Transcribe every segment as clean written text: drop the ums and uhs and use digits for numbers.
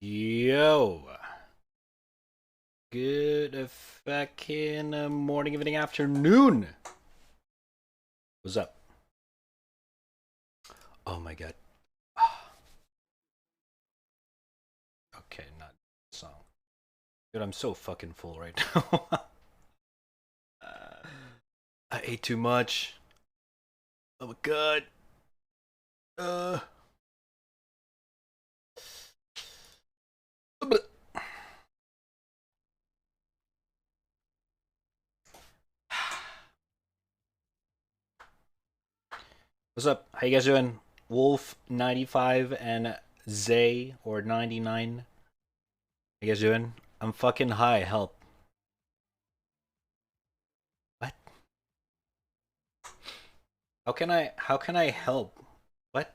Yo, good fucking morning, evening, afternoon. What's up? Oh my god. Okay, not song. Dude, I'm so fucking full right now. I ate too much. Oh my god. Uh. What's up? How you guys doing? Wolf 95 and Zay or 99. How you guys doing? I'm fucking high. Help. What? How can I help? What?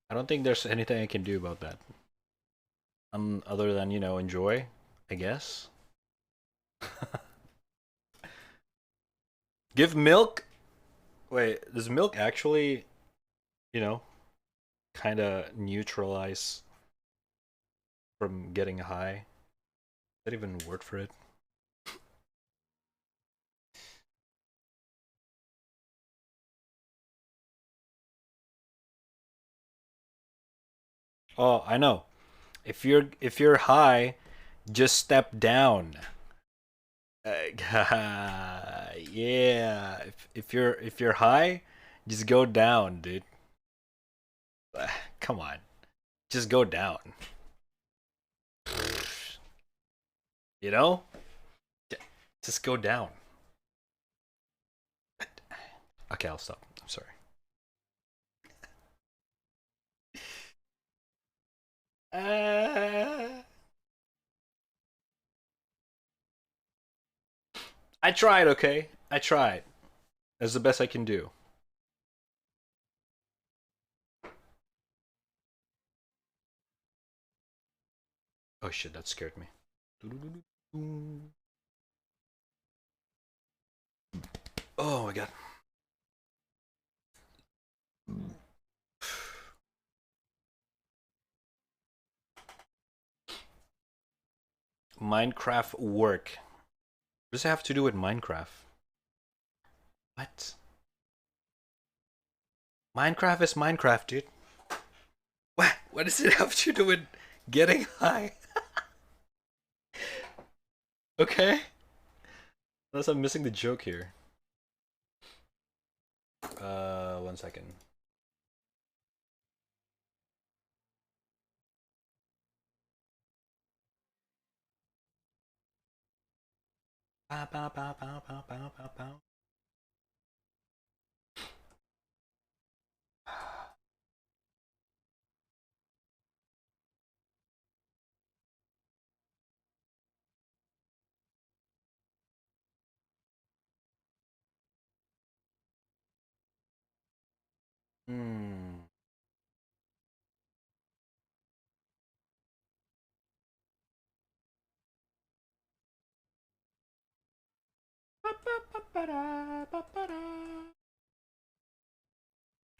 I don't think there's anything I can do about that. Other than, enjoy, I guess. Give milk? Wait, does milk actually, you know, kind of neutralize from getting high? Is that even a word for it? Oh, I know. If you're high, just step down. Yeah. If you're high, just go down, dude. Come on, just go down. You know, just go down. Okay, I'll stop. I'm sorry. Uh, I tried, okay? I tried. That's the best I can do. Oh shit, that scared me. Oh my god. Minecraft work. What does it have to do with Minecraft? What? Minecraft is Minecraft, dude. What does it have to do with getting high? Okay. Unless I'm missing the joke here. One second. Pow, pow, pow, pow, pow, pow, pow, pow. Hmm.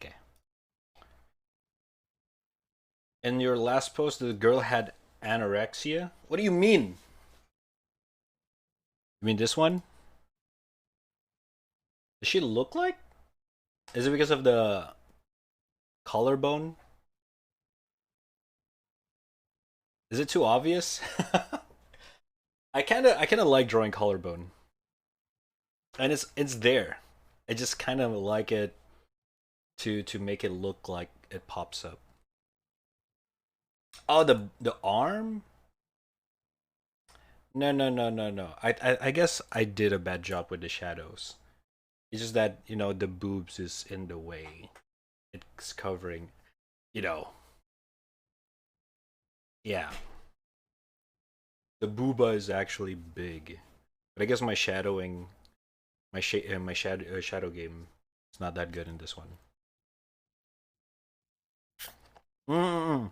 Okay. In your last post, the girl had anorexia. What do you mean? You mean this one? Does she look like? Is it because of the collarbone? Is it too obvious? I kinda like drawing collarbone, and it's there. I just kind of like it to make it look like it pops up. Oh, the arm? No, no, no, no, no. I guess I did a bad job with the shadows. It's just that the boobs is in the way. It's covering. You know, yeah. The booba is actually big, but I guess my shadowing, my shadow game, is not that good in this one. Mm.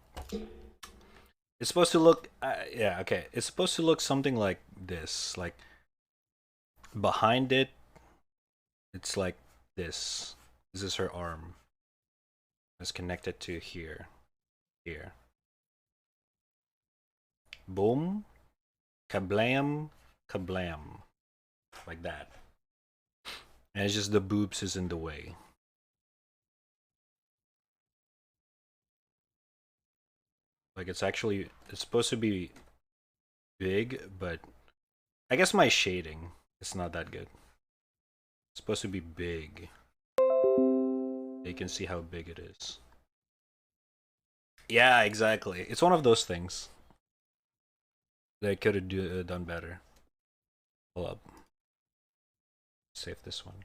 It's supposed to look, yeah, okay. It's supposed to look something like this, like behind it, it's like this. This is her arm. It's connected to here. Here. Boom. Kablam. Kablam. Like that. And it's just the boobs is in the way. Like it's supposed to be big, but I guess my shading is not that good. It's supposed to be big. You can see how big it is. Yeah, exactly. It's one of those things that I could have done better. Hold up. Save this one.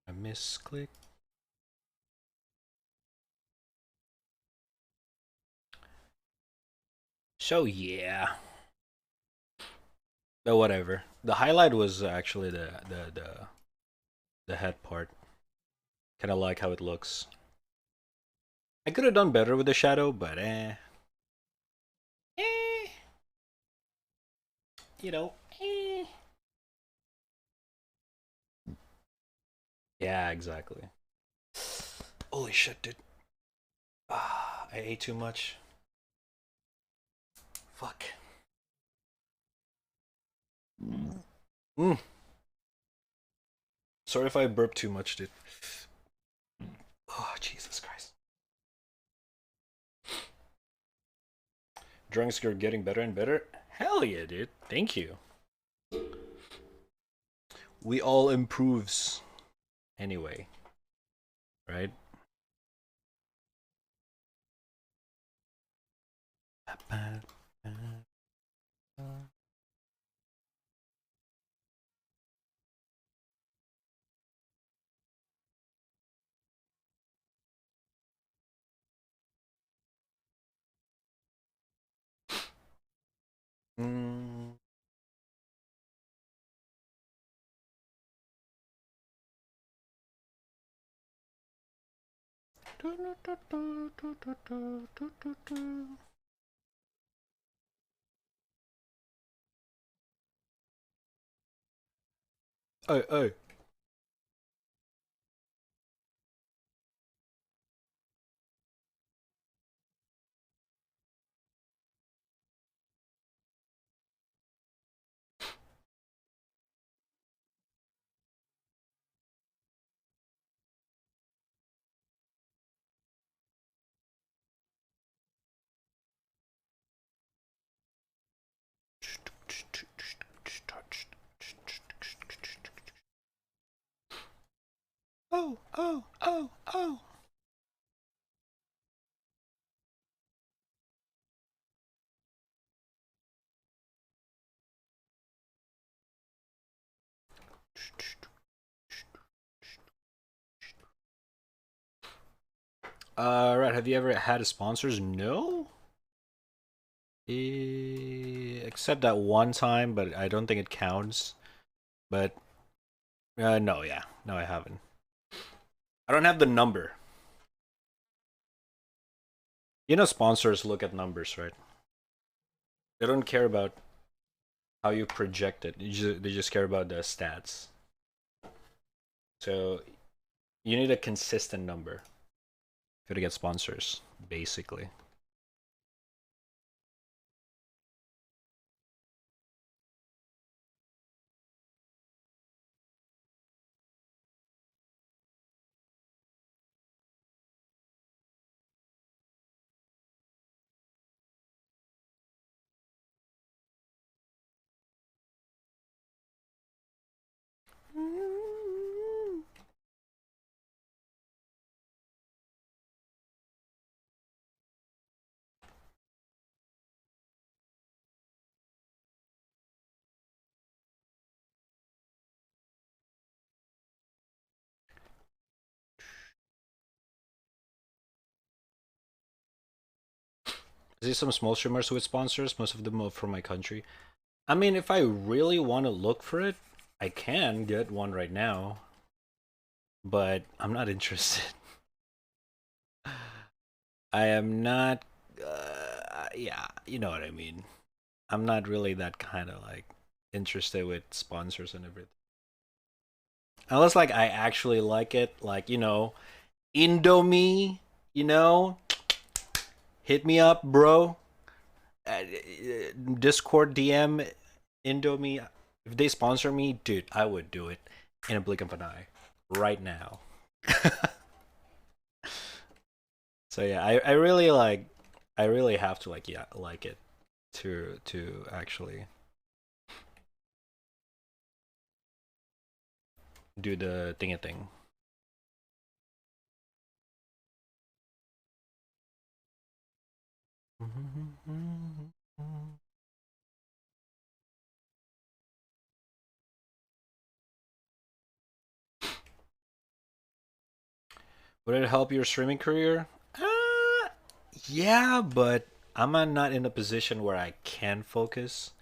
I misclick. So yeah. But whatever. The highlight was actually the head part. Kind of like how it looks. I could have done better with the shadow, but you know, Yeah, exactly. Holy shit, dude. Ah, I ate too much. Fuck. Mm. Sorry if I burped too much, dude. Oh, Jesus Christ. Drunks are getting better and better. Hell yeah, dude. Thank you. We all improves anyway, right? Mm. Hey, hey. Oh, oh, oh, oh. Right. Have you ever had sponsors? No. Except that one time, but I don't think it counts. But no, yeah, no, I haven't. I don't have the number. You know, sponsors look at numbers, right? They don't care about how you project it. They just care about the stats. So you need a consistent number for to get sponsors, basically. I see some small streamers with sponsors. Most of them are from my country. I mean, if I really want to look for it, I can get one right now, but I'm not interested. I am not. yeah, you know what I mean. I'm not really that kind of like interested with sponsors and everything. Unless like I actually like it, like Indomie, you know, hit me up, bro. Discord DM Indomie. If they sponsor me, dude, I would do it in a blink of an eye, right now. So yeah, I really like, I really have to like, yeah, like it to actually do the thingy thing. Would it help your streaming career? Yeah, but not in a position where I can focus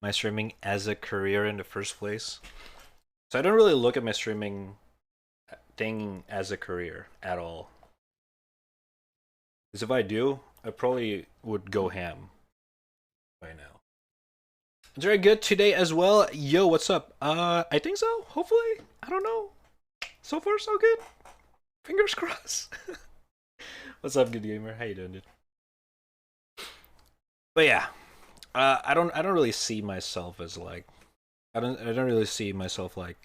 my streaming as a career in the first place. So I don't really look at my streaming thing as a career at all. Because if I do, I probably would go ham by now. It's very good today as well. Yo, what's up? I think so. Hopefully. I don't know. So far, so good. Fingers crossed. What's up, good gamer? How you doing, dude? But yeah, I don't really see myself as like, I don't really see myself like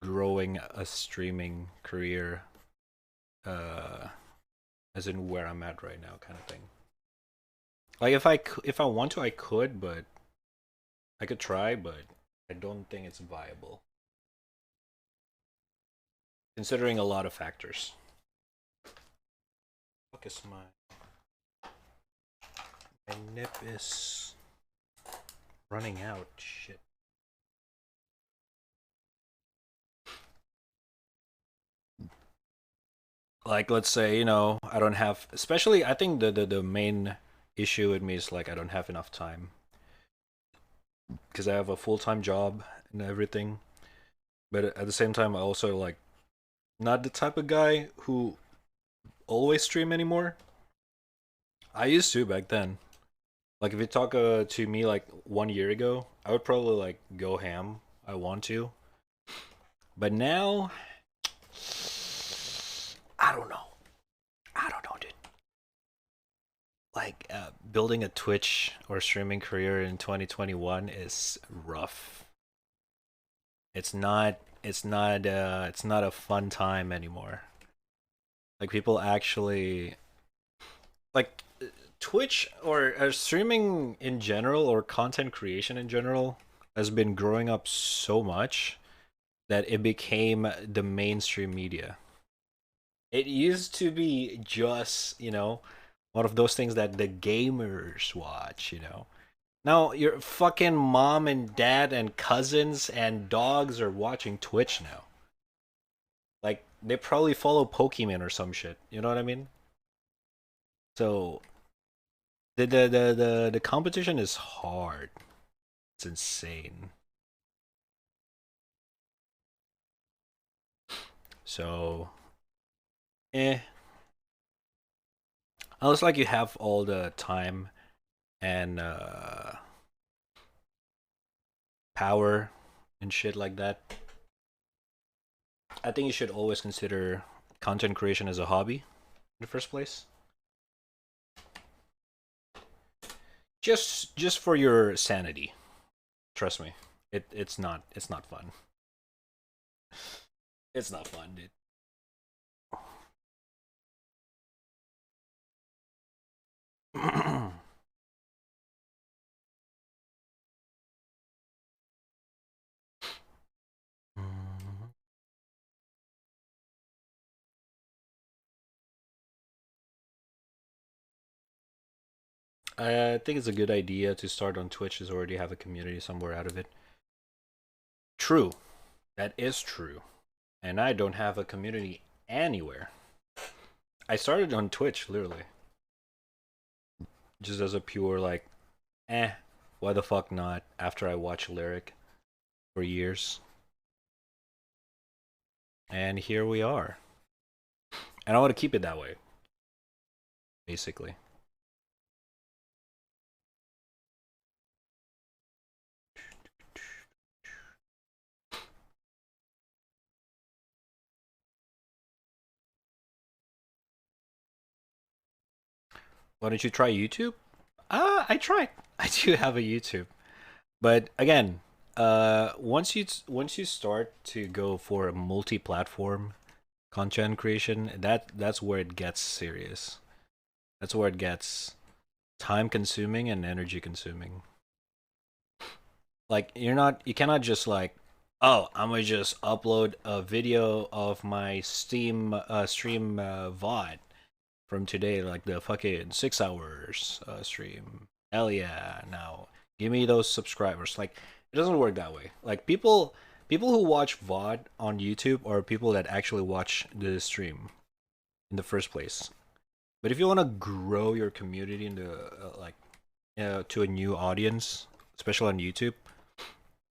growing a streaming career, uh, as in where I'm at right now, kind of thing. Like if I want to, I could, but I could try, but I don't think it's viable considering a lot of factors. Fuck is my nip is running out. Shit. Like let's say I don't have, especially I think the main issue with me is like I don't have enough time because I have a full-time job and everything, but at the same time I also like not the type of guy who always stream anymore. I used to back then. Like if you talk to me like 1 year ago, I would probably like go ham. I want to, but now I don't know. I don't know, dude. Like building a Twitch or streaming career in 2021 is rough. It's not. It's not. It's not a fun time anymore. Like people actually like Twitch or streaming in general or content creation in general has been growing up so much that it became the mainstream media. It used to be just, one of those things that the gamers watch. Now your fucking mom and dad and cousins and dogs are watching Twitch now. Like they probably follow Pokemon or some shit. You know what I mean? So the competition is hard. It's insane. So eh. Unless like you have all the time and power and shit like that, I think you should always consider content creation as a hobby in the first place. Just for your sanity. Trust me. It's not fun. It's not fun, dude. I think it's a good idea to start on Twitch is already have a community somewhere out of it. True. That is true. And I don't have a community anywhere. I started on Twitch literally. Just as a pure like, why the fuck not? After I watched Lyric for years. And here we are. And I want to keep it that way. Basically. Why don't you try YouTube? I tried. I do have a YouTube, but again, once you start to go for a multi-platform content creation, that's where it gets serious. That's where it gets time consuming and energy consuming. Like you cannot just like, oh, I'm gonna just upload a video of my Steam stream VOD from today, like the fucking 6 hours stream. Hell yeah! Now give me those subscribers. Like it doesn't work that way. Like people who watch VOD on YouTube are people that actually watch the stream in the first place. But if you want to grow your community into like to a new audience, especially on YouTube,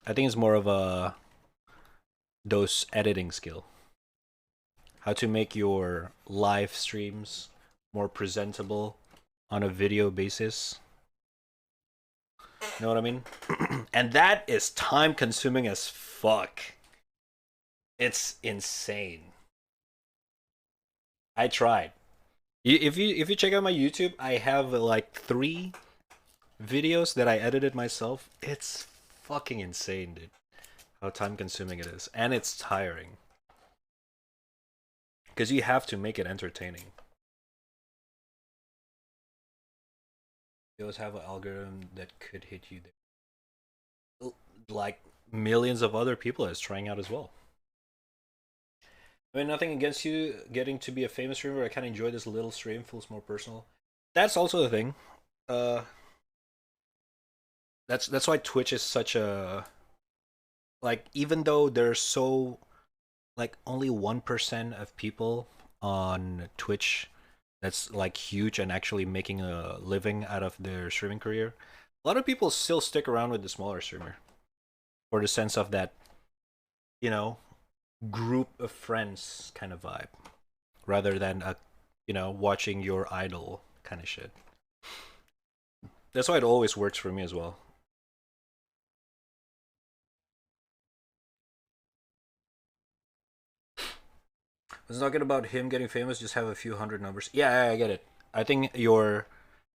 I think it's more of a those editing skill. How to make your live streams more presentable on a video basis. You know what I mean? And that is time consuming as fuck. It's insane. I tried. If you check out my YouTube, I have like 3 videos that I edited myself. It's fucking insane, dude. How time consuming it is. And it's tiring. Because you have to make it entertaining. You always have an algorithm that could hit you there. Like millions of other people is trying out as well. I mean, nothing against you getting to be a famous streamer. I kind of enjoy this little stream. Feels more personal. That's also the thing. Uh, that's why Twitch is such a like. Even though there's so like only 1% of people on Twitch that's like huge and actually making a living out of their streaming career, a lot of people still stick around with the smaller streamer for the sense of that, you know, group of friends kind of vibe rather than a, watching your idol kind of shit. That's why it always works for me as well. I was talking about him getting famous, just have a few hundred numbers. Yeah, I get it. I think your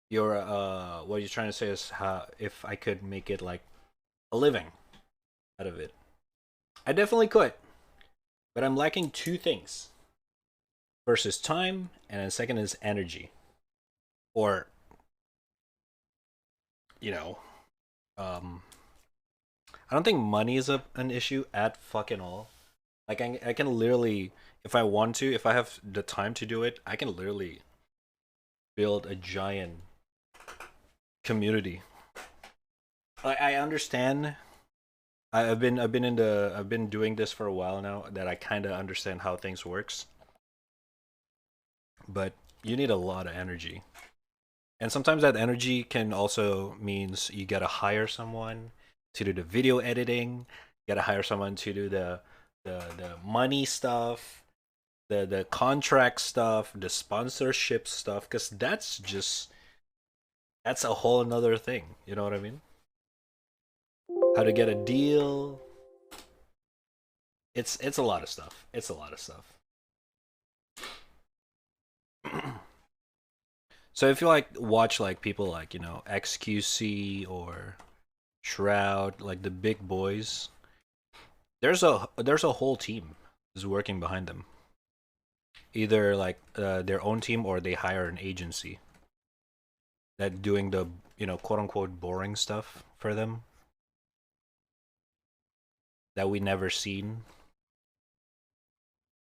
what you're trying to say is how if I could make it like a living out of it. I definitely could. But I'm lacking 2 things. First is time, and then second is energy. Or, you know, um I don't think money is an issue at fucking all. Like I can literally, if I want to, if I have the time to do it, I can literally build a giant community. I understand. I've been doing this for a while now that I kind of understand how things works. But you need a lot of energy, and sometimes that energy can also means you gotta hire someone to do the video editing. You gotta hire someone to do the money stuff, the contract stuff, the sponsorship stuff, because that's a whole another thing. You know what I mean? How to get a deal. It's a lot of stuff. It's a lot of stuff. So if you like watch like people like XQC or Shroud, like the big boys, there's a whole team is working behind them. Either like their own team or they hire an agency that doing the quote unquote boring stuff for them that we never seen.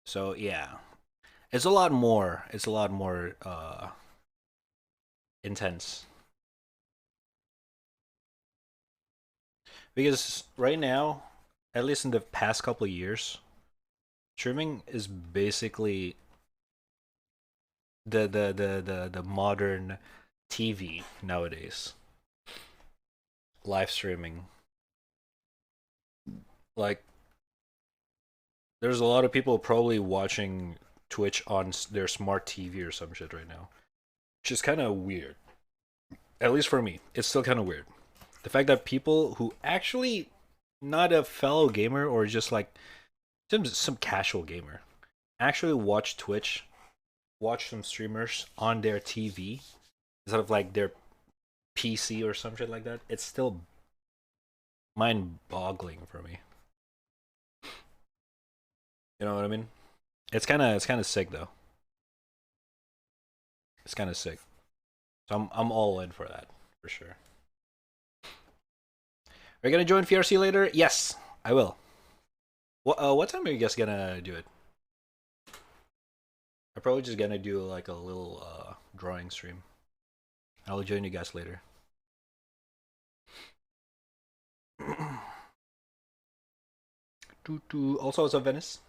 So yeah, it's a lot more. It's a lot more intense because right now, at least in the past couple of years, streaming is basically the modern TV nowadays. Live streaming, like there's a lot of people probably watching Twitch on their smart TV or some shit right now, which is kind of weird. At least for me, it's still kind of weird. The fact that people who actually not a fellow gamer or just like some casual gamer actually watch Twitch, watch some streamers on their TV instead of like their PC or some shit like that. It's still mind-boggling for me. You know what I mean? It's kind of sick though. It's kind of sick. So I'm all in for that for sure. Are you gonna join VRC later? Yes, I will. What time are you guys gonna do it? I'm probably just gonna do like a little drawing stream. I'll join you guys later. Also, what's up, Venice?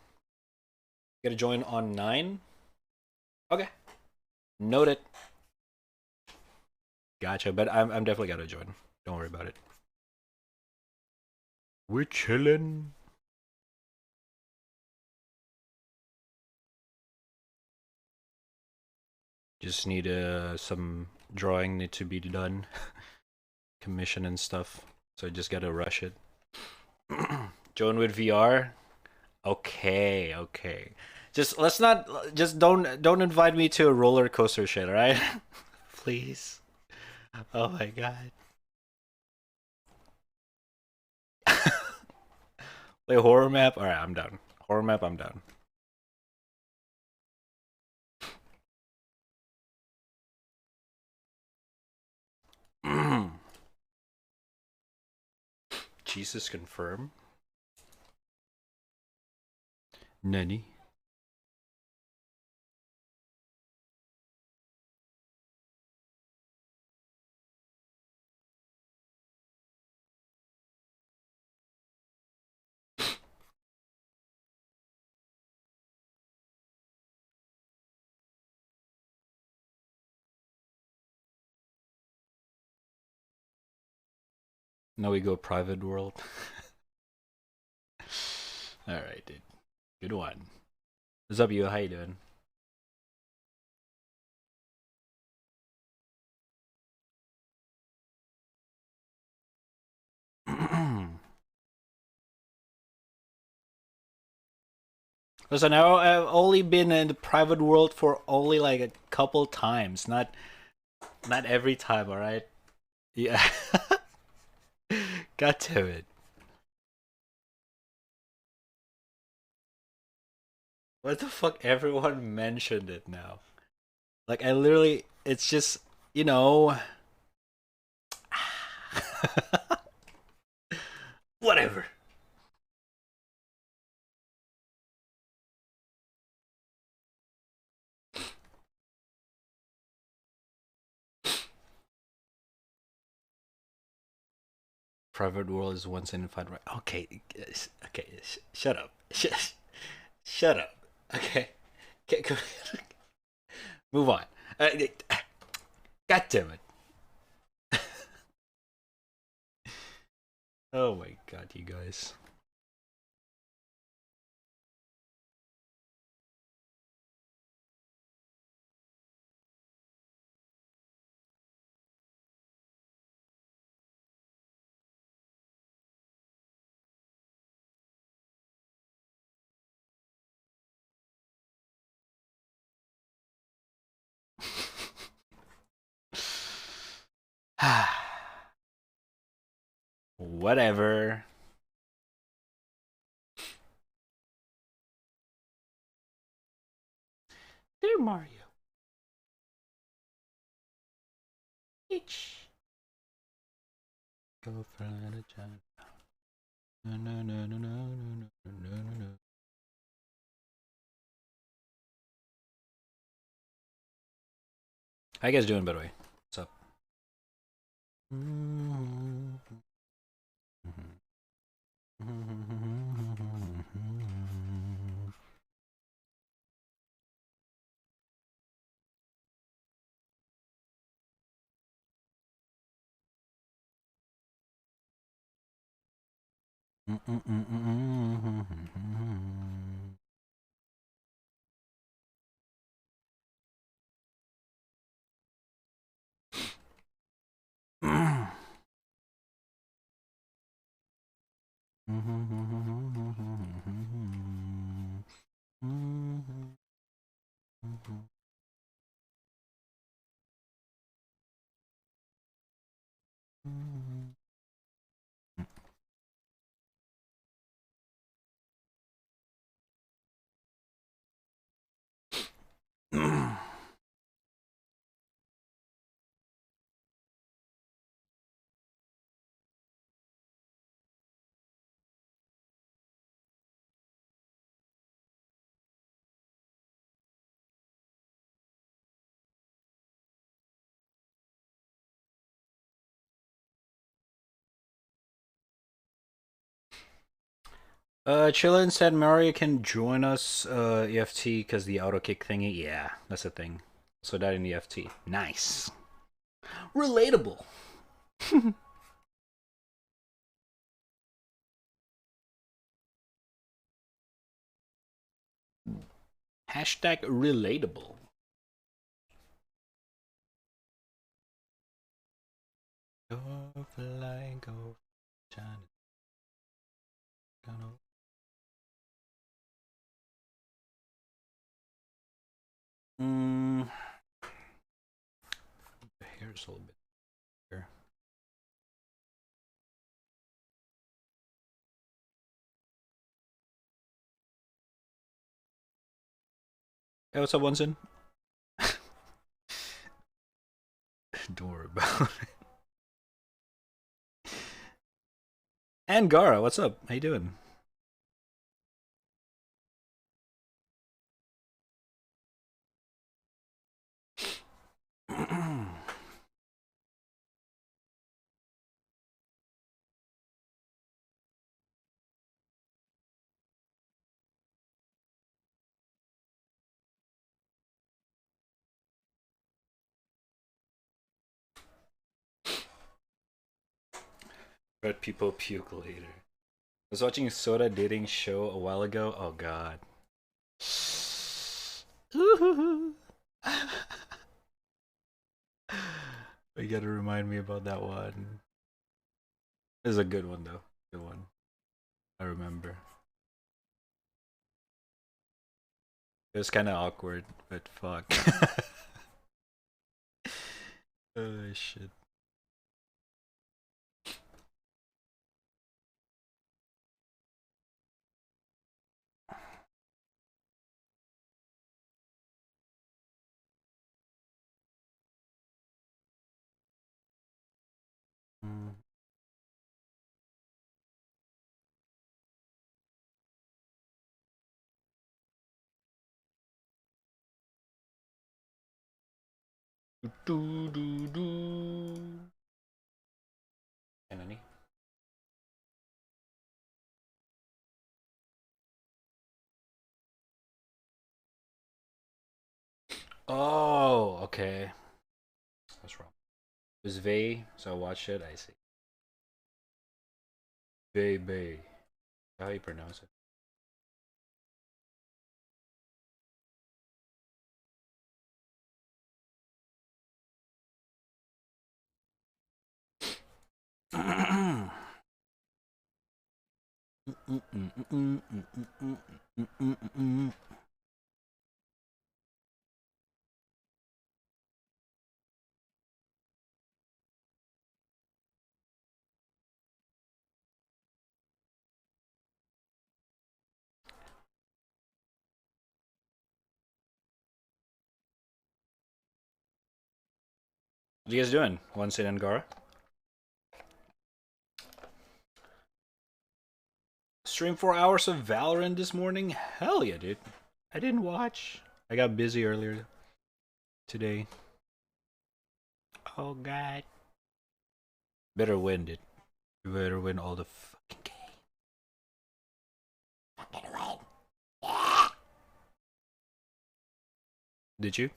You gotta join on 9? Okay. Noted. Gotcha, but I'm definitely gotta join. Don't worry about it. We're chilling. Just need some drawing need to be done, commission and stuff. So I just gotta rush it. Join with VR. Okay, okay. Just let's not. Just don't invite me to a roller coaster shit, all right? Please. Oh my god. Play horror map. All right, I'm done. Horror map. I'm done. Jesus confirm. Nani? Now we go private world. All right, dude. Good one. What's up, you? How you doing? Listen, I've only been in the private world for only like a couple times, not every time. All right. Yeah. God damn it. What the fuck? Everyone mentioned it now. Like I literally, it's just you know, whatever. Private world is once in five. Right? Okay, okay, shut up. Shut up. Okay, okay, move on. God damn it. Oh my god, you guys. Whatever. Dear Mario. Itch. Go for a jump. No, no, no, no, no, no, no, no, no. How you guys doing, by the way? What's up? Chillin said Mario can join us EFT because the auto kick thingy. Yeah, that's a thing. So that in EFT. Nice. Relatable. Hashtag relatable. Go fly, go shine. Mm, the hair's a little bit here. Hey, what's up, Winston? Don't worry about it. And Gara, what's up? How you doing? Red people puke later. I was watching a soda dating show a while ago. Oh god. You gotta remind me about that one. This is a good one though. Good one. I remember. It was kind of awkward, but fuck. Oh shit. Mm. Do do do. And any? Oh, okay. What's wrong? It was Vey, so I watched it. I see. Vey Bay. How you pronounce it? What are you guys doing? One sit Angara? Stream 4 hours of Valorant this morning? Hell yeah, dude. I didn't watch. I got busy earlier today. Oh god. Better win, dude. You better win all the fucking game. I'm gonna win. Yeah. Did you?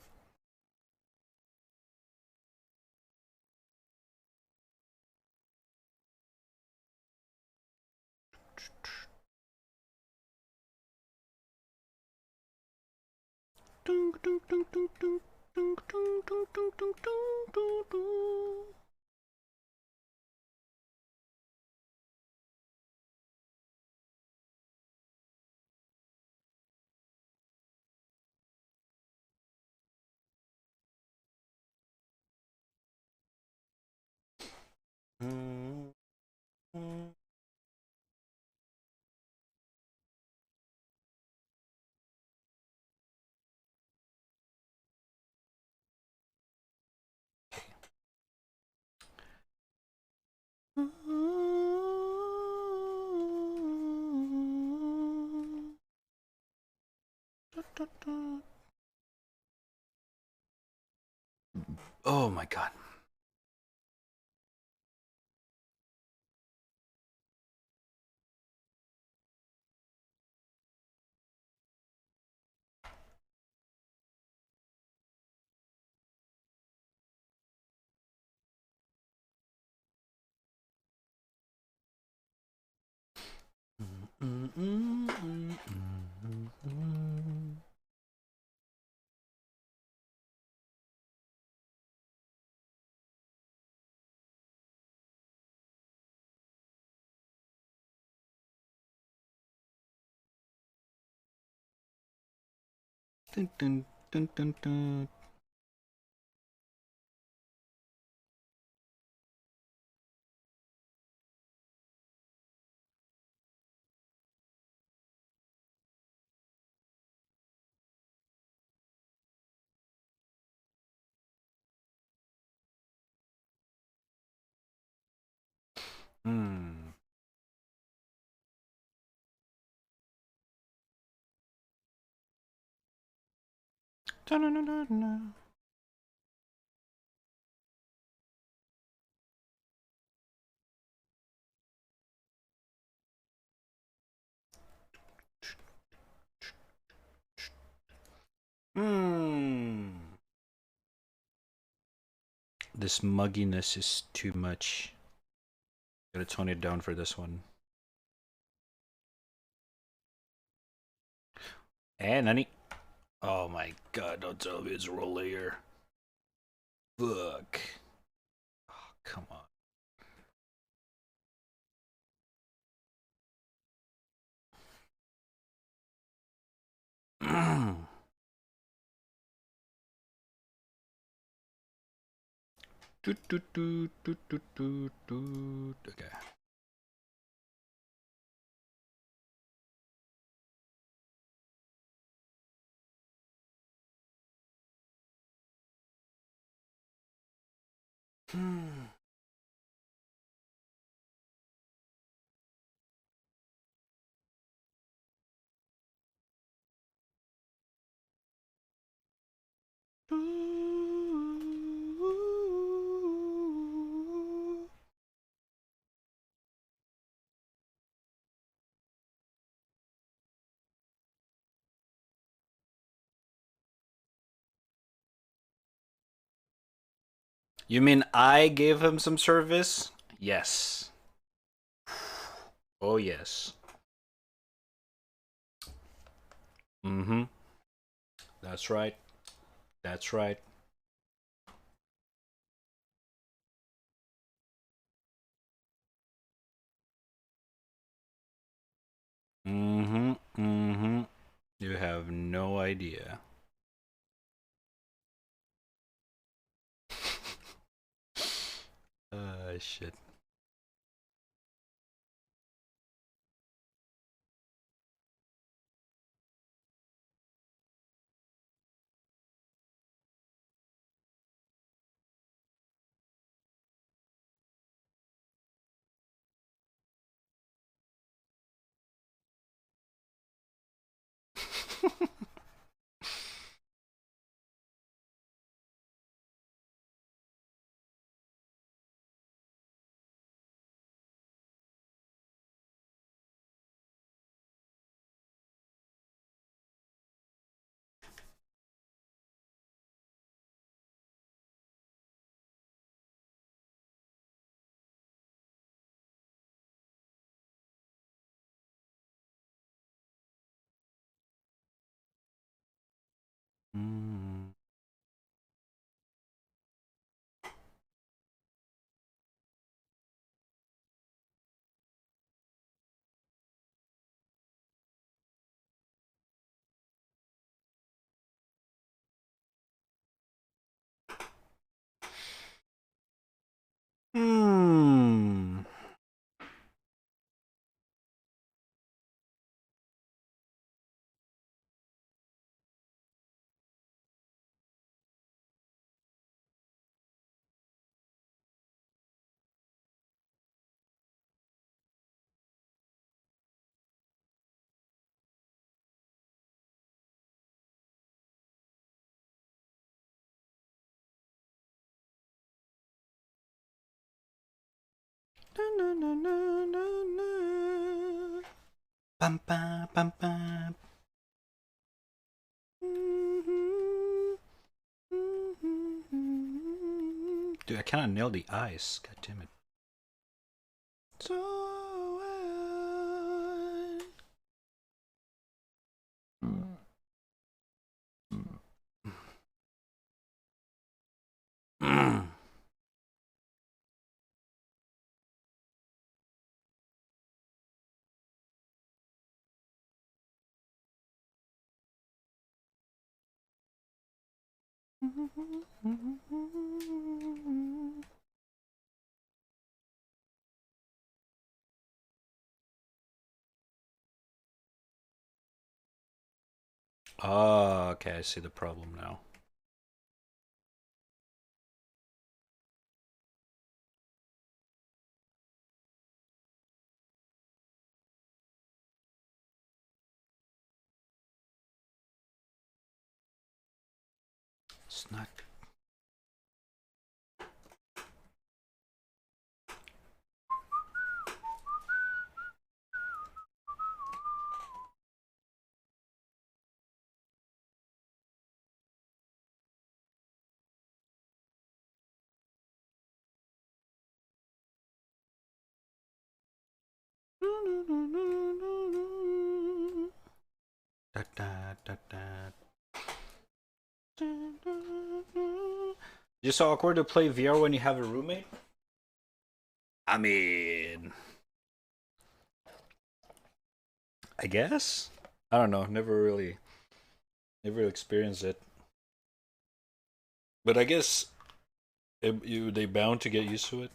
Oh my god. Dun, dun, dun, dun, dun. Hmm. Dun, dun, dun, dun, dun. Hmm. This mugginess is too much. Gotta tone it down for this one. And Nani. Oh my god, don't tell me it's a roll layer. Fuck. Oh, come on. Doot, doot, doot, doot, doot, doot, doot. Okay. Hmm. You mean I gave him some service? Yes. Oh, yes. Mm-hmm. That's right. That's right. Mm-hmm. Mm-hmm. You have no idea. Shit. Mm. Hmm. Na, na, na, na, na, na. Bum, bum, bum, bum. Dude, I cannot nail the eyes. God damn it. So Oh, okay, I see the problem now. Snack. Da, da, da, da. Just so awkward to play VR when you have a roommate? I mean, I guess. I don't know. Never experienced it. But I guess they bound to get used to it.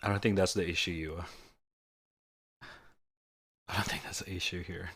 I don't think that's the issue, you. I don't think that's the issue here.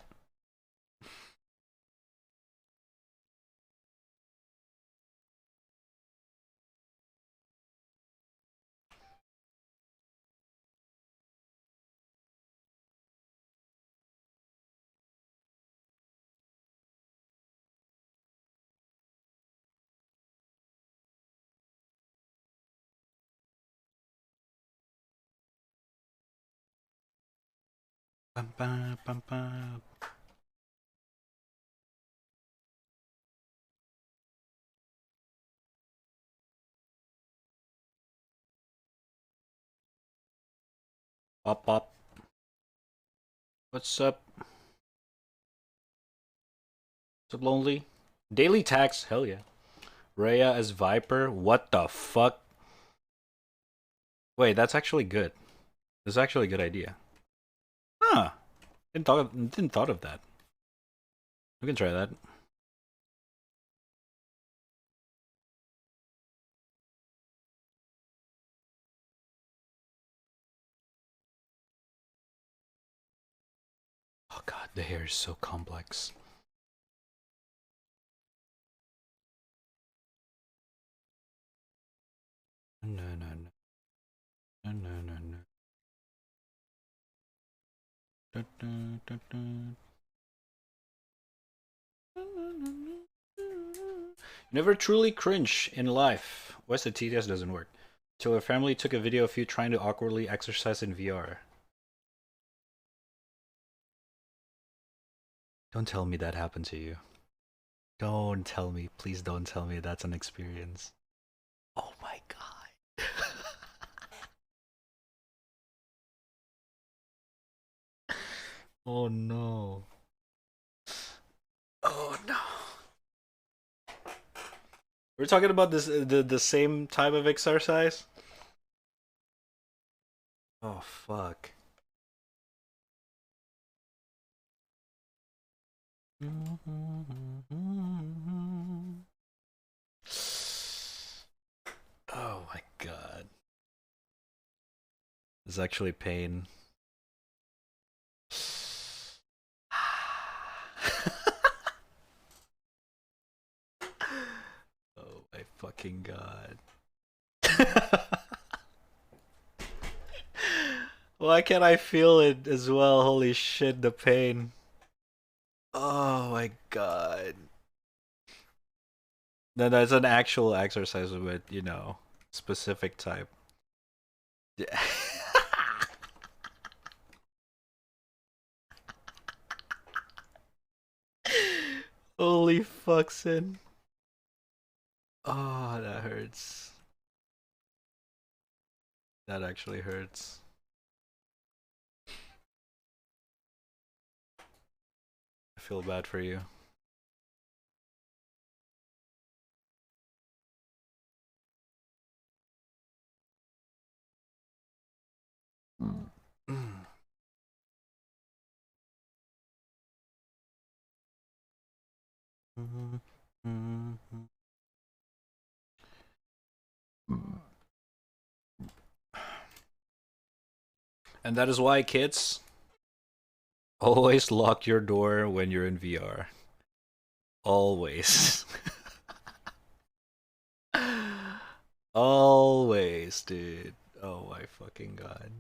Bum, bum, bum, bum. Up, up. What's up? What's up, lonely? Daily tax, hell yeah. Rhea as Viper, what the fuck? Wait, that's actually good. That's actually a good idea. Huh. Didn't thought of that. We can try that. Oh god, the hair is so complex. No, no, no. No, no, no, no. Da, da, da, da. Never truly cringe in life. What's the TTS doesn't work. Till a family took a video of you trying to awkwardly exercise in VR. Don't tell me that happened to you. Don't tell me. Please don't tell me that's an experience. Oh my god. Oh no. Oh no. We're talking about this the same type of exercise? Oh fuck. Oh my god. It's actually pain. Oh my fucking god. Why can't I feel it as well? Holy shit, the pain. Oh my god. No, that's an actual exercise with, specific type. Yeah. Holy fucksin. Oh, that hurts. That actually hurts. I feel bad for you. And that is why, kids, always lock your door when you're in VR. Always. Always, dude. Oh my fucking god.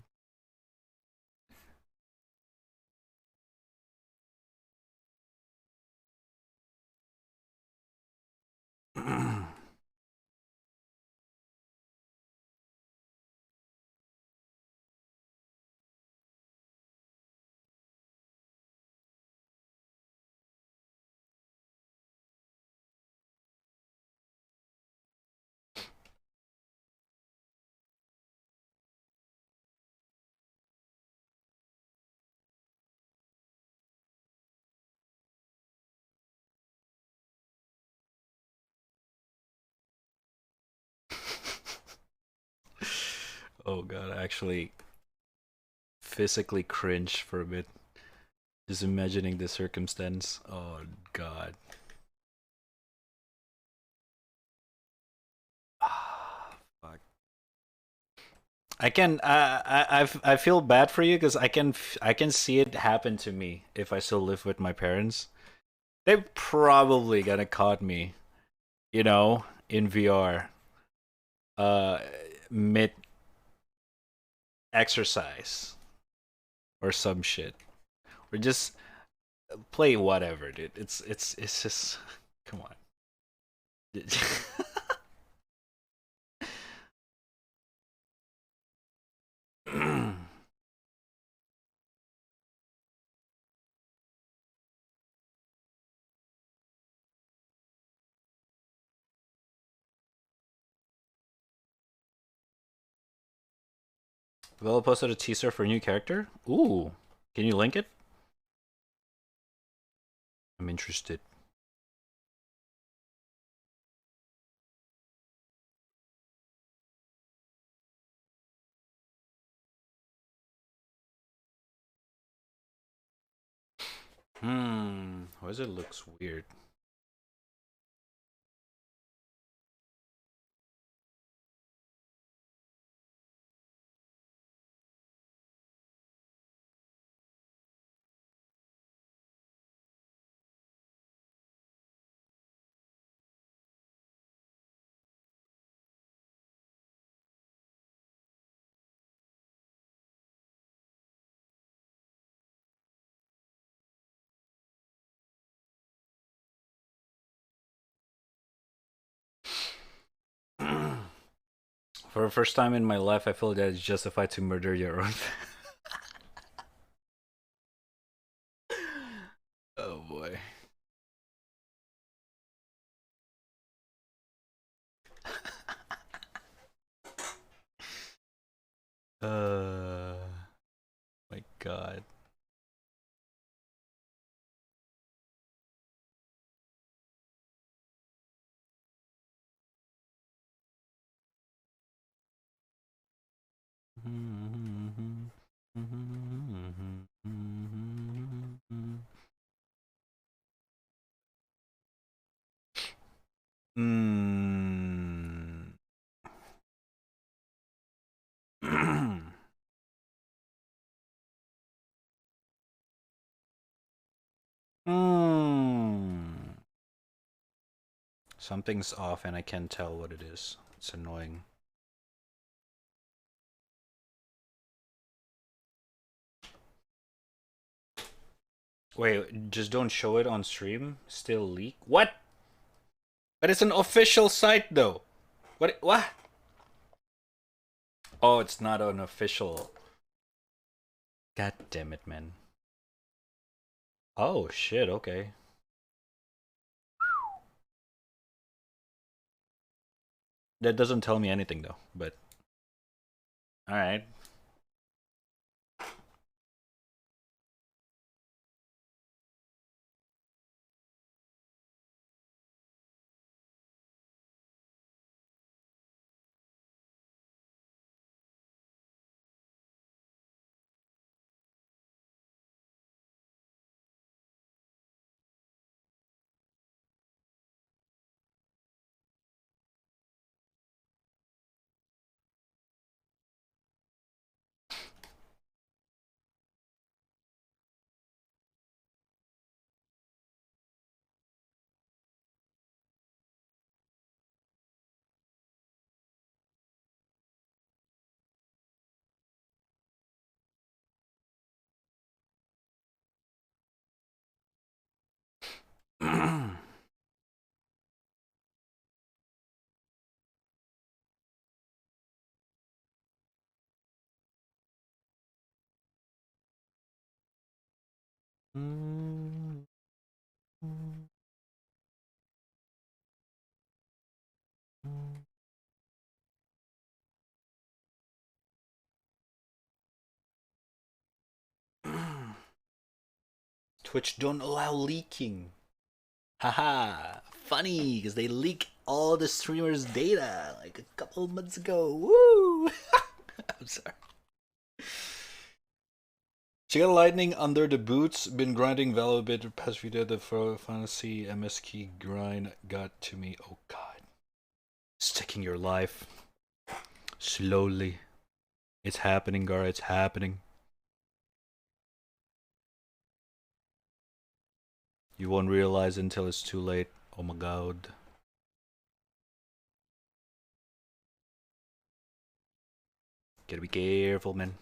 Oh god, I actually physically cringe for a bit. Just imagining the circumstance. Oh god. Ah, fuck. I feel bad for you because I can see it happen to me if I still live with my parents. They're probably gonna caught me, in VR, uh, mid exercise or some shit, or just play whatever, dude. It's just come on. Velo posted a teaser for a new character. Ooh, can you link it? I'm interested. Why does it looks weird? For the first time in my life, I feel that it's justified to murder your own. Oh boy. Uh, my God. Mm. Mm. Something's off and I can't tell what it is. It's annoying. Wait, just don't show it on stream? Still leak? What? But it's an official site though. What? Oh, it's not an official. God damn it, man. Oh shit, okay. That doesn't tell me anything though, but alright. Mm. Twitch don't allow leaking. Haha, funny because they leak all the streamers' data like a couple months ago. Woo! I'm sorry. She got lightning under the boots. Been grinding Valo a bit past video. The fantasy MSK grind got to me. Oh god, it's taking your life slowly. It's happening, Gar. It's happening. You won't realize until it's too late. Oh my god. Gotta be careful, man.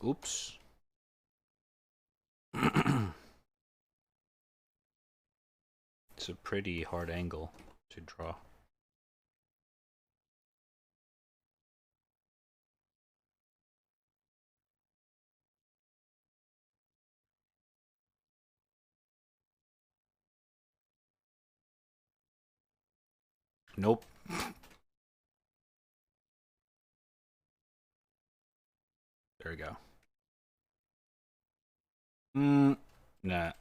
Oops. It's a pretty hard angle to draw. Nope. There we go. Nah.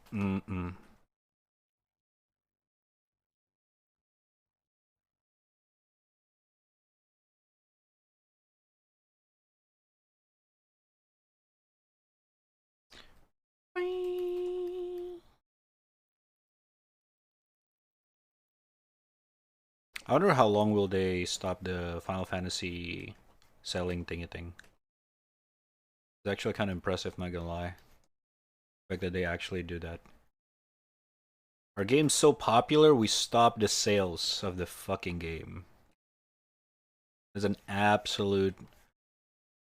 I wonder how long will they stop the Final Fantasy selling thingy thing. It's actually kind of impressive, not gonna lie. The fact that they actually do that. Our game's so popular, we stopped the sales of the fucking game. It's an absolute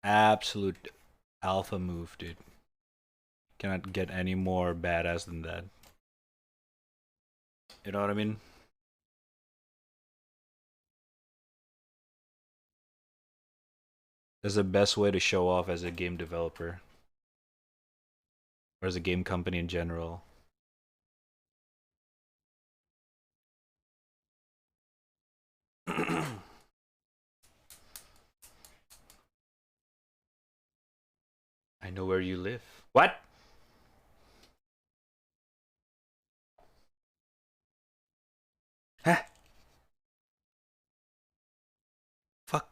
alpha move, dude. Cannot get any more badass than that. You know what I mean? That's the best way to show off as a game developer. Or as a game company in general. I know where you live. What? Huh? Fuck.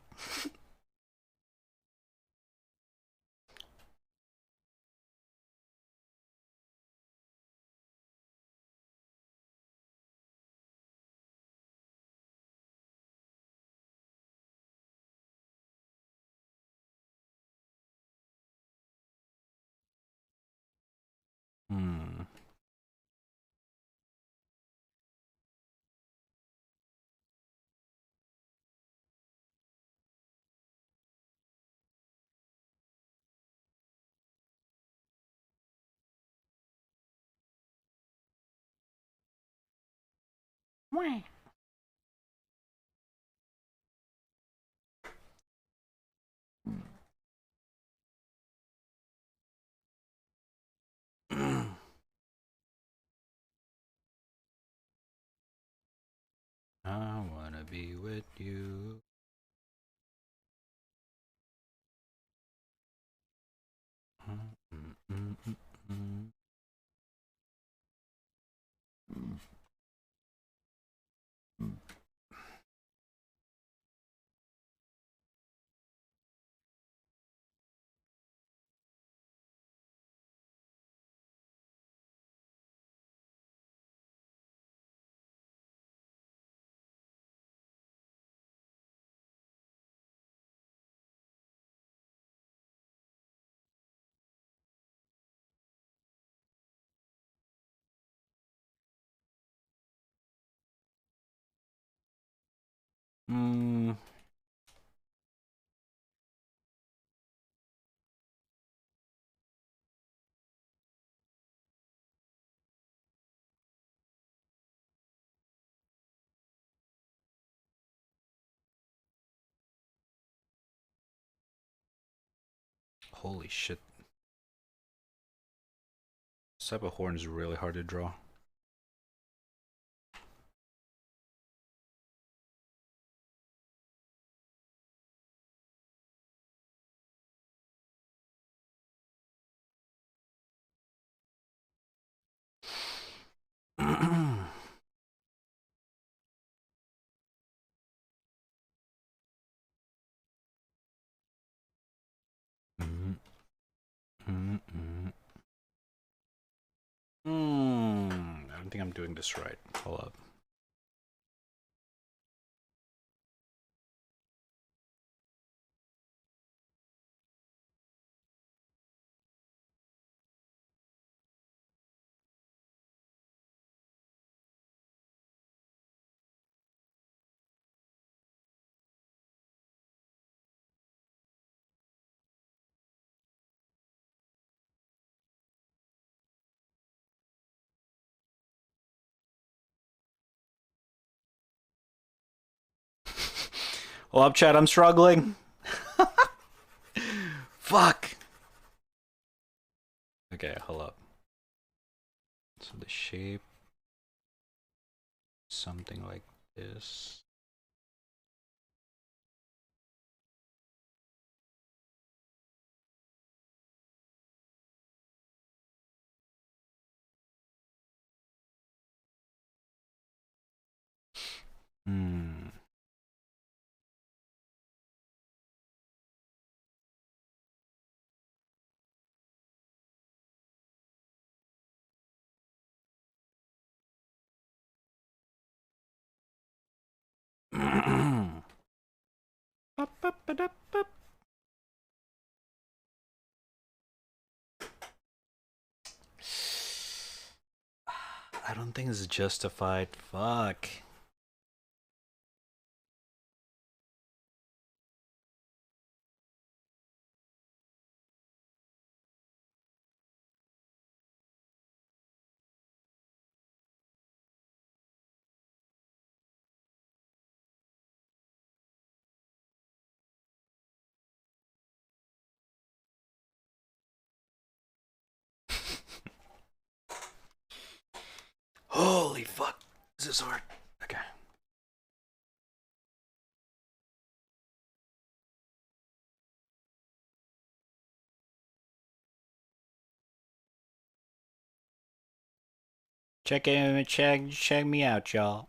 Hmm. I wanna be with you. Mm. Holy shit. This type of horn is really hard to draw. I don't think I'm doing this right. Hold up. Hold up, chat. I'm struggling. Fuck. Okay, hold up. So the shape, something like this. Hmm. I don't think it's justified. Fuck. Holy fuck. This is hard. Okay. Check me out, y'all.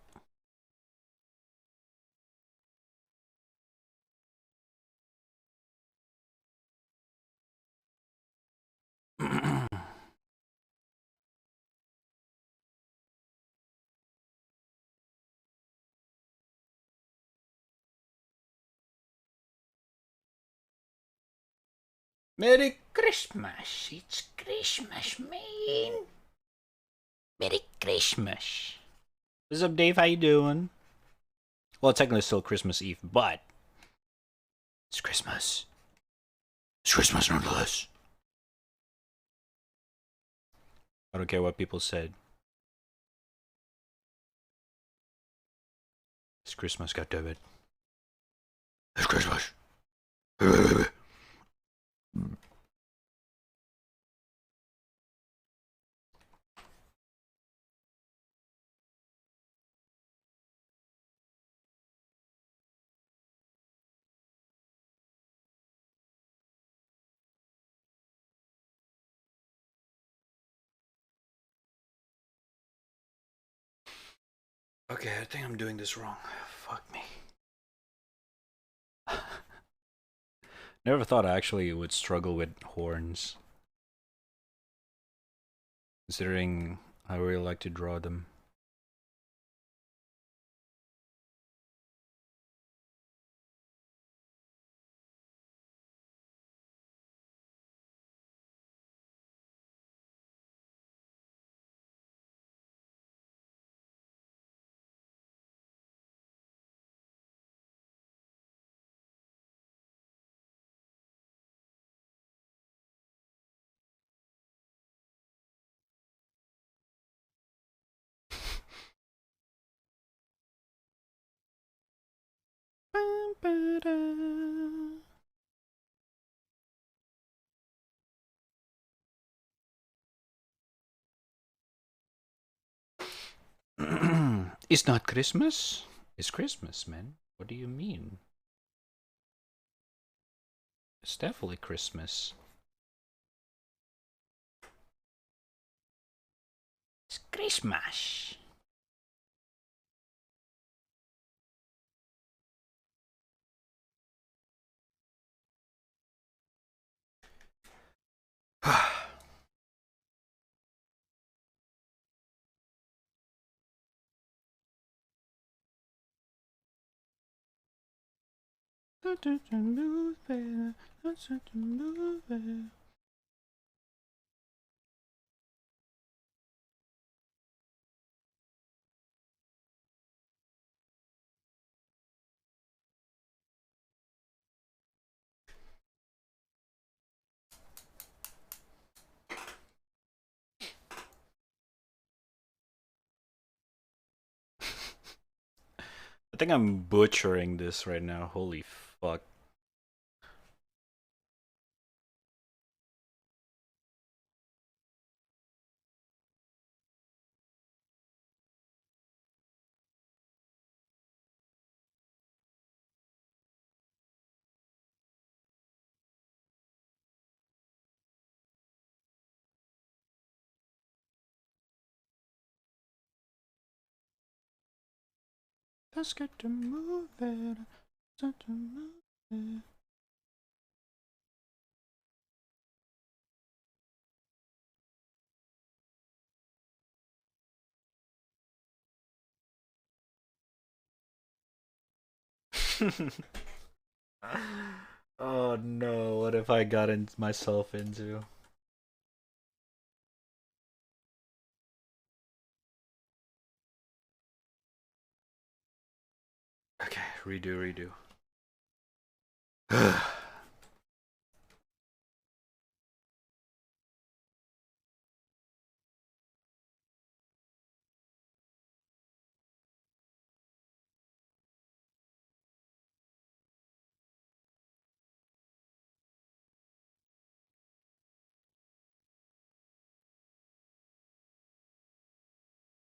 Merry Christmas. It's Christmas, man. Merry Christmas. What's up, Dave? How you doing? Well, technically it's still Christmas Eve, but it's Christmas. It's Christmas nonetheless. I don't care what people said. It's Christmas, goddammit. It's Christmas. Okay, I think I'm doing this wrong. Fuck me. Never thought I actually would struggle with horns. Considering I really like to draw them. It's not Christmas. It's Christmas, man. What do you mean? It's definitely Christmas. It's Christmas. I think I'm butchering this right now. Holy fuck. Let's get to moving. Let's get to moving. Oh no, what if I got myself into? Okay, redo.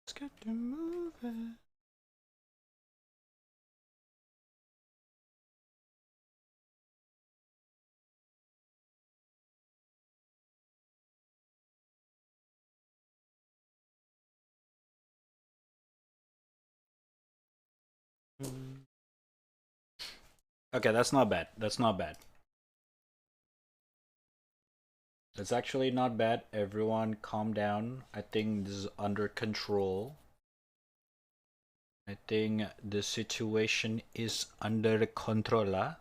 Let's get to moving. Okay, that's not bad. That's not bad. That's actually not bad. Everyone calm down. I think this is under control. I think the situation is under control.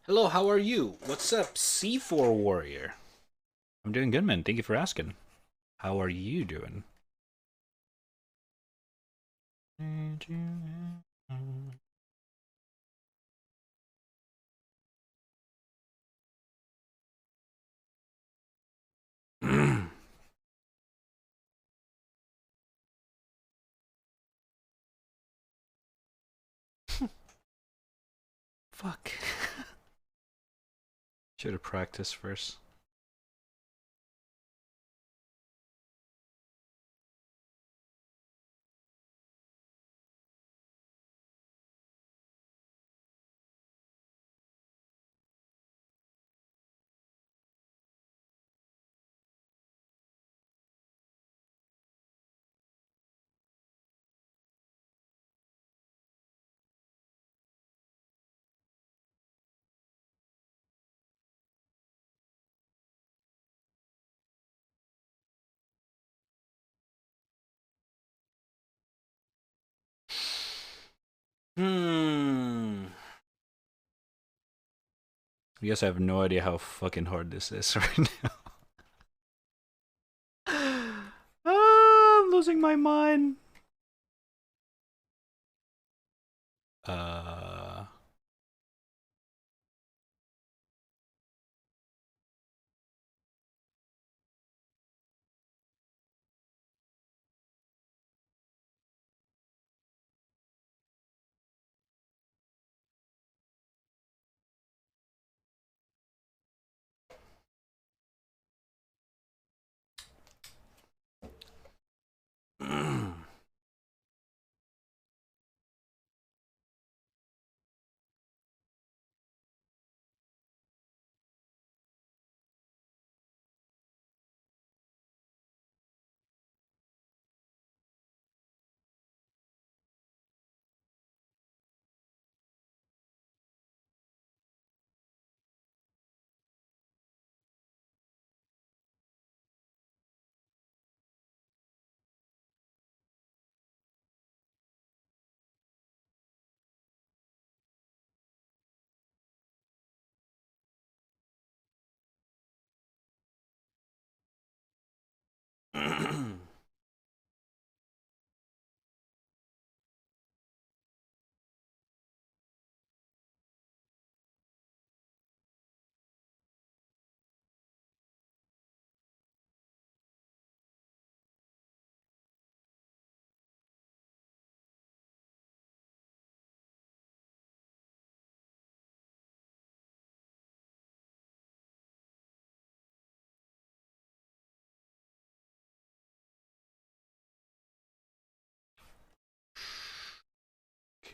Hello, how are you? What's up, C4 Warrior? I'm doing good, man. Thank you for asking. How are you doing? Fuck. Should have practiced first. I guess I have no idea how fucking hard this is right now. losing my mind. Uh.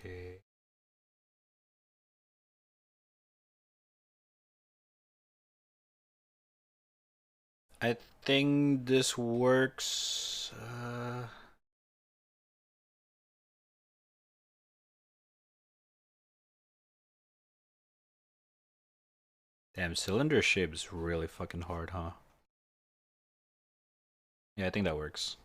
Okay. I think this works. Damn, cylinder shape is really fucking hard, huh? Yeah, I think that works.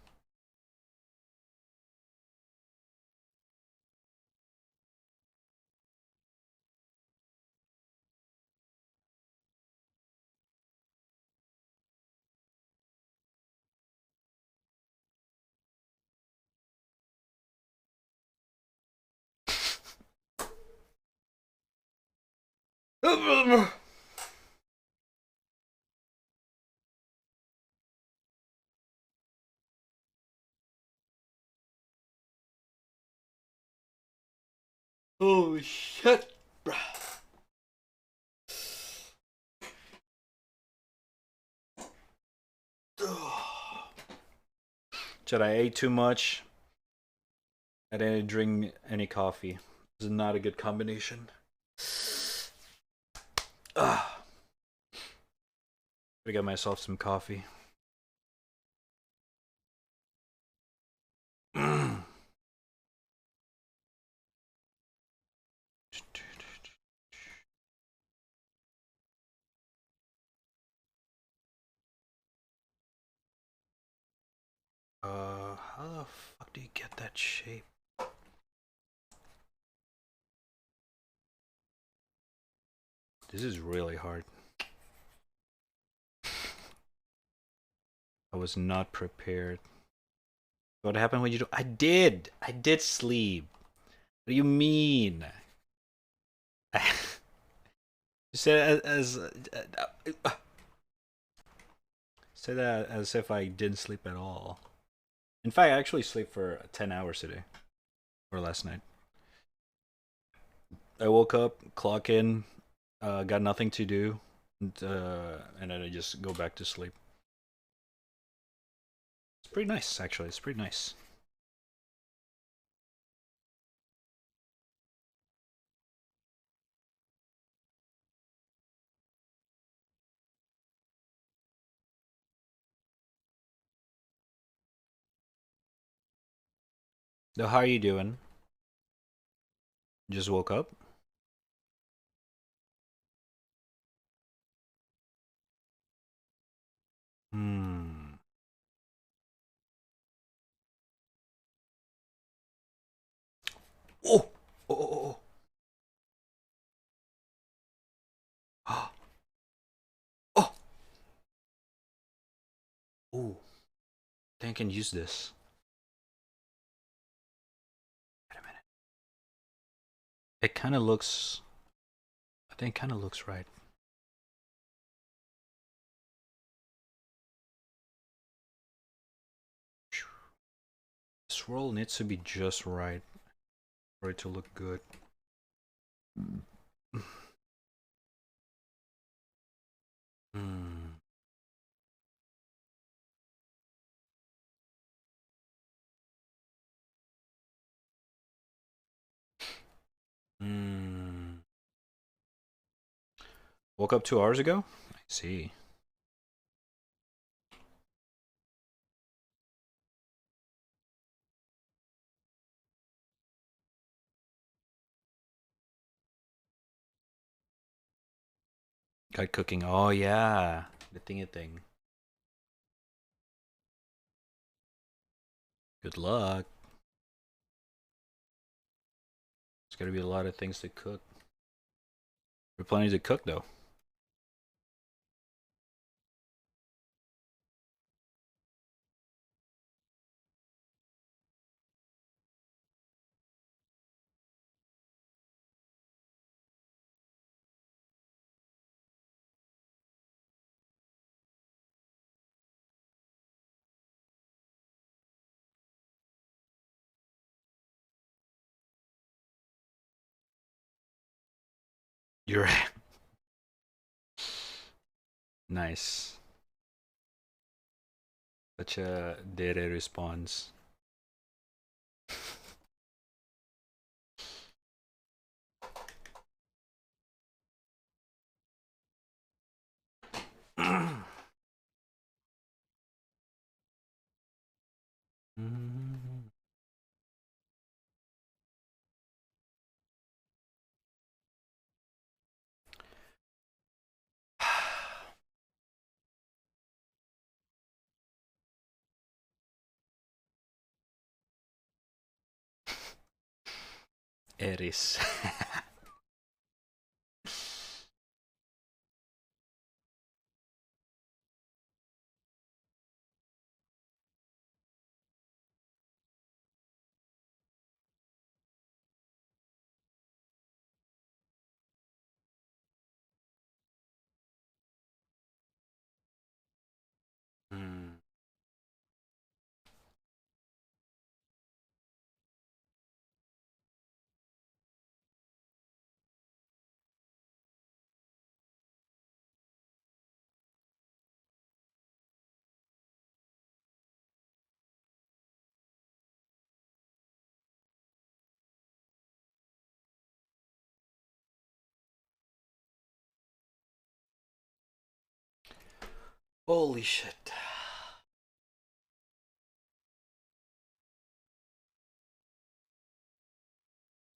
Holy shit, bruh. Should I ate too much? I didn't drink any coffee. This is not a good combination. Ah, I got myself some coffee. How the fuck do you get that shape? This is really hard. I was not prepared. What happened when you do? I did! I did sleep. What do you mean? You said say that as if I didn't sleep at all. In fact, I actually slept for 10 hours today. Or last night. I woke up, clock in, got nothing to do, and then I just go back to sleep. It's pretty nice, actually. It's pretty nice. So how are you doing? Just woke up? Hmm. Oh! Oh, oh, oh. Oh! Oh! I think I can use this. It kind of looks. I think kind of looks right. Swirl needs to be just right for it to look good. Hmm. Hmm. Woke up 2 hours ago? I see. Got cooking. Oh, yeah. The thingy thing. Good luck. There's gotta be a lot of things to cook. We're planning to cook, though. You're nice. Such a dere response. Eris. Hmm. Holy shit.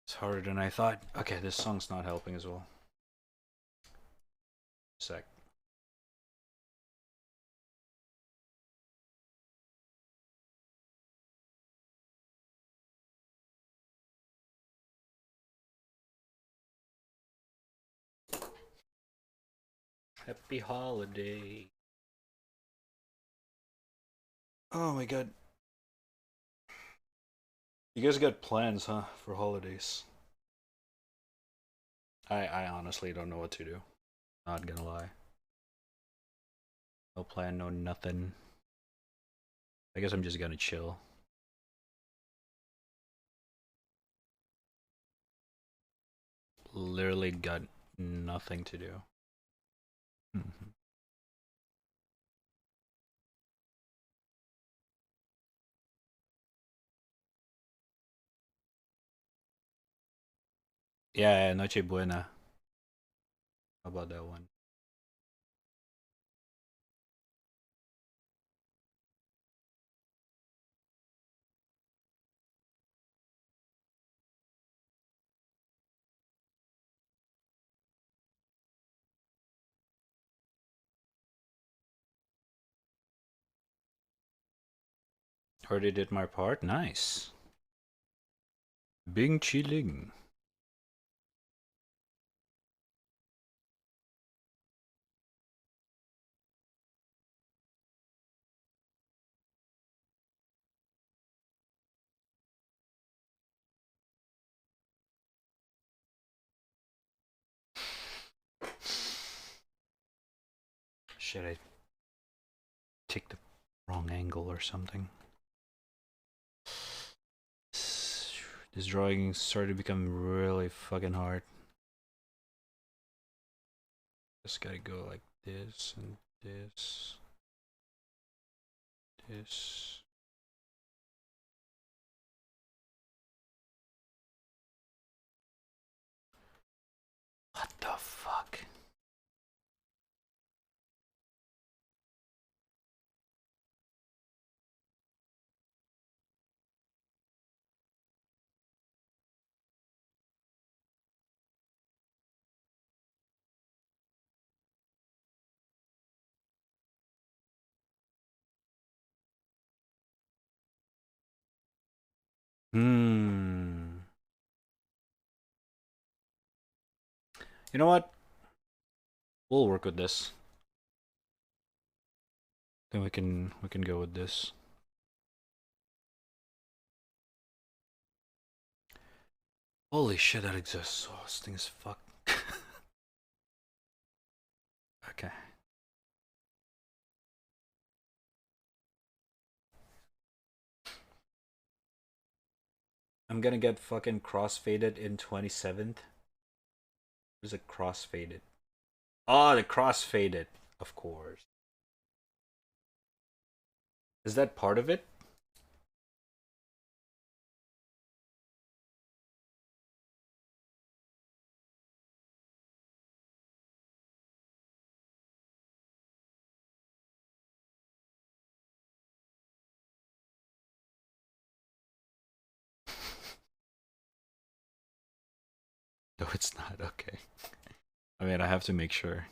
It's harder than I thought. Okay, this song's not helping as well. Sec. Happy holiday. Oh my god. You guys got plans, huh, for holidays? I honestly don't know what to do. Not gonna lie. No plan, no nothing. I guess I'm just gonna chill. Literally got nothing to do. Mhm. Yeah, Noche Buena. How about that one? Already did my part. Nice. Bing chilling. shit, I take the wrong angle or something. This drawing started to become really fucking hard. Just gotta go like this and this. This. What the fuck? Hmm. You know what? We'll work with this. Then we can go with this. Holy shit, that exists. Oh, this thing is fucked. Okay. I'm gonna get fucking crossfaded in 27th. There's a crossfaded. Oh, the crossfaded. Of course. Is that part of it? No, it's not. Okay. I mean, I have to make sure.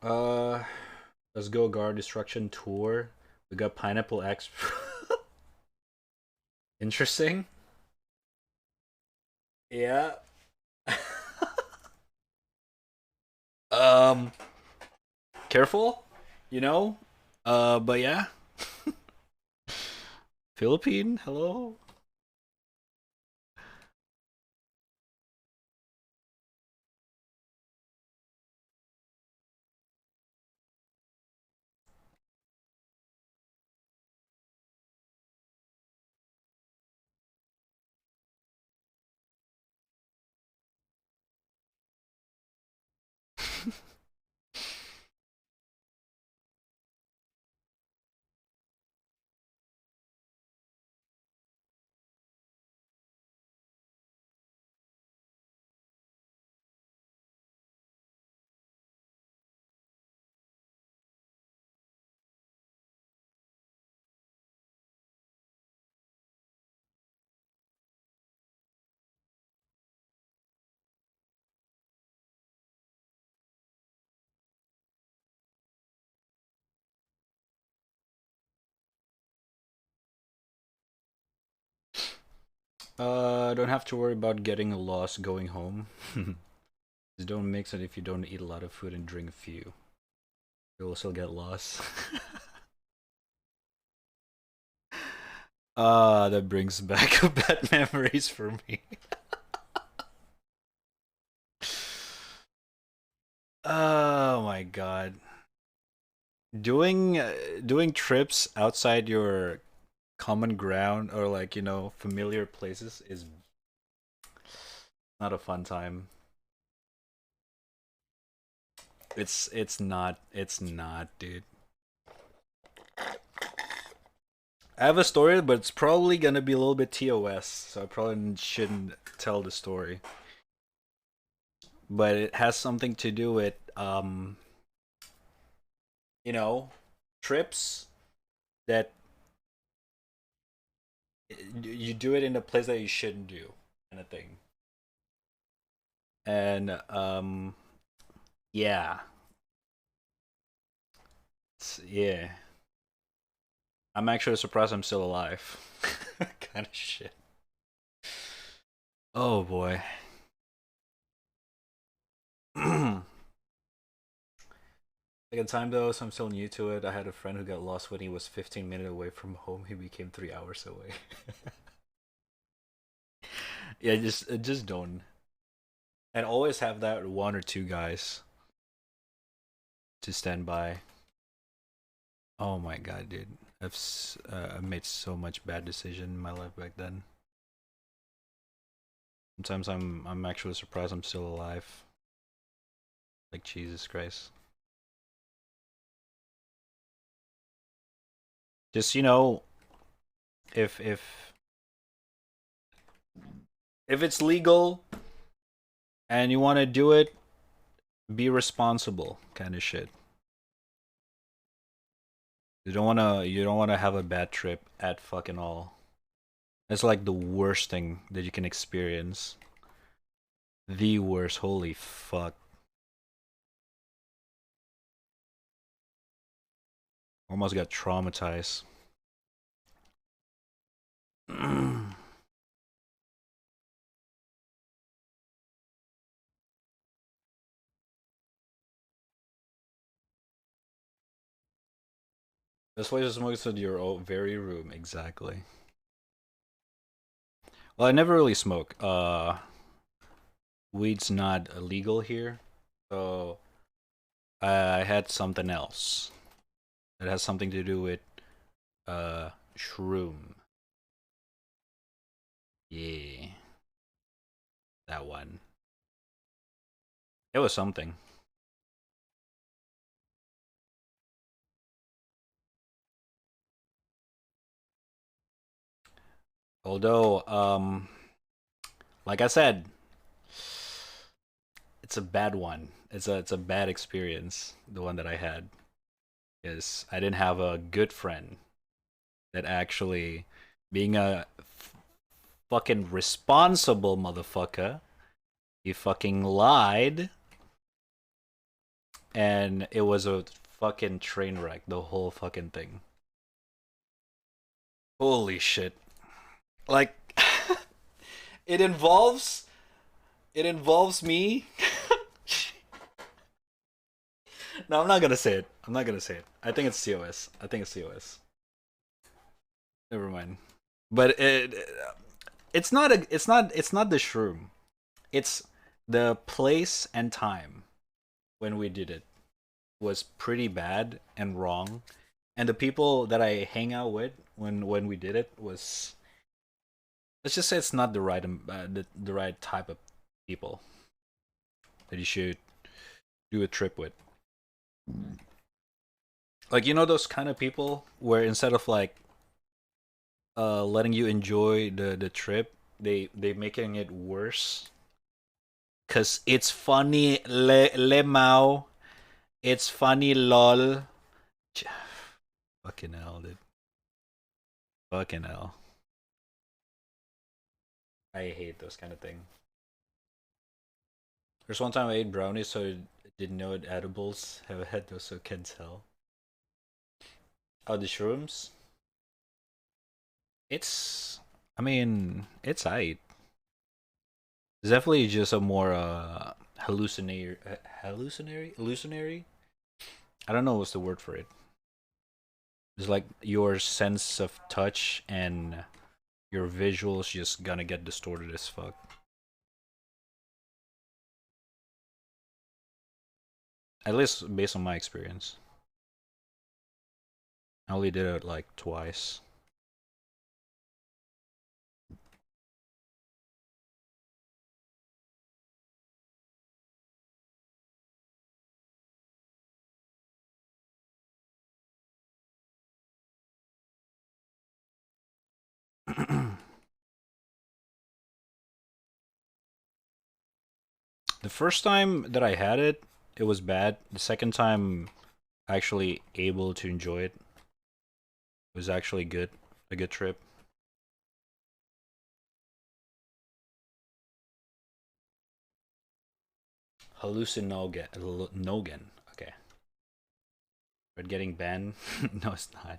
uh, let's go guard destruction tour. We got pineapple X. Interesting. Yeah. um, careful. You know. But yeah. Philippine. Hello. Don't have to worry about getting a loss going home. Just don't mix it if you don't eat a lot of food and drink a few. You will still get lost. That brings back bad memories for me. Oh my god. Doing trips outside your common ground or like, familiar places is not a fun time. It's not, dude. I have a story, but it's probably gonna be a little bit TOS, so I probably shouldn't tell the story. But it has something to do with you know, trips that you do it in a place that you shouldn't do, kind of thing. And yeah, yeah. I'm actually surprised I'm still alive. Kind of shit. Oh boy. Second time though, so I'm still new to it. I had a friend who got lost when he was 15 minutes away from home. He became 3 hours away. Yeah, just don't. And always have that one or two guys to stand by. Oh my god, dude. I made so much bad decision in my life back then. Sometimes I'm actually surprised I'm still alive. Like Jesus Christ. Just if if it's legal and you want to do it, be responsible, kind of shit. You don't wanna have a bad trip at fucking all. It's like the worst thing that you can experience. The worst. Holy fuck. Almost got traumatized. This place is smokes in your own very room, exactly. Well, I never really smoke. Weed's not illegal here, so I had something else. It has something to do with shroom. Yeah, that one. It was something. Although, like I said, it's a bad one. It's a bad experience. The one that I had is I didn't have a good friend that actually, being a fucking responsible motherfucker, he fucking lied, and it was a fucking train wreck. The whole fucking thing. Holy shit! Like, it involves it involves me. No, I'm not gonna say it. I'm not gonna say it. I think it's COS. I think it's COS. Never mind. But it's not the shroom. It's the place and time when we did it was pretty bad and wrong. And the people that I hang out with when we did it was, let's just say, it's not the right type of people that you should do a trip with. Like, those kind of people where instead of like letting you enjoy the trip, they making it worse. Cause it's funny, le mao. It's funny, lol. Fucking hell, dude. Fucking hell. I hate those kind of thing. There's one time I ate brownies, so I didn't know it edibles have had those, so can't tell. Oh, the shrooms? It's, I mean, it's aight. It's definitely just a more hallucinatory. I don't know what's the word for it. It's like your sense of touch and your visuals just gonna get distorted as fuck. At least based on my experience. I only did it like twice. The first time that I had it, it was bad. The second time, actually able to enjoy it. It was actually good. A good trip. Hallucinogen. Nogen. Okay. But getting banned? No, it's not.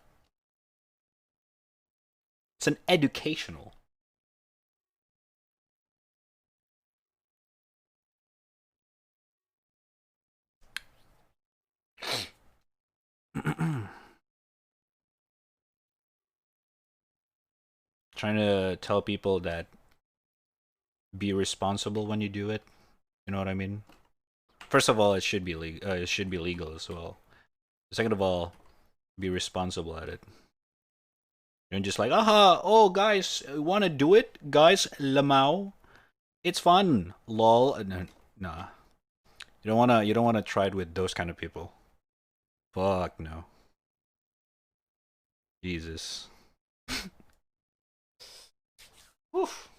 It's an educational. Trying to tell people that be responsible when you do it. You know what I mean? First of all, it should be it should be legal as well. Second of all, be responsible at it. And just like, aha, oh guys, wanna do it? Guys, lamau. It's fun. Lol. Nah. You don't wanna try it with those kind of people. Fuck no. Jesus. Oof.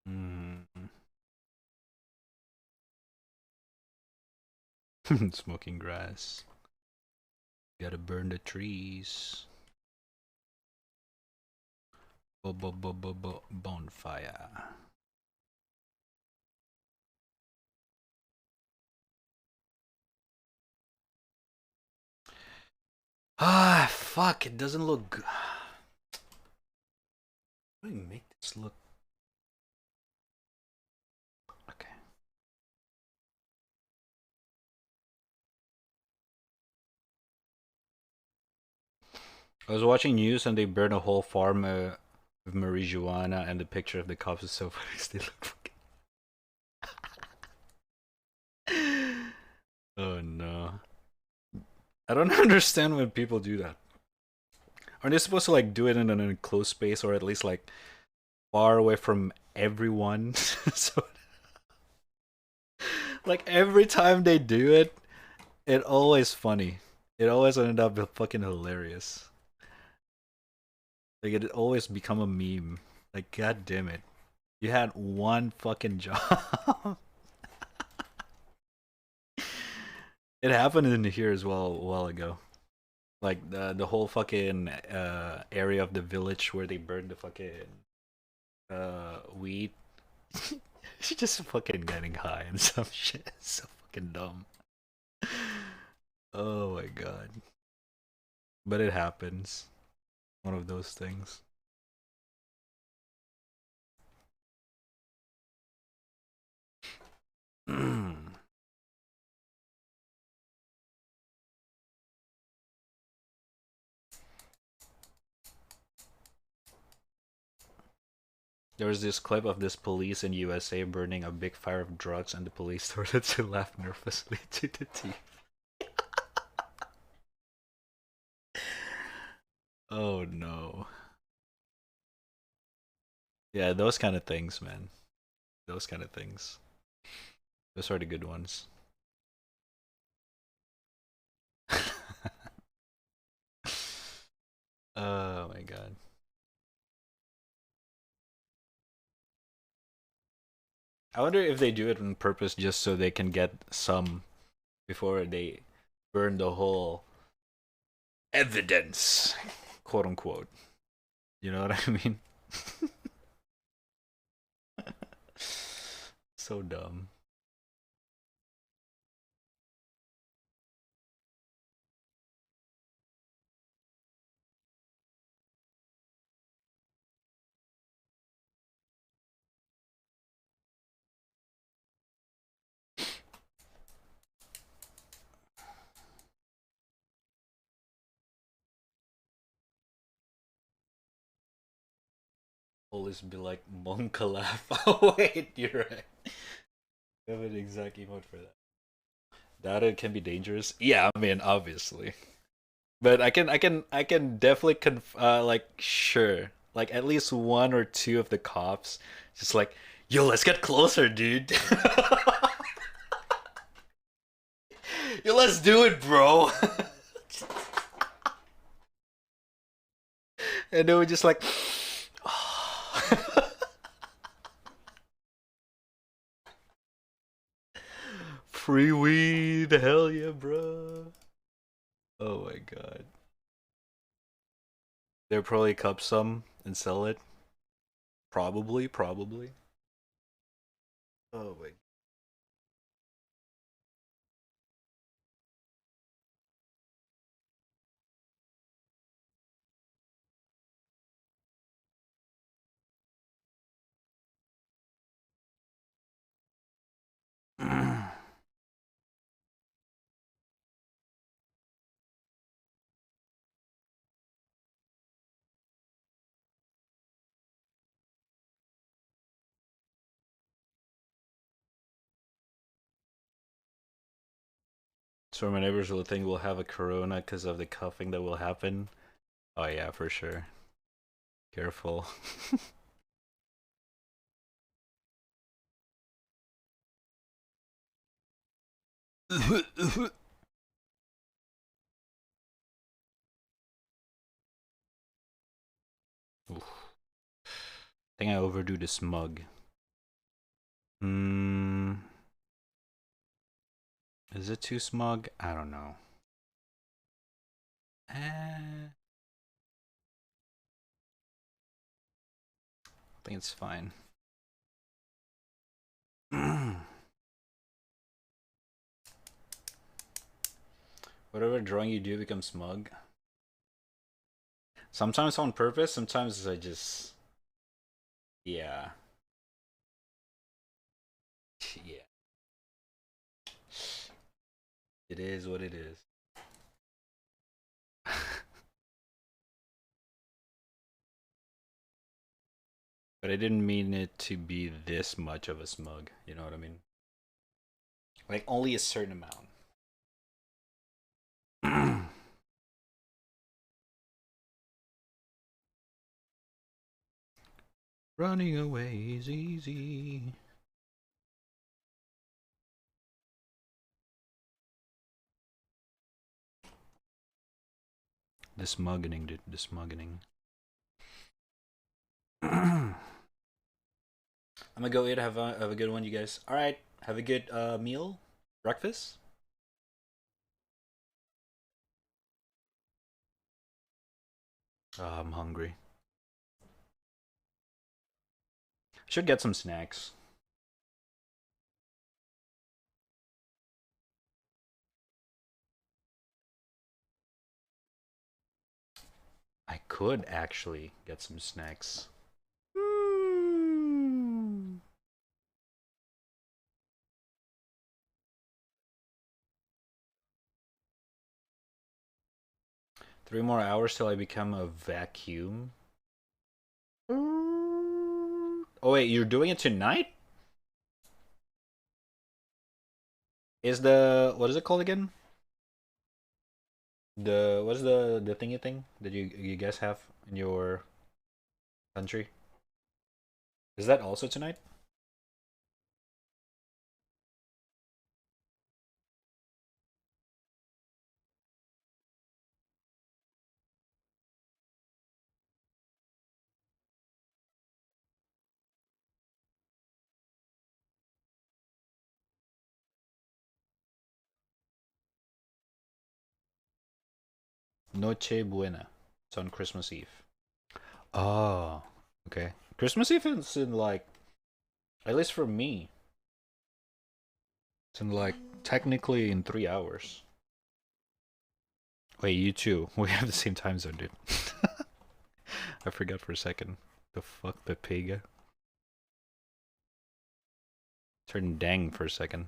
Mm. Smoking grass. Gotta burn the trees. Bonfire. Ah, fuck, it doesn't look good. How do we make this look? Okay. I was watching news and they burned a whole farm of marijuana, and the picture of the cops is so funny. They look fucking. Oh no. I don't understand when people do that. Are they supposed to like do it in an enclosed space, or at least like far away from everyone? So like every time they do it, it always funny. It always ended up fucking hilarious. Like it always become a meme. Like god damn it. You had one fucking job. It happened in here as well a while ago. Like the whole fucking area of the village where they burned the fucking weed. She's just fucking getting high and some shit. It's so fucking dumb. Oh my god. But it happens. One of those things. There was this clip of this police in USA burning a big fire of drugs, and the police started to laugh nervously to the teeth. Oh no. Yeah, those kind of things, man. Those kind of things. Those are the good ones. Oh my god. I wonder if they do it on purpose just so they can get some before they burn the whole evidence, quote unquote. You know what I mean? So dumb. Always be like Monka laugh. Oh wait, you're right. I have an exact emote for that. That it can be dangerous. Yeah, I mean obviously. But I can definitely like sure. Like at least one or two of the cops just like, yo, let's get closer, dude. Yo, let's do it, bro. And they were just like free weed, hell yeah, bro. Oh my god. They'll probably cup some and sell it. Probably, probably. Oh my. So my neighbors will think we'll have a corona because of the coughing that will happen. Oh yeah, for sure. Careful. Oof. I think I overdo the smug. Hmm. Is it too smug? I don't know. I think it's fine. Whatever drawing you do becomes smug. Sometimes on purpose, sometimes I just. Yeah. Yeah. It is what it is. But I didn't mean it to be this much of a smug. You know what I mean? Like only a certain amount. Running away is easy. The smuggening, dude. The smuggening. I'm gonna go eat. Have a good one, you guys. All right. Have a good meal, breakfast. I'm hungry. Should get some snacks. I could actually get some snacks. Mm. 3 more hours till I become a vacuum. Oh wait, you're doing it tonight? Is the what is it called again? The what is the thingy thing that you guys have in your country? Is that also tonight? Noche Buena. It's on Christmas Eve. Oh, okay. Christmas Eve is in like, at least for me, it's in like technically in 3 hours. Wait, you too. We have the same time zone, dude. I forgot for a second. The fuck, Pepega? Turned dang for a second.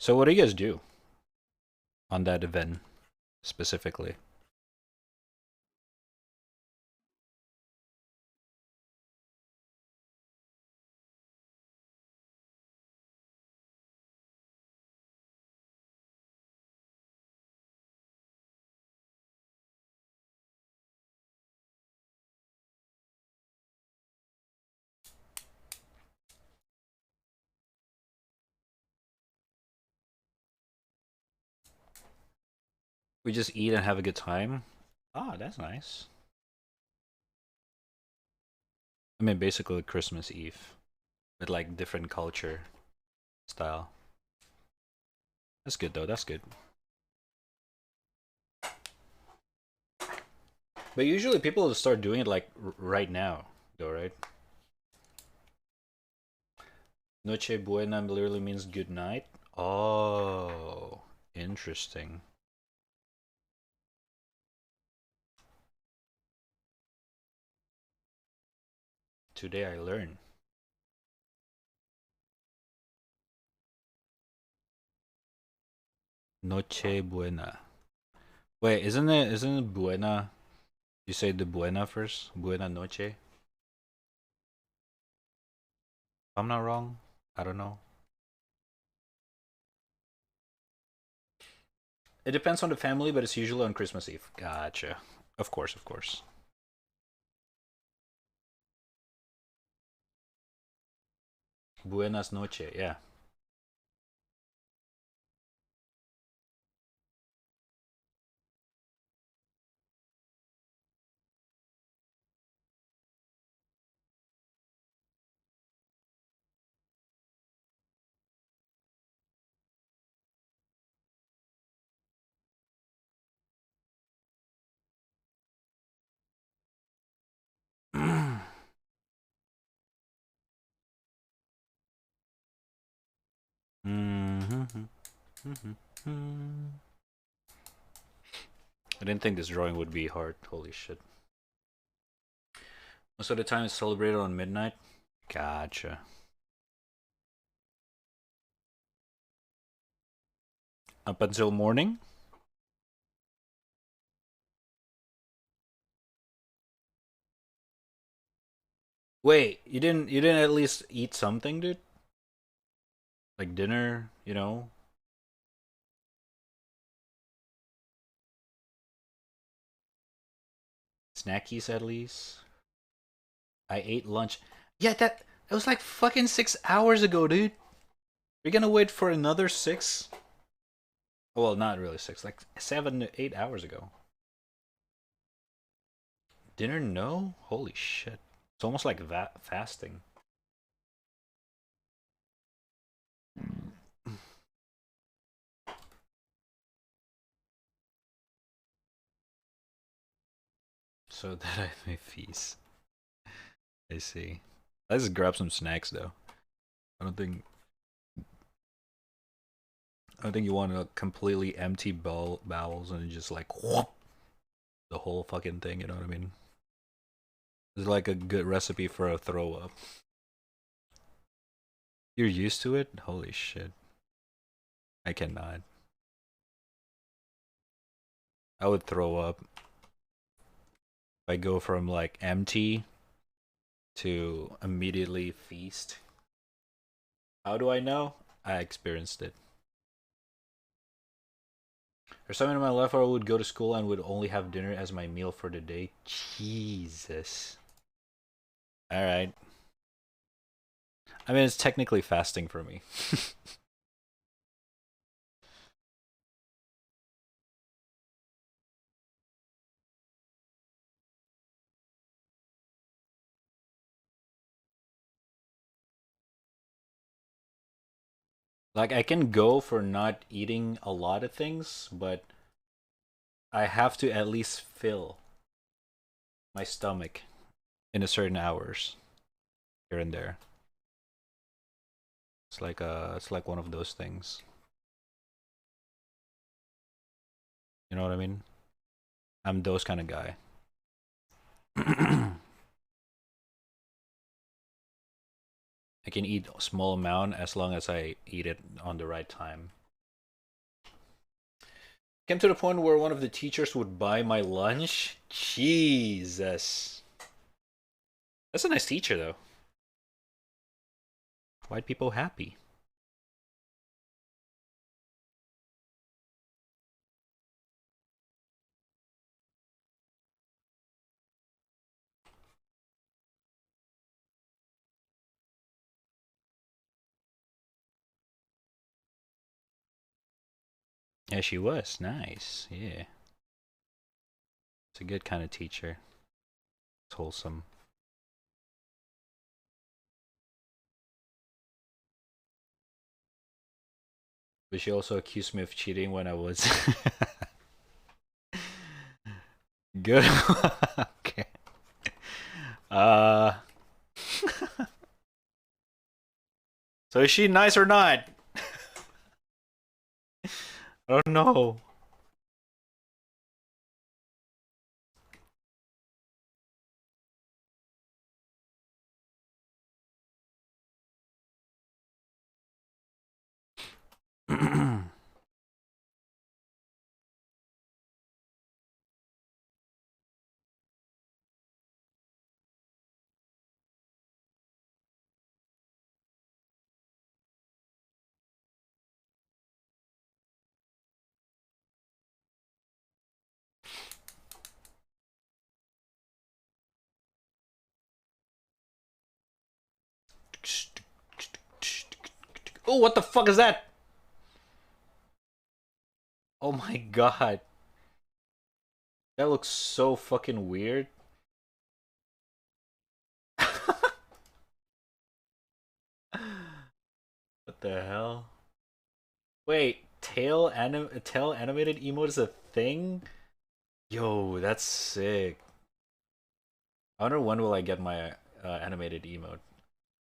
So what do you guys do? on that event specifically. We just eat and have a good time. Ah, that's nice. I mean, basically Christmas Eve with like different culture style. That's good though. That's good. But usually people start doing it like right now, though, right? Noche buena literally means good night. Oh, interesting. Today I learned. Noche buena. Wait, isn't it buena? You say the buena first? Buena noche? If I'm not wrong. I don't know. It depends on the family, but it's usually on Christmas Eve. Gotcha. Of course, of course. Buenas noche, yeah. I didn't think this drawing would be hard. Holy shit. Most of the time it's celebrated on midnight. Gotcha. Up until morning? Wait, you didn't at least eat something, dude? Like dinner, you know? Snackies at least. I ate lunch. Yeah, that was like fucking 6 hours ago, dude. You're gonna wait for another six? Well, not really six, like 7 to 8 hours ago. Dinner, no? Holy shit. It's almost like that fasting. So that I may feast. I see. Let's grab some snacks though. I don't think I don't think you want to completely empty bowels and just like whoop the whole fucking thing. You know what I mean? It's like a good recipe for a throw up. You're used to it? Holy shit! I cannot. I would throw up if I go from like empty to immediately feast. How do I know? I experienced it. There's some in my life where I would go to school and would only have dinner as my meal for the day. Jesus. All right. I mean, it's technically fasting for me. Like, I can go for not eating a lot of things, but I have to at least fill my stomach in a certain hours here and there. It's like one of those things. You know what I mean? I'm those kind of guy. I can eat a small amount as long as I eat it on the right time. Came to the point where one of the teachers would buy my lunch. Jesus. That's a nice teacher, though. White people happy. Yeah, she was. Nice. Yeah. It's a good kind of teacher. It's wholesome. But she also accused me of cheating when I was good. Okay. Uh. So is she nice or not? I don't know. Oh, what the fuck is that? Oh my god. That looks so fucking weird. What the hell? Wait, tail animated emote is a thing? Yo, that's sick. I wonder when will I get my animated emote.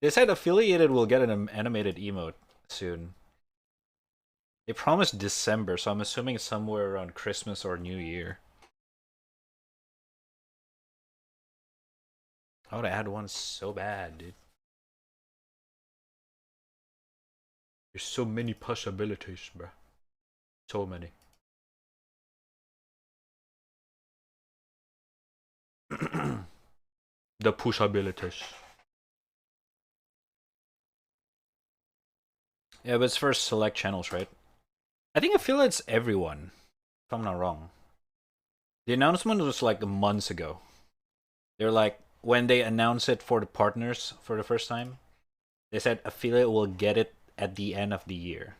They said affiliated will get an animated emote soon. They promised December, so I'm assuming somewhere around Christmas or New Year. I would add one so bad, dude. There's so many possibilities, bro. So many. The pushabilities. Yeah, but it's for select channels, right? I think I feel it's everyone, if I'm not wrong. The announcement was like months ago. They're like, when they announce it for the partners for the first time, they said affiliate will get it at the end of the year,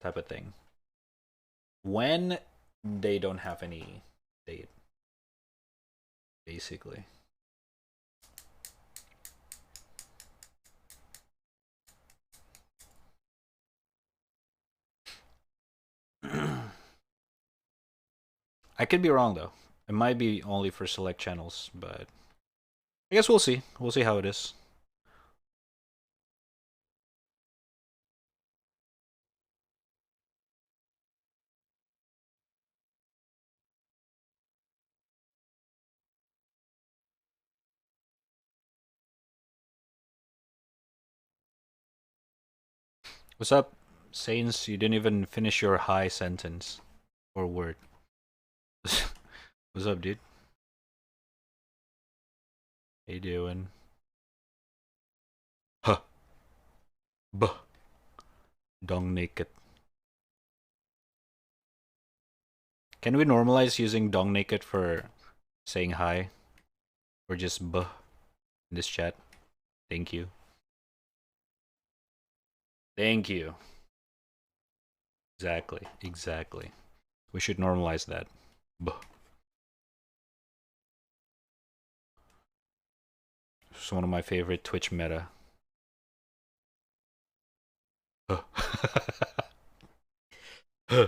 type of thing. When they don't have any date, basically. I could be wrong though. It might be only for select channels, but I guess we'll see. We'll see how it is. What's up, Saints? You didn't even finish your high sentence or word. What's up, dude? How you doing? Huh. Buh. Dong naked. Can we normalize using dong naked for saying hi? Or just buh in this chat? Thank you. Thank you. Exactly. Exactly. We should normalize that. Buh. It's one of my favorite Twitch meta. Huh. Huh.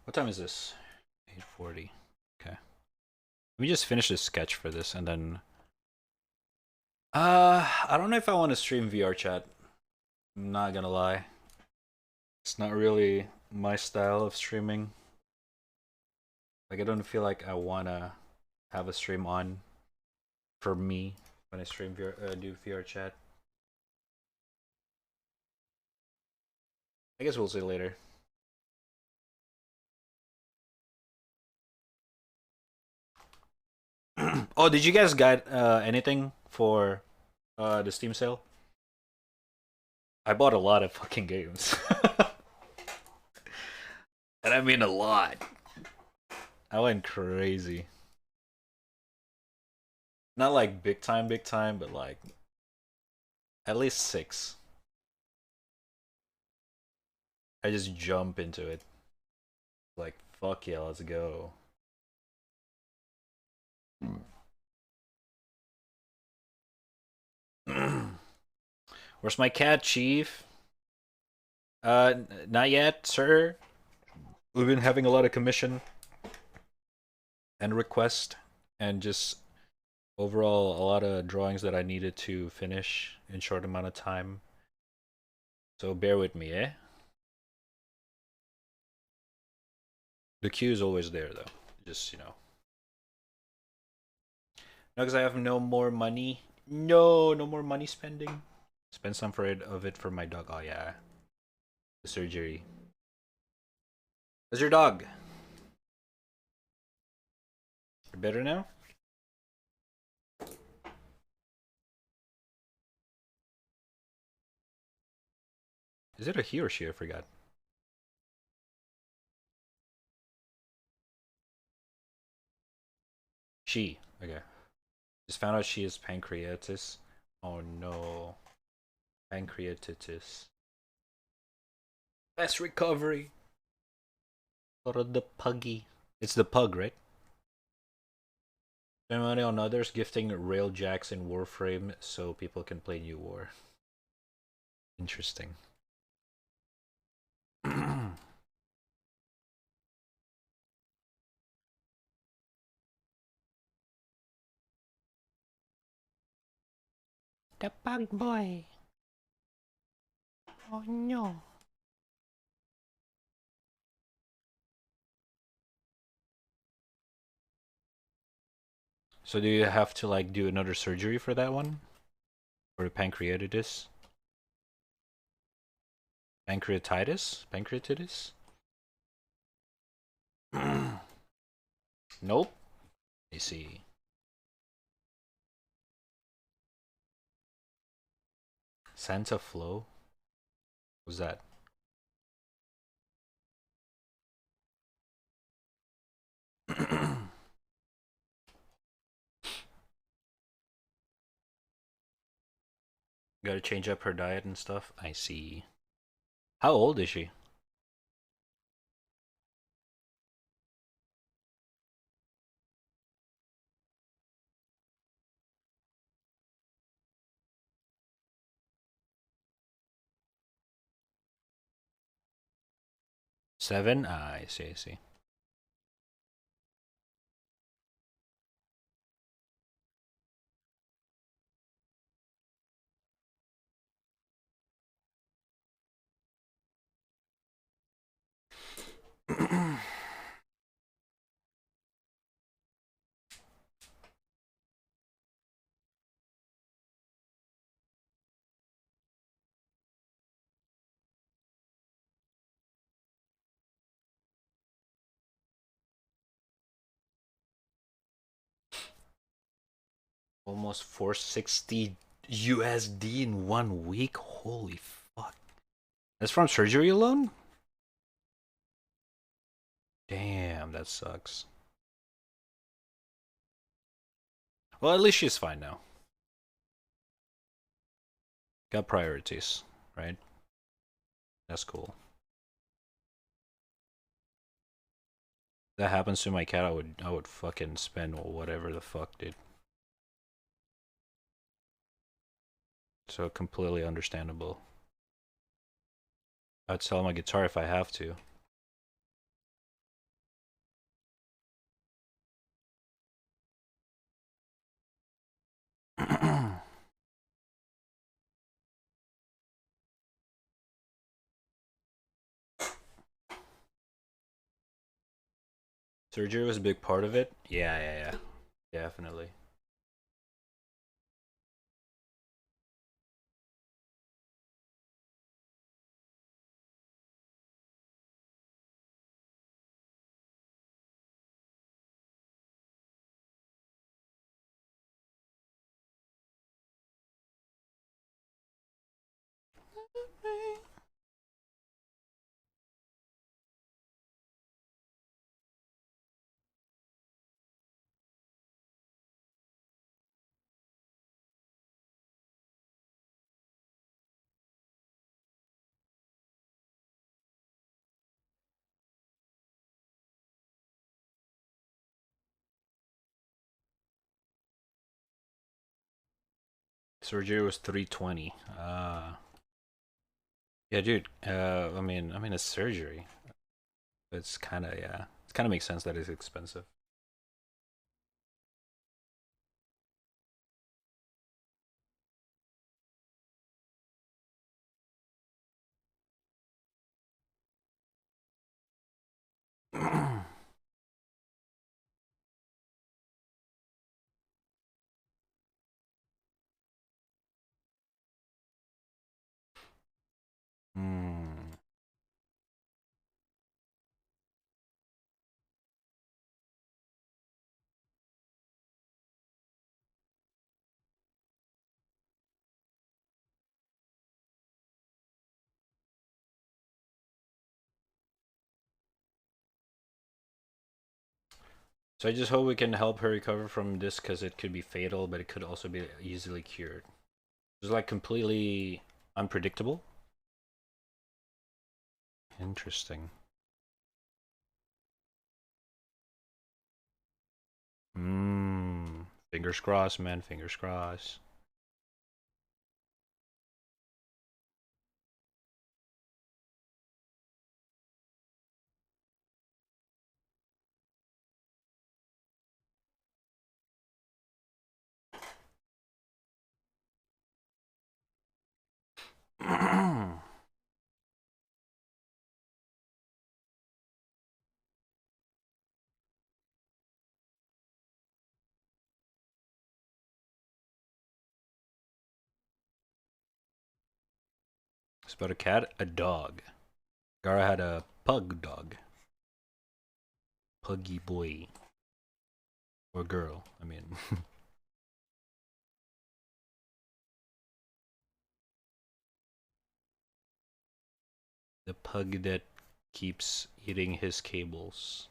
What time is this? 8:40. me just finish this sketch for this and then I don't know if I want to stream VR chat. I'm not gonna lie. It's not really my style of streaming. Like I don't feel like I wanna have a stream on for me when I stream do VR chat. I guess we'll see later. Oh, did you guys get anything for the Steam sale? I bought a lot of fucking games. And I mean a lot. I went crazy. Not like big time, but like at least 6. I just jump into it. Like, fuck yeah, let's go. Where's my cat, Chief? Not yet, sir. We've been having a lot of commission and request and just overall a lot of drawings that I needed to finish in short amount of time. So bear with me, eh? The queue is always there though. Just, No, because I have no more money. No more money spending. Spend some of it for my dog. Oh yeah. The surgery. How's your dog? You better now? Is it a he or she? I forgot. She. Okay. Just found out she has pancreatitis. Oh no. Pancreatitis. Fast recovery. For the puggy. It's the pug, right? Spend money on others, gifting railjacks in Warframe so people can play New War. Interesting. The pug boy. Oh no. So do you have to like do another surgery for that one? Or pancreatitis? Pancreatitis? Pancreatitis? Nope. I see. Santa Flow? What's that? Gotta change up her diet and stuff. I see. How old is she? Seven? Ah, I see, I see. Almost 460 USD in 1 week? Holy fuck. That's from surgery alone? Damn, that sucks. Well, at least she's fine now. Got priorities, right? That's cool. If that happens to my cat, I would fucking spend whatever the fuck, dude. So completely understandable. I'd sell my guitar if I have to. Surgery was a big part of it. Yeah, yeah, yeah, definitely. Surgery was 320. Yeah, dude. I mean, it's surgery. It's kind of yeah. It kind of makes sense that it's expensive. Hmm. So I just hope we can help her recover from this because it could be fatal, but it could also be easily cured. It's like completely unpredictable. Interesting. Hmm. Fingers crossed, man. Fingers crossed. It's about a cat, a dog. Gara had a pug dog, puggy boy or girl. I mean, the pug that keeps eating his cables.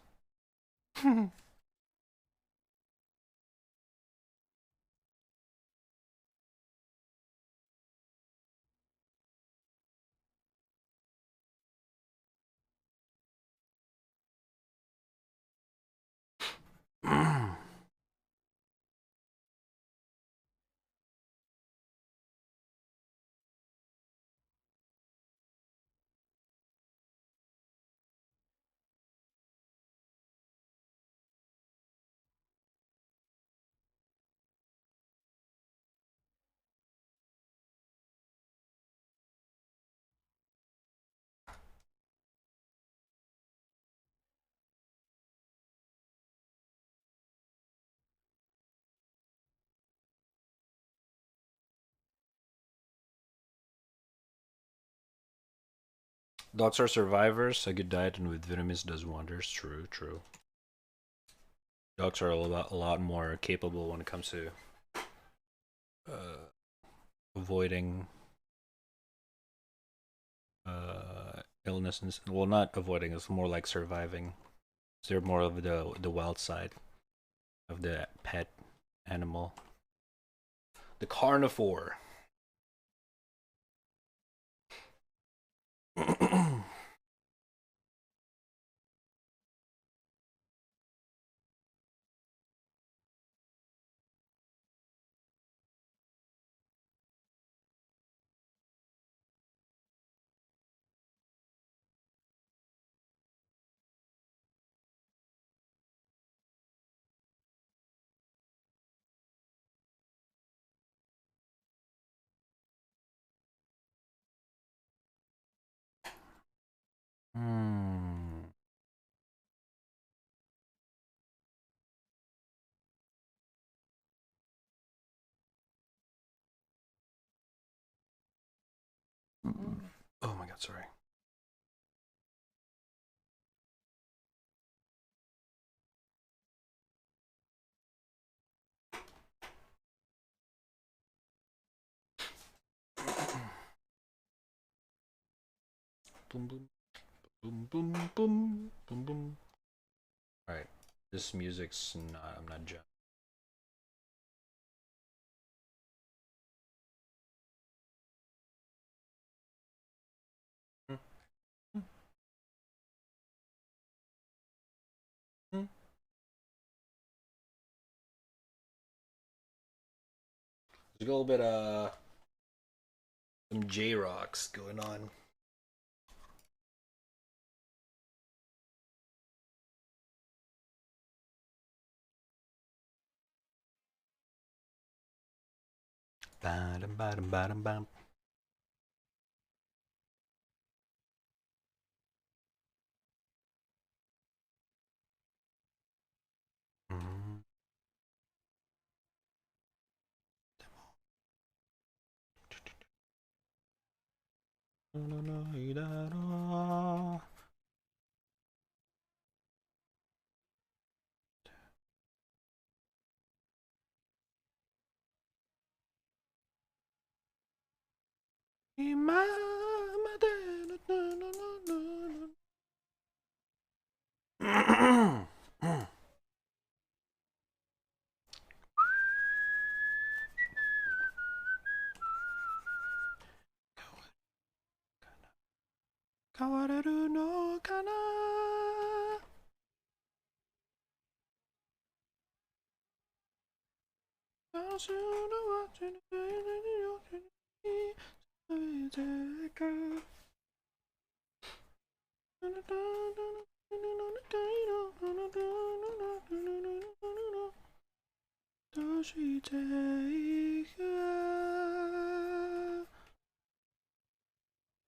Dogs are survivors. A good diet and with vitamins does wonders. True, true. Dogs are a lot more capable when it comes to uh, avoiding illness and well, not avoiding. It's more like surviving. They're more of the wild side of the pet animal. The carnivore. Oh my god, sorry. Boom, boom, boom, boom, boom, boom, boom. All right, this music's not. I'm not judging. There's a little bit some J rocks going on. Bam, bam, bam, bam. Mm. Kawareru no kana.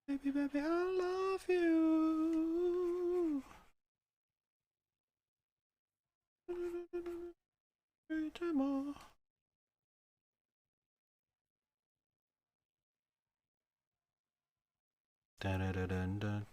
Baby, baby, I love you. Dun, dun, dun, dun.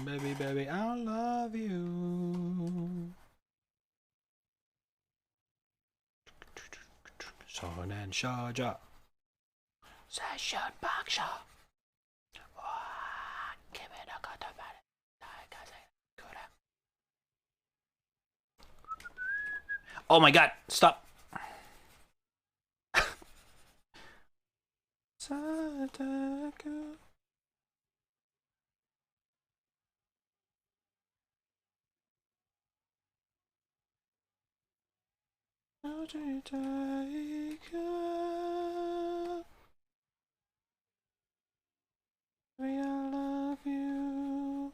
Baby, baby, I love you. Son and Shaja. Session Baksha. Oh my god, stop. I love you.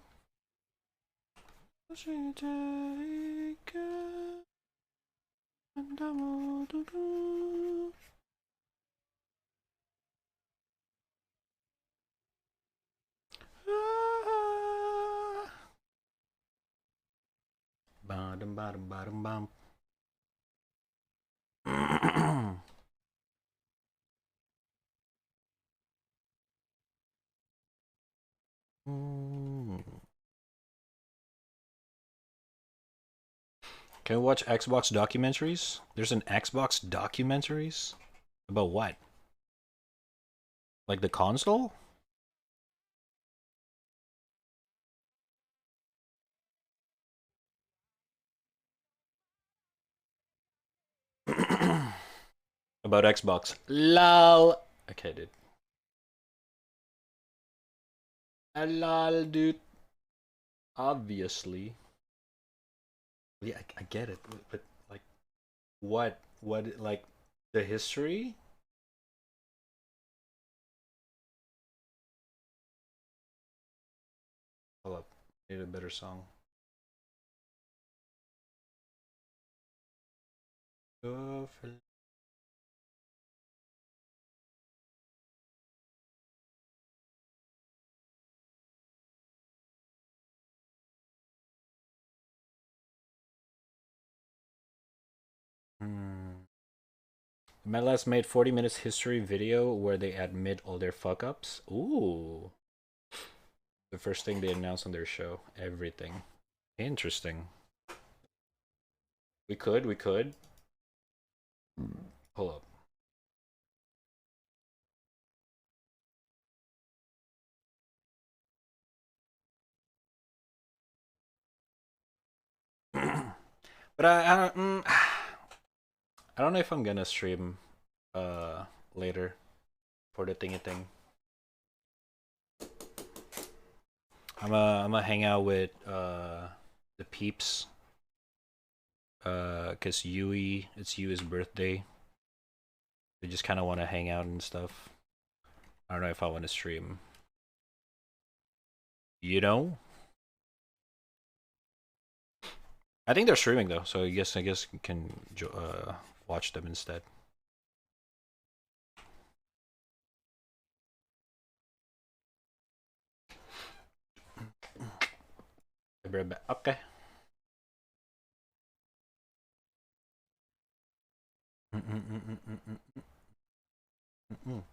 Bottom, bottom, bottom, bum. Can we watch Xbox documentaries? There's an Xbox documentaries? About what? Like the console? about Xbox? Lol. Okay, dude. Lol, dude. Obviously. Yeah, I get it, but like, what, like, the history? Hold up, need a better song. Go for Hmm. My last made 40 minutes history video where they admit all their fuck ups. Ooh. The first thing they announce on their show. Everything. Interesting. We could. Hold up. But I don't know if I'm gonna stream later for the thingy thing. I'm gonna hang out with the peeps cause Yui, it's Yui's birthday. We just kind of want to hang out and stuff. I don't know if I want to stream. You know? I think they're streaming though, so I guess you can watch them instead. Okay. Mm.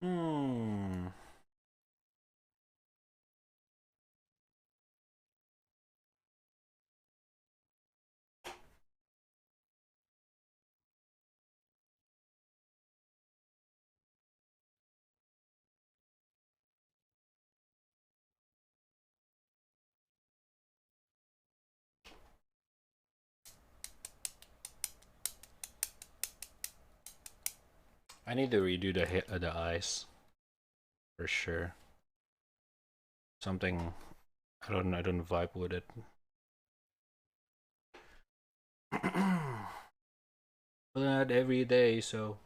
Hmm. I need to redo the eyes for sure. Something I don't vibe with it. But not every day, so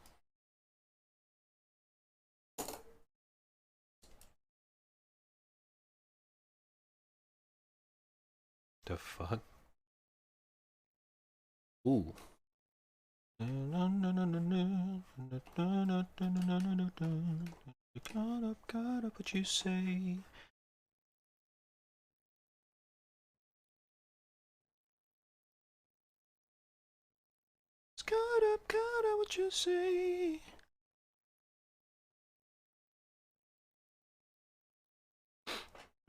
the fuck? Ooh. Got up what you say. Got up what you say.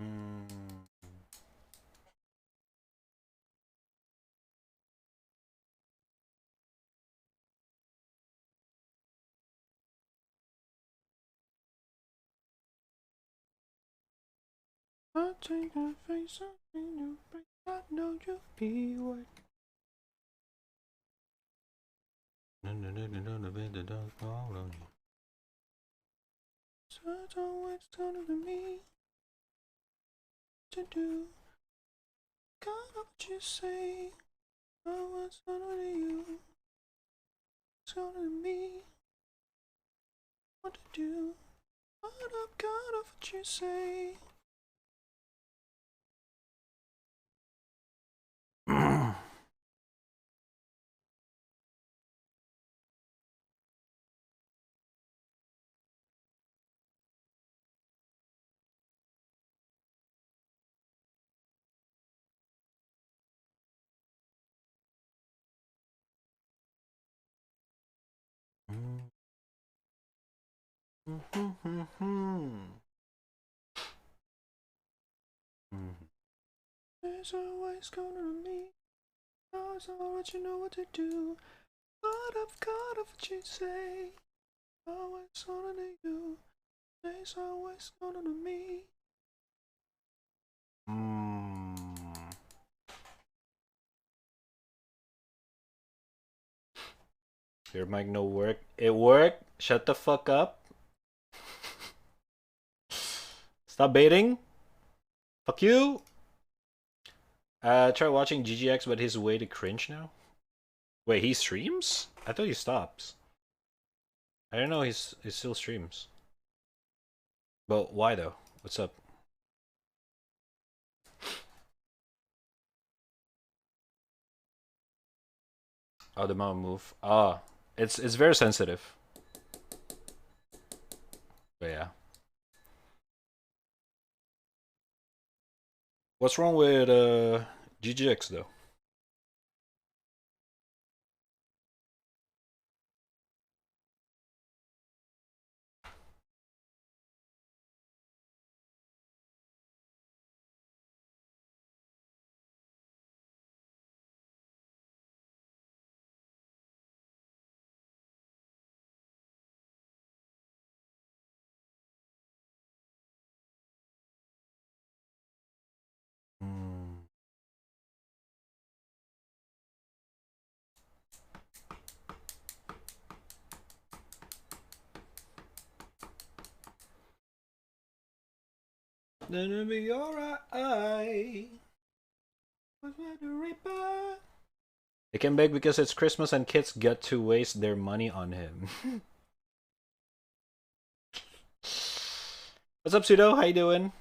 Mm. I'll take the face off in your break. I know you'll be what. The dog fall on you. So it's always done to me to do. God, what you say? Oh, what's on to you? What's on to me? What to do? What up, God, what you say? There's always gonna be. Always I'll let you know what to do. But I've got what you say. Always on to you. There's always gonna be me. Your mic no work. It worked. Shut the fuck up. Stop baiting. Fuck you. Try watching GGX, but he's way to cringe now. Wait, he streams? I thought he stops. I don't know. He still streams. But why though? What's up? Oh, the mount move. Ah, it's very sensitive. But yeah. What's wrong with GGX though? Hmm. Then it'll be alright. They came back because it's Christmas and kids get to waste their money on him. What's up, Pseudo? How you doing?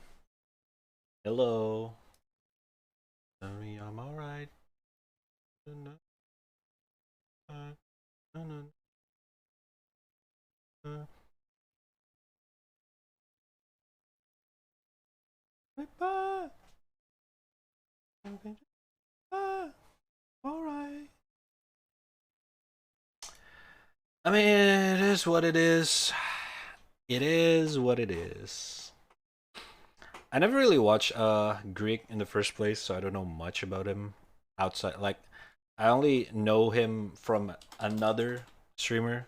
Hello. I'm alright. Alright. I mean, it is what it is. It is what it is. I never really watched Greek in the first place, so I don't know much about him outside. Like, I only know him from another streamer,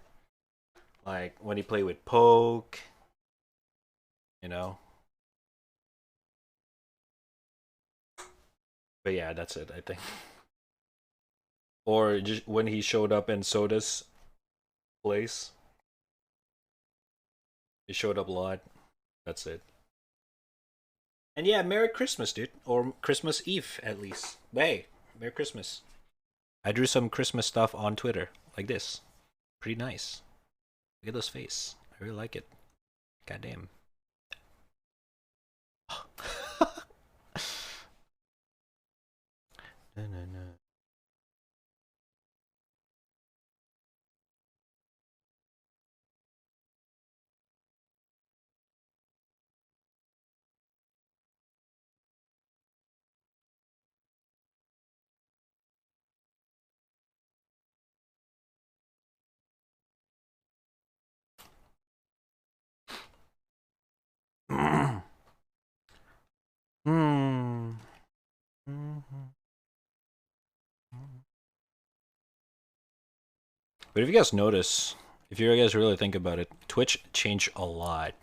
like when he played with Poke, you know. But yeah, that's it, I think. Or just when he showed up in Soda's place, he showed up a lot. That's it. And yeah, Merry Christmas, dude, or Christmas Eve at least. But hey, Merry Christmas. I drew some Christmas stuff on Twitter, like this. Pretty nice. Look at those face. I really like it. Goddamn. No, no, no. Hmm. But if you guys notice, if you guys really think about it, Twitch changed a lot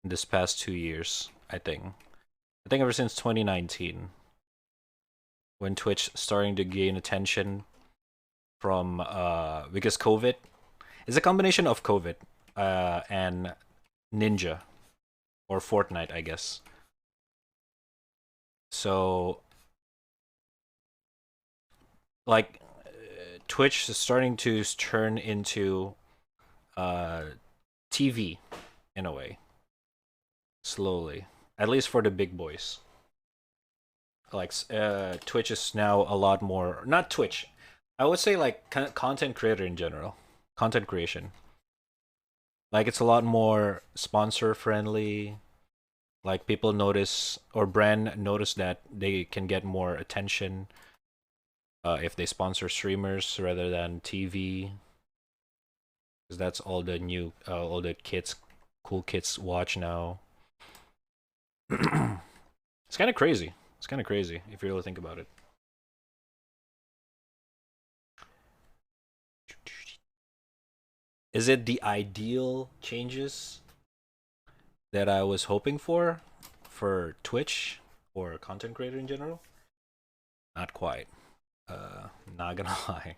in this past 2 years, I think. I think ever since 2019, when Twitch starting to gain attention from because COVID. It's a combination of COVID and Ninja or Fortnite, I guess. So like Twitch is starting to turn into uh, TV in a way, slowly. At least for the big boys. Like Twitch is now a lot more. Not Twitch. I would say like content creator in general, content creation. Like it's a lot more sponsor friendly. Like people notice or brand notice that they can get more attention if they sponsor streamers rather than TV, because that's all the kids, cool kids watch now. It's kind of crazy. It's kind of crazy if you really think about it. Is it the ideal changes that I was hoping for Twitch or content creator in general? Not quite. Not gonna lie.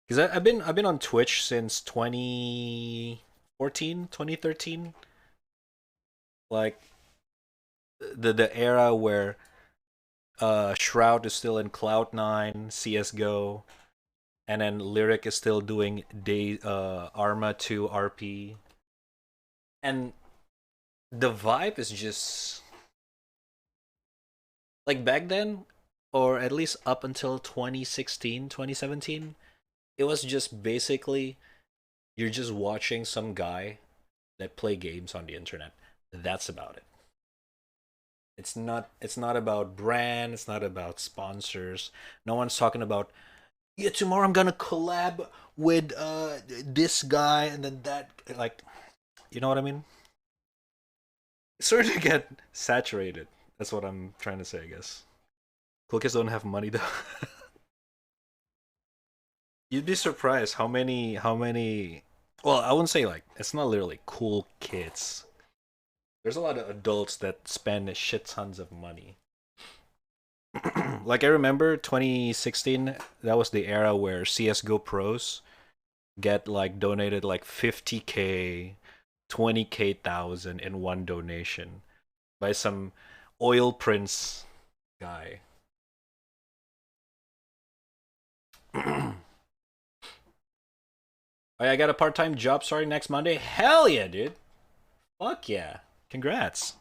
Because I've been on Twitch since 2014, 2013. Like the era where Shroud is still in Cloud9, CS:GO, and then Lyric is still doing Arma 2 RP. And the vibe is just like back then, or at least up until 2016, 2017, it was just basically you're just watching some guy that play games on the internet. That's about it. It's not about brand, it's not about sponsors. No one's talking about, yeah, tomorrow I'm gonna collab with this guy and then that, like, you know what I mean? It's starting to get saturated. That's what I'm trying to say, I guess. Cool kids don't have money though. You'd be surprised how many well, I wouldn't say like it's not literally cool kids. There's a lot of adults that spend shit tons of money. Like I remember 2016, that was the era where CS:GO pros get like donated like 50K, 20K thousand in one donation by some oil prince guy. I got a part-time job starting next Monday. Hell yeah, dude. Fuck yeah. Congrats.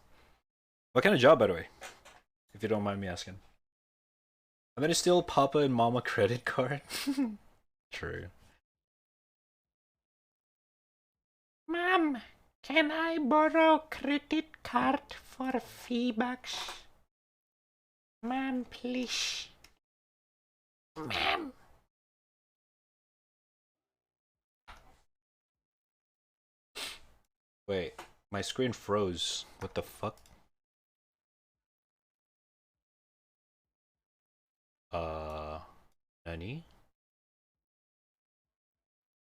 What kind of job, by the way? If you don't mind me asking. I'm gonna steal Papa and Mama credit card. True. Mom, can I borrow credit card for $3? Mom, please. Mom. Wait, my screen froze. What the fuck? Uh, Nani?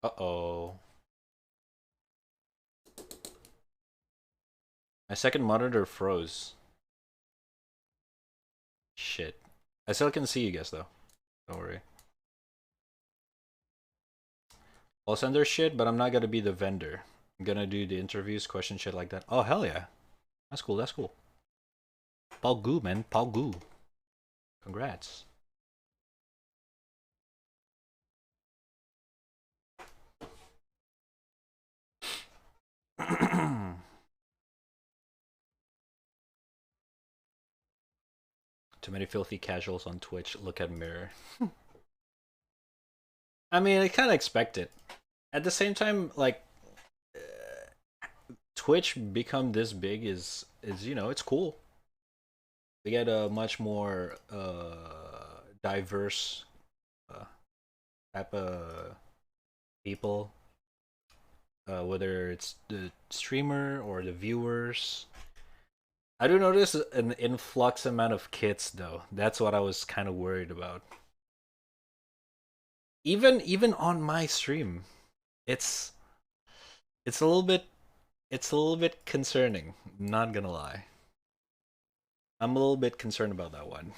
Uh-oh. My second monitor froze. Shit. I still can see you guys though. Don't worry. I'll send her shit, but I'm not gonna be the vendor. I'm gonna do the interviews, question shit like that. Oh hell yeah. That's cool, that's cool. Paul Goo, man. Paul Goo. Congrats. Too many filthy casuals on Twitch. Look at Mirror. I mean, I kind of expect it. At the same time, like Twitch become this big is it's cool. We get a much more diverse uh, type of people, whether it's the streamer or the viewers. I do notice an influx amount of kids though. That's what I was kind of worried about. Even on my stream, it's it's a little bit it's a little bit concerning. Not gonna lie, I'm a little bit concerned about that one.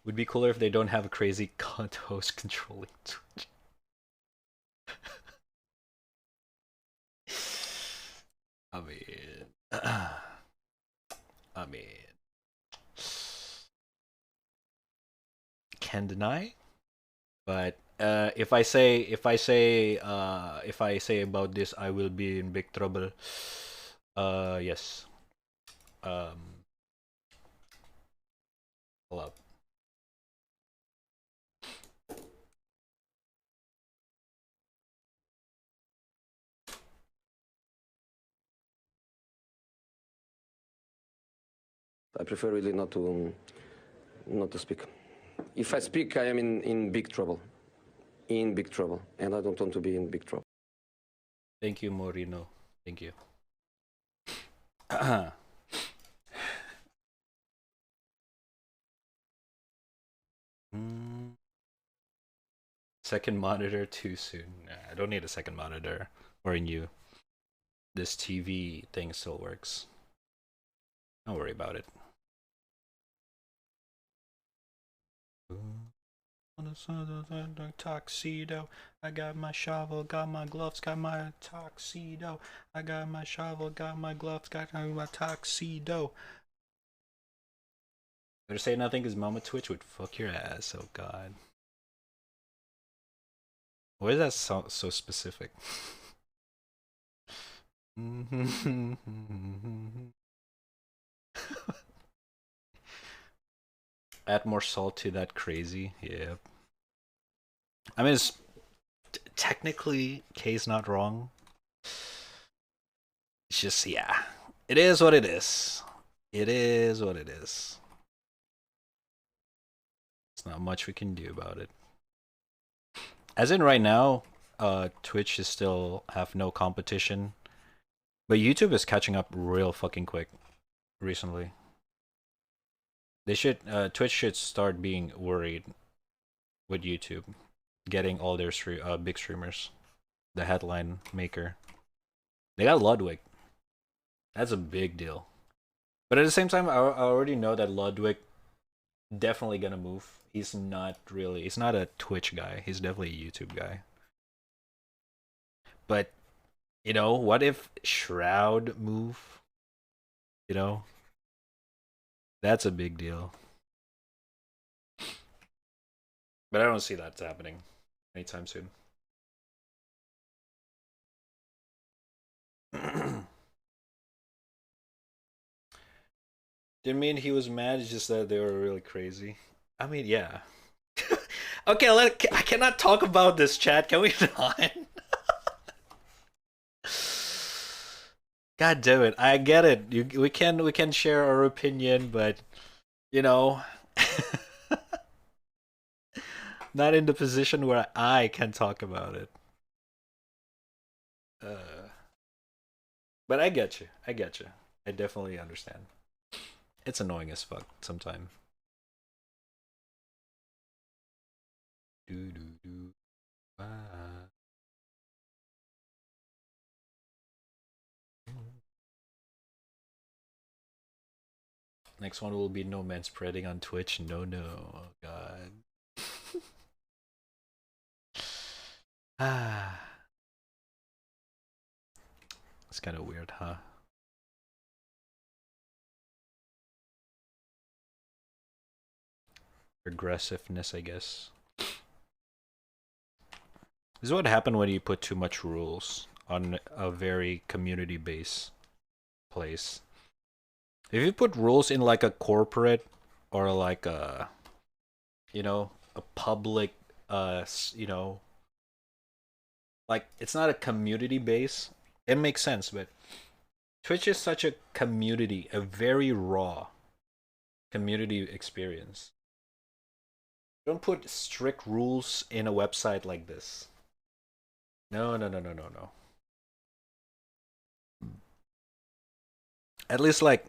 Would be cooler if they don't have a crazy cunt host controlling Twitch. I mean, I mean, can deny. But if I say about this, I will be in big trouble. Yes. Um, hold up. I prefer really not to speak. If I speak, I am in big trouble. In big trouble. And I don't want to be in big trouble. Thank you, Morino. Thank you. Second monitor too soon. Nah, I don't need a second monitor or a new. This TV thing still works. Don't worry about it. On the side of the tuxedo, I got my shovel, got my gloves, got my tuxedo. I got my shovel, got my gloves, got my tuxedo. Better say nothing, cause Mama Twitch would fuck your ass. Oh God. Why is that so specific? Add more salt to that crazy. Yeah. I mean, it's technically K's not wrong. It's just, yeah. It is what it is. It is what it is. There's not much we can do about it. As in right now, Twitch is still have no competition. But YouTube is catching up real fucking quick recently. They should Twitch should start being worried with YouTube getting all their big streamers. The headline maker. They got Ludwig. That's a big deal. But at the same time, I already know that Ludwig definitely gonna move. He's not a Twitch guy. He's definitely a YouTube guy. But, you know, what if Shroud move? You know? That's a big deal. But I don't see that happening anytime soon. Didn't mean he was mad, it's just that they were really crazy. I mean, yeah. Okay, I cannot talk about this, chat. Can we not? God damn it! I get it. We can share our opinion, but you know, not in the position where I can talk about it. But I get you. I get you. I definitely understand. It's annoying as fuck sometimes. Do do do. Ah. Next one will be no man spreading on Twitch. No, no. Oh, God. Ah. It's kind of weird, huh? Aggressiveness, I guess. This is what happened when you put too much rules on a very community-based place. If you put rules in like a corporate or like a, you know, a public, you know, like it's not a community base, it makes sense. But Twitch is such a community, a very raw community experience. Don't put strict rules in a website like this. No, no, no, no, no, no. At least like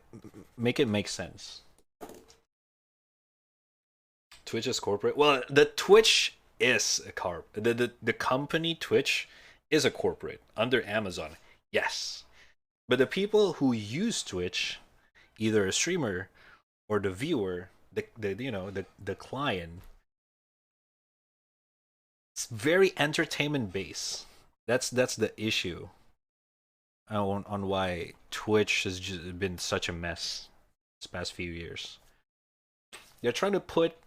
make it make sense. Twitch is corporate. Well, the Twitch is a the company Twitch is a corporate under Amazon. Yes. But the people who use Twitch, either a streamer or the viewer, the you know, the client, it's very entertainment based. That's the issue on why Twitch has just been such a mess this past few years. They're trying to put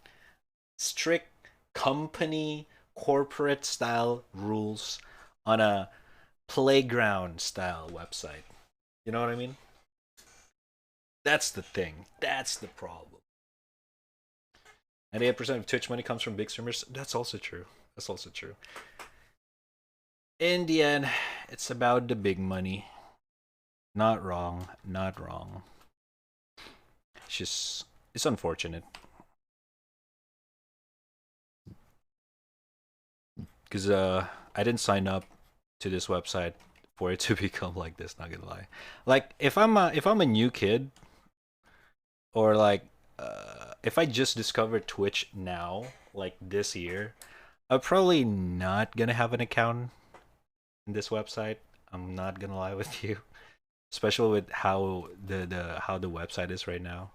strict company corporate style rules on a playground style website. You know what I mean? That's the thing. That's the problem. 98% of Twitch money comes from big streamers. That's also true. That's also true. In the end, it's about the big money. Not wrong. Not wrong. It's just, it's unfortunate. Because I didn't sign up to this website for it to become like this, not gonna lie. Like if I'm a new kid, or like if I just discovered Twitch now, like this year, I'm probably not gonna have an account in this website. I'm not gonna lie with you, especially with how the website is right now.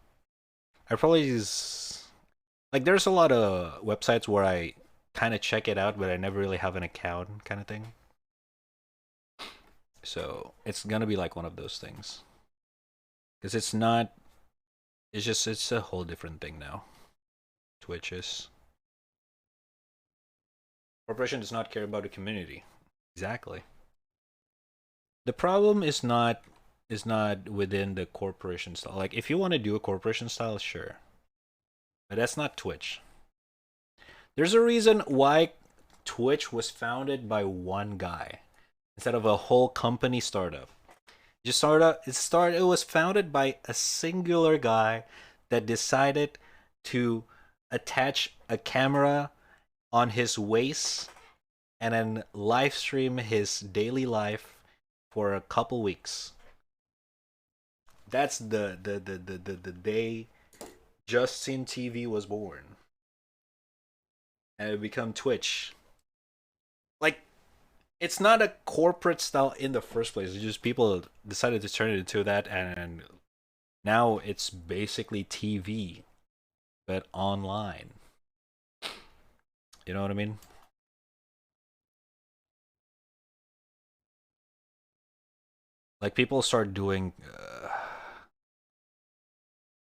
I probably just like there's a lot of websites where I kind of check it out, but I never really have an account, kind of thing. So it's gonna be like one of those things because it's not. It's just it's a whole different thing now. Twitch is. Corporation does not care about the community. Exactly. The problem is not within the corporation style. Like if you want to do a corporation style, sure. But that's not Twitch. There's a reason why Twitch was founded by one guy instead of a whole company startup. It was founded by a singular guy that decided to attach a camera on his waist and then live stream his daily life for a couple weeks. That's the day Justin TV was born. And it became Twitch. Like it's not a corporate style in the first place. It's just people decided to turn it into that, and now it's basically TV, but online. You know what I mean? Like people start doing,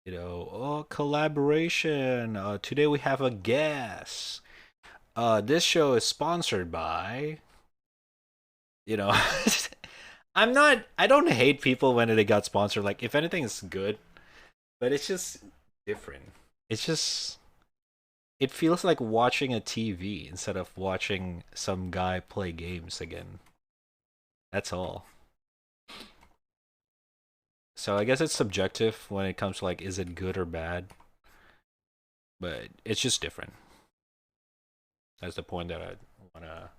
oh, collaboration. Today we have a guest. This show is sponsored by, you know. I don't hate people when they got sponsored. Like, if anything, it's good, but it's just different. It's just, it feels like watching a TV instead of watching some guy play games again. That's all. So I guess it's subjective when it comes to like, is it good or bad? But it's just different. That's the point that I want to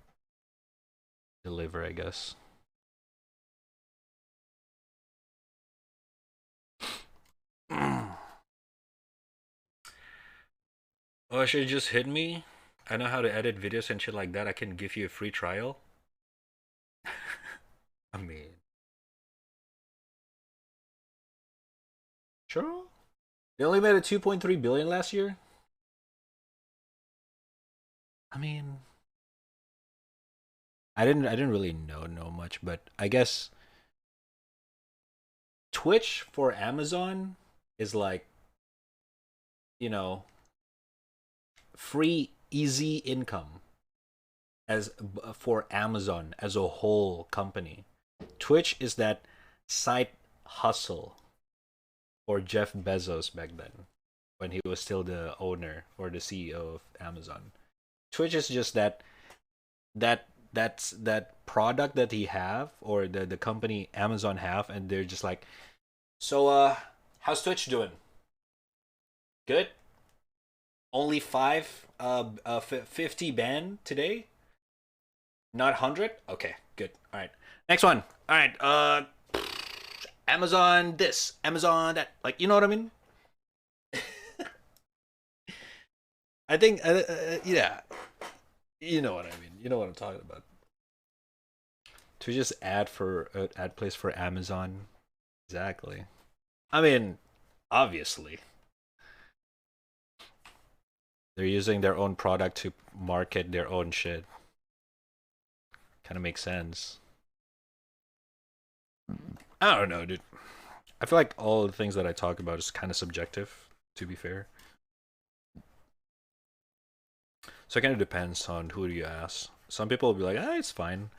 deliver, I guess. Oh, should just hit me? I know how to edit videos and shit like that. I can give you a free trial. I mean, sure. They only made a 2.3 billion last year. I mean, I didn't really know much, but I guess Twitch for Amazon is like, you know, free easy income as for Amazon as a whole company. Twitch is that side hustle for Jeff Bezos back then when he was still the owner or the CEO of Amazon. Twitch is just that product that he have or the company Amazon have, and they're just like, so how's Twitch doing? Good. Only 50 ban today, not 100. Okay, good. All right, next one. All right, Amazon this, Amazon that. Like, you know what I mean? I think, yeah, you know what I mean. You know what I'm talking about. To just ad place for Amazon. Exactly. I mean, obviously, they're using their own product to market their own shit. Kind of makes sense. I don't know, dude. I feel like all the things that I talk about is kind of subjective, to be fair. So it kind of depends on who do you ask. Some people will be like, it's fine.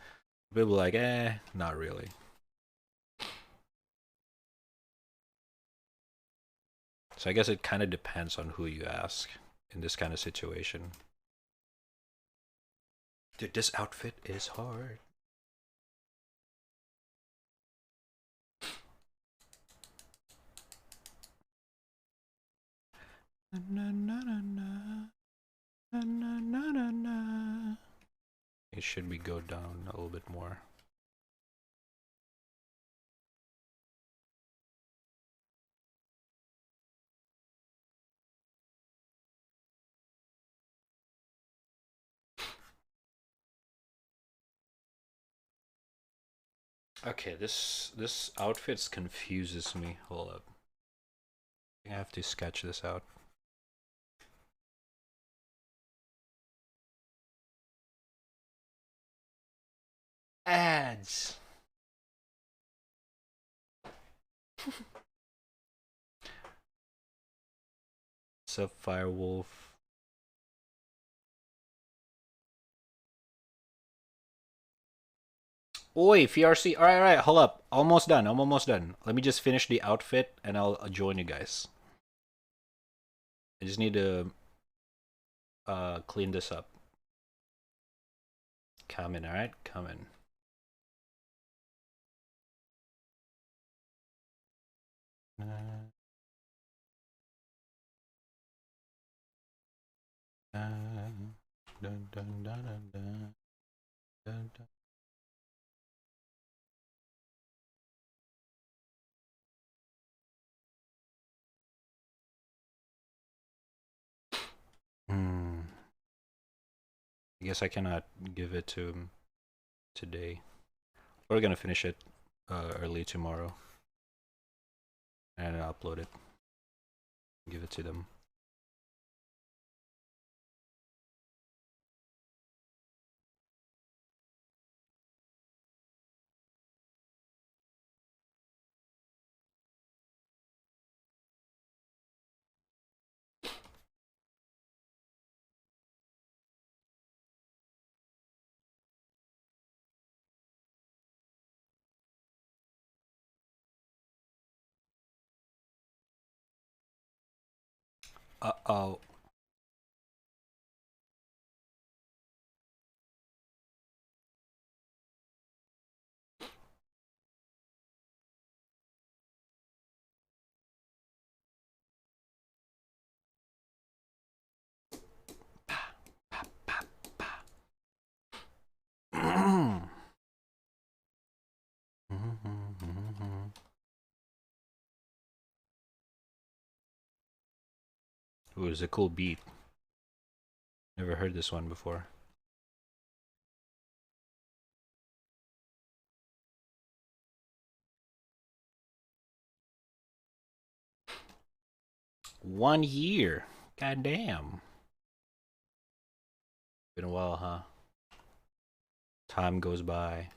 People will be like, not really. So I guess it kind of depends on who you ask in this kind of situation. Dude, this outfit is hard. Na, na, na, na. Na, na, na, na, na. It should be go down a little bit more. Okay, this outfit confuses me. Hold up. I have to sketch this out. Ads. What's up, Firewolf? Oi, VRC. Alright, alright, hold up. Almost done. I'm almost done. Let me just finish the outfit and I'll join you guys. I just need to clean this up. Come in, alright? Come in. Dun, dun, dun, dun, dun, dun. I guess I cannot give it to him today. We're gonna finish it early tomorrow and upload it. Give it to them. Uh-oh. Ooh, it's a cool beat. Never heard this one before. One year. God damn. Been a while, huh? Time goes by.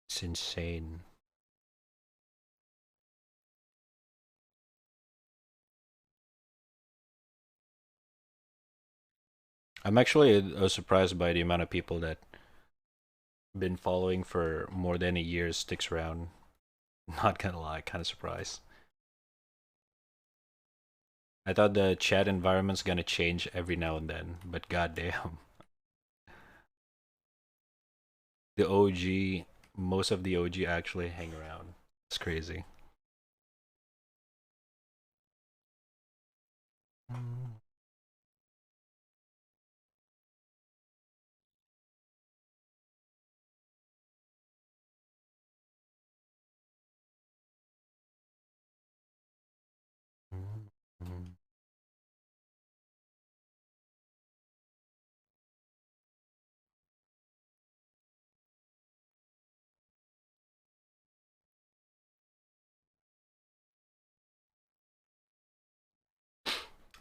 It's insane. I'm actually surprised by the amount of people that been following for more than a year sticks around. Not gonna lie, kind of surprised. I thought the chat environment's gonna change every now and then, but goddamn. The OG, most of the OG actually hang around. It's crazy.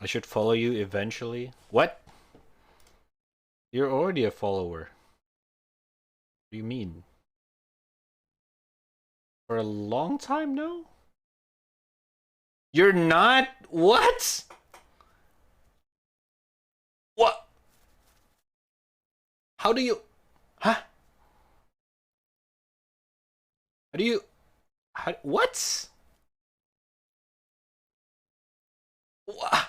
I should follow you eventually. What? You're already a follower. What do you mean? For a long time now? You're not? What? What? How do you? Huh? How do you? What? Wha-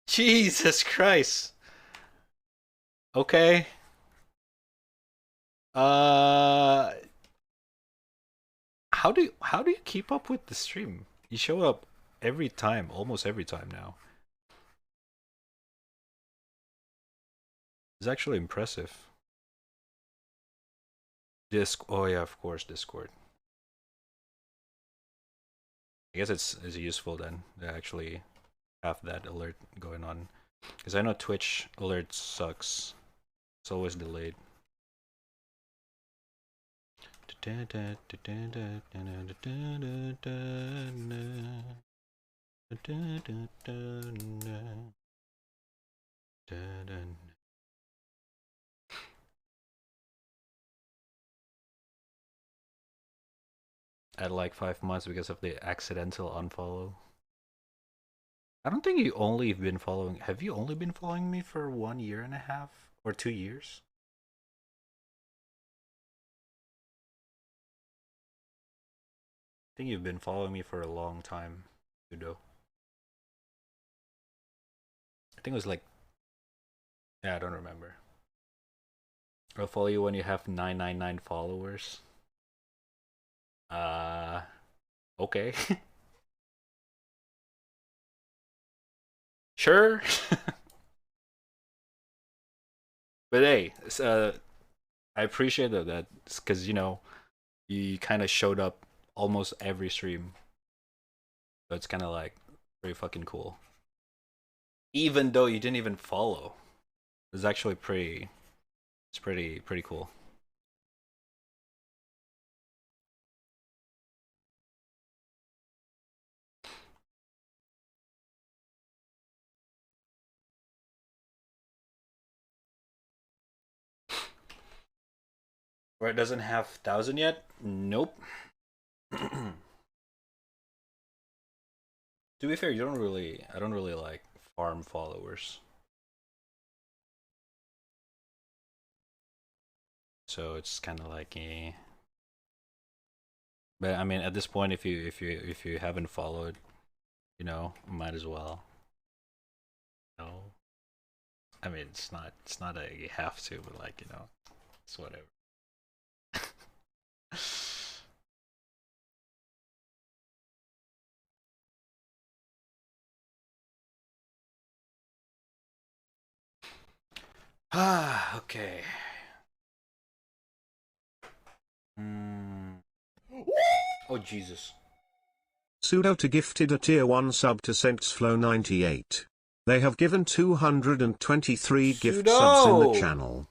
Jesus Christ. Okay. Uh, how do you keep up with the stream? You show up every time, almost every time now. It's actually impressive. Oh yeah, of course, Discord. I guess it's useful then to actually have that alert going on. Because I know Twitch alert sucks. It's always delayed. At like 5 months because of the accidental unfollow. I don't think you only been following. Have you only been following me for 1.5 years or 2 years? I think you've been following me for a long time, Udo. I think it was like, yeah, I don't remember. I'll follow you when you have 999 followers. Uh, okay. Sure. But hey, I appreciate that because you kind of showed up almost every stream, so it's kind of like pretty fucking cool. Even though you didn't even follow, it's actually pretty. It's pretty cool. Where it doesn't have 1,000 yet? Nope. To be fair, you don't really. I don't really like farm followers, so it's kind of like eh. But I mean, at this point, if you haven't followed, might as well. No, I mean it's not a you have to, but like it's whatever. Ah, okay. Mm. Oh Jesus. Sudo to gifted a tier 1 sub to SentsFlow98. They have given 223 gift subs in the Sudo channel.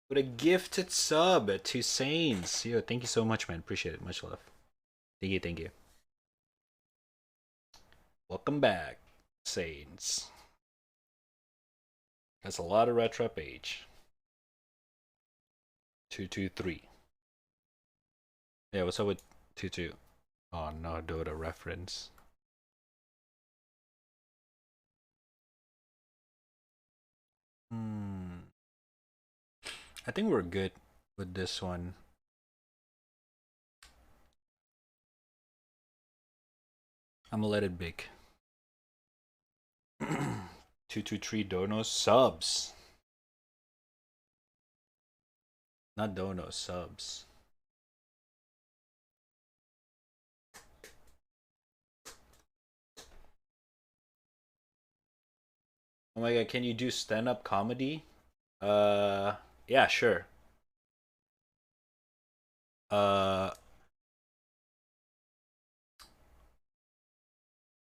with a gifted sub to Saints. Yo, thank you so much, man. Appreciate it. Much love. Thank you, thank you. Welcome back, Saints. That's a lot of retro page. 223. Yeah, what's up with 22? Oh no, Dota reference. Hmm. I think we're good with this one. I'm gonna let it bake. 223 donos subs. Not donos, subs. Oh my god, can you do stand-up comedy? Yeah, sure. Uh,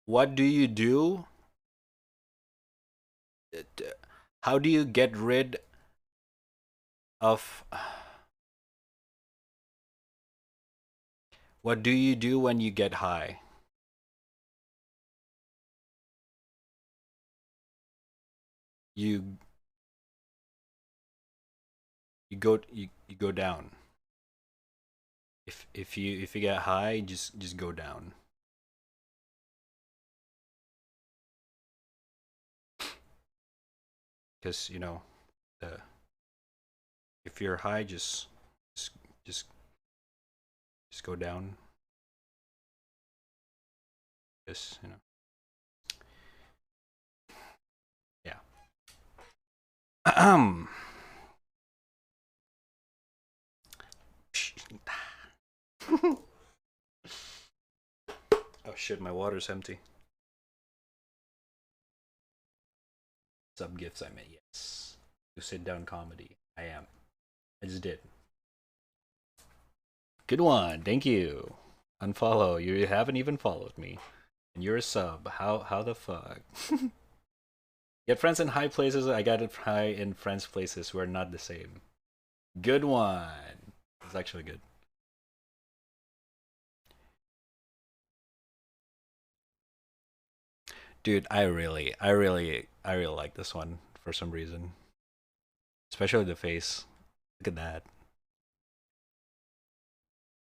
what do you do? How do you get rid of? What do you do when you get high? You you go down. If you get high, just go down. because you know, uh, if you're high, just just just go down. Just you know, yeah. Oh shit, my water's empty. Sub gifts, I meant yes. You sit down comedy. I am. I just did. Good one, thank you. Unfollow. You haven't even followed me. And you're a sub. How the fuck? Get friends in high places. I got it high in friends places who are not the same. Good one. It's actually good. Dude, I really like this one for some reason. Especially the face. Look at that.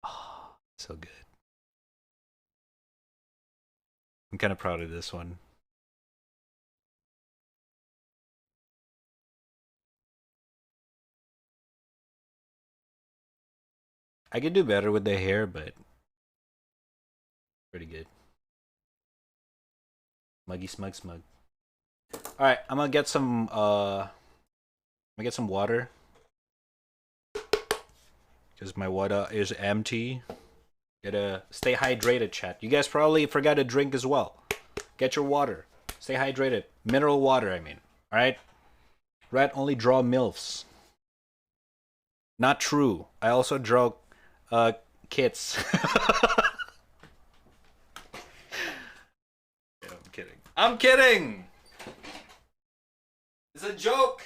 Oh, so good. I'm kind of proud of this one. I could do better with the hair, but pretty good. Muggy smug smug. All right, I'm gonna get some. I'm gonna get some water because my water is empty. Gotta stay hydrated, chat. You guys probably forgot to drink as well. Get your water. Stay hydrated. Mineral water, I mean. All right. Rat only draw milfs. Not true. I also draw kits. Yeah, I'm kidding. I'm kidding. It's a joke.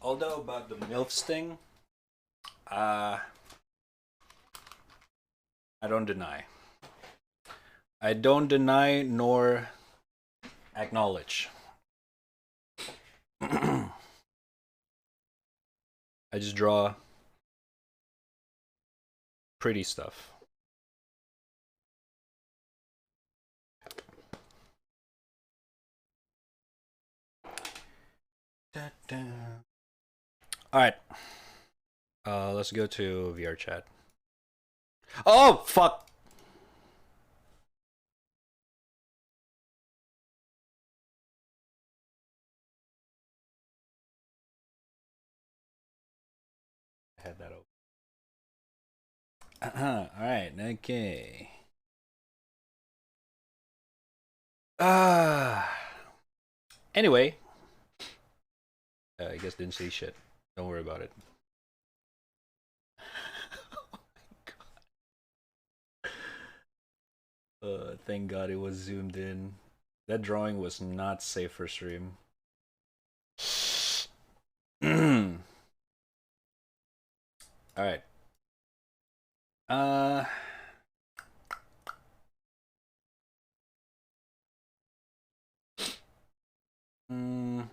Although about the milfs thing, uh, I don't deny. I don't deny nor acknowledge. I just draw pretty stuff. Da, da. All right. Let's go to VR chat. Oh fuck! I had that open. All right. Okay. Uh Anyway, I guess didn't say shit. Don't worry about it. Thank God it was zoomed in. That drawing was not safe for stream. All right. Uh. Mm,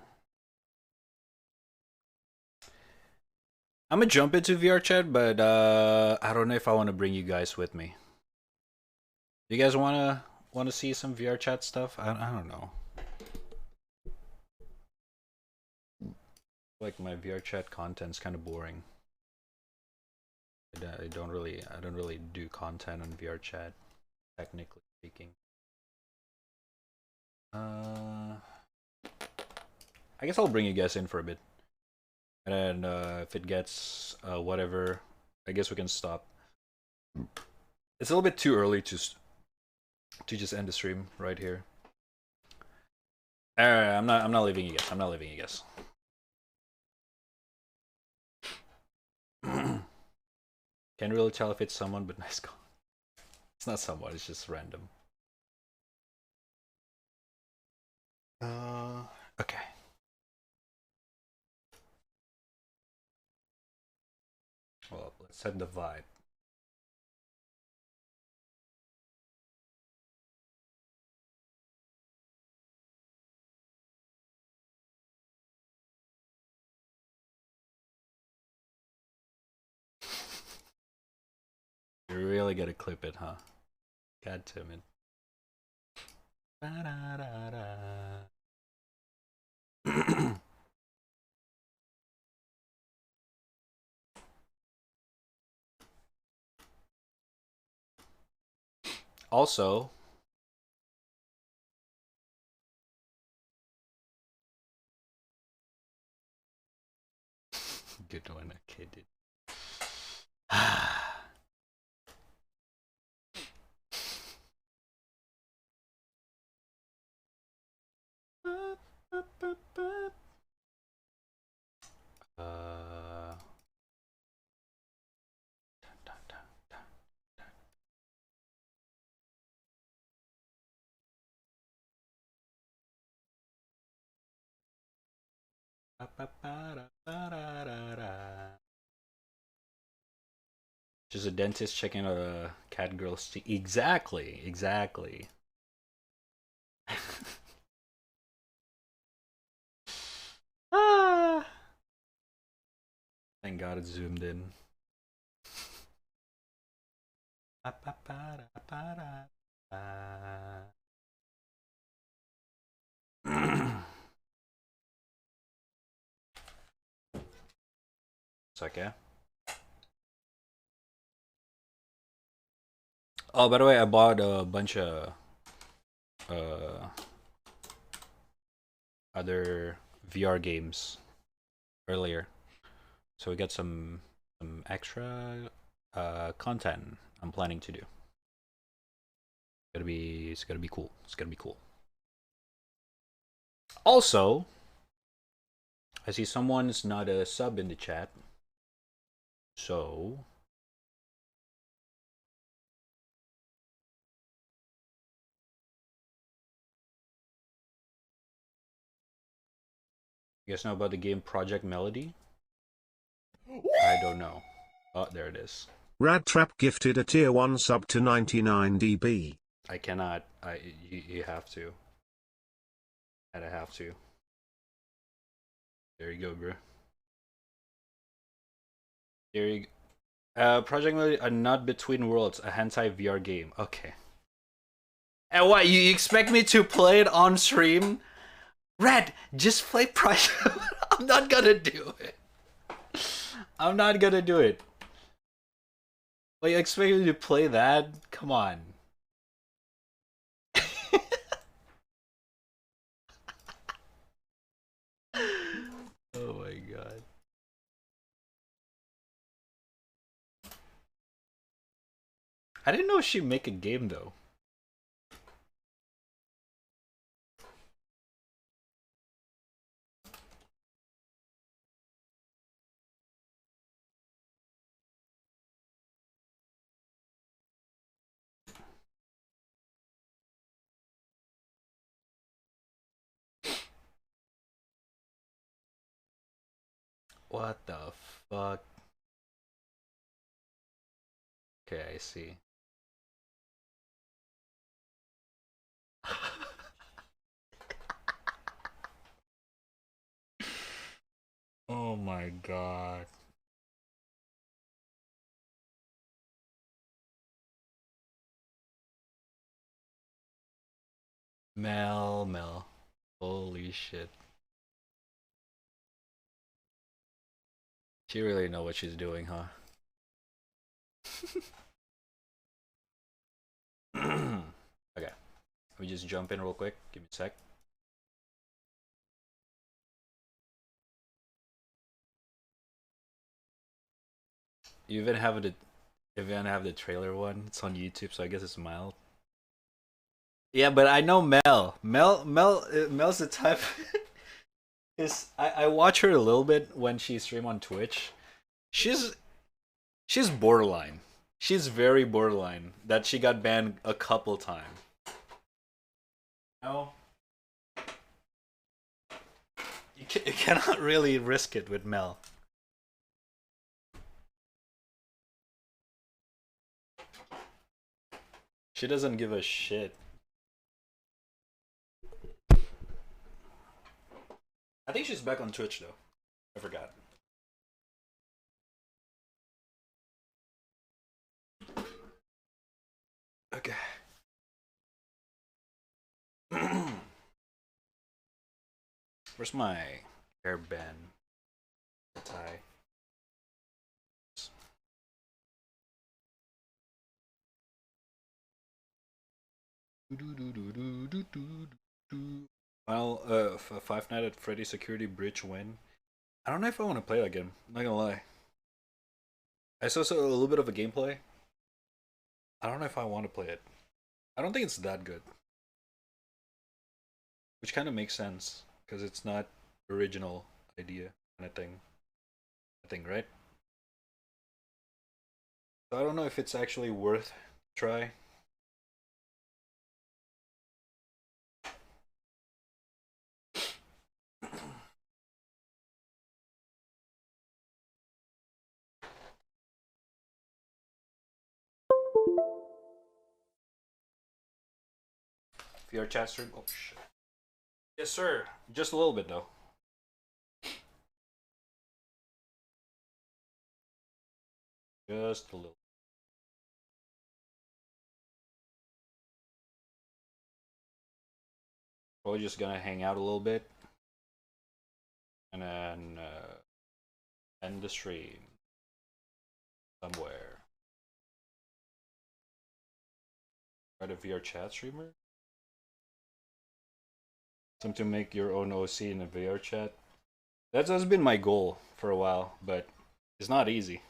I'm gonna jump into VR chat, but I don't know if I want to bring you guys with me. You guys wanna see some VR chat stuff? I don't know. Like my VR chat content's kind of boring. I don't really do content on VR chat, technically speaking. I guess I'll bring you guys in for a bit, and then if it gets whatever, I guess we can stop. It's a little bit too early to just end the stream right here. Alright, I'm not leaving you guys. I'm not leaving you guys. Can't really tell if it's someone, but nice call. It's not someone, it's just random. Okay. Well, let's set the vibe. You really gotta clip it, huh? God damn it. Also, good one, okay, dude. uh, just a dentist checking out a cat girl's teeth. Exactly, exactly. Ah, thank God it zoomed in. It's okay. Oh, by the way, I bought a bunch of uh, other VR games earlier, so we got some extra content I'm planning to do. It's gonna be cool. It's gonna be cool. Also, I see someone's not a sub in the chat, so you guys know about the game Project Melody? I don't know. Oh, there it is. Raddtrap gifted a tier 1 sub to 99 dB. I cannot. You have to. I have to. There you go, bro. There you go. Project Melody, a Not Between Worlds, a hentai VR game. Okay. And what, you expect me to play it on stream? Red, just play Project. I'm not gonna do it. I'm not gonna do it. Well, you expect me to play that? Come on. Oh my god. I didn't know she'd make a game though. What the fuck? Okay, I see. Oh my god. Mel. Holy shit. She really know what she's doing, huh? Okay. Let me just jump in real quick. Give me a sec. You even have the trailer one. It's on YouTube, so I guess it's mild. Yeah, but I know Mel's the type. Is I watch her a little bit when she stream on Twitch. She's she's borderline. She's very borderline. That she got banned a couple times. No, you cannot really risk it with Mel. She doesn't give a shit. I think she's back on Twitch though. I forgot. Okay. Where's my hairband tie? Well, Five Nights at Freddy's Security Breach win. I don't know if I want to play that game. I'm not gonna lie. I saw a little bit of a gameplay. I don't know if I want to play it. I don't think it's that good. Which kind of makes sense because it's not original idea kind of thing. I think, right? So I don't know if it's actually worth try. VR chat stream. Oh shit. Yes, sir. Just a little bit though. Just a little. Probably just gonna hang out a little bit, and then end the stream somewhere. Try to VR chat streamer. Something to make your own OC in a VR chat. That's been my goal for a while, but it's not easy.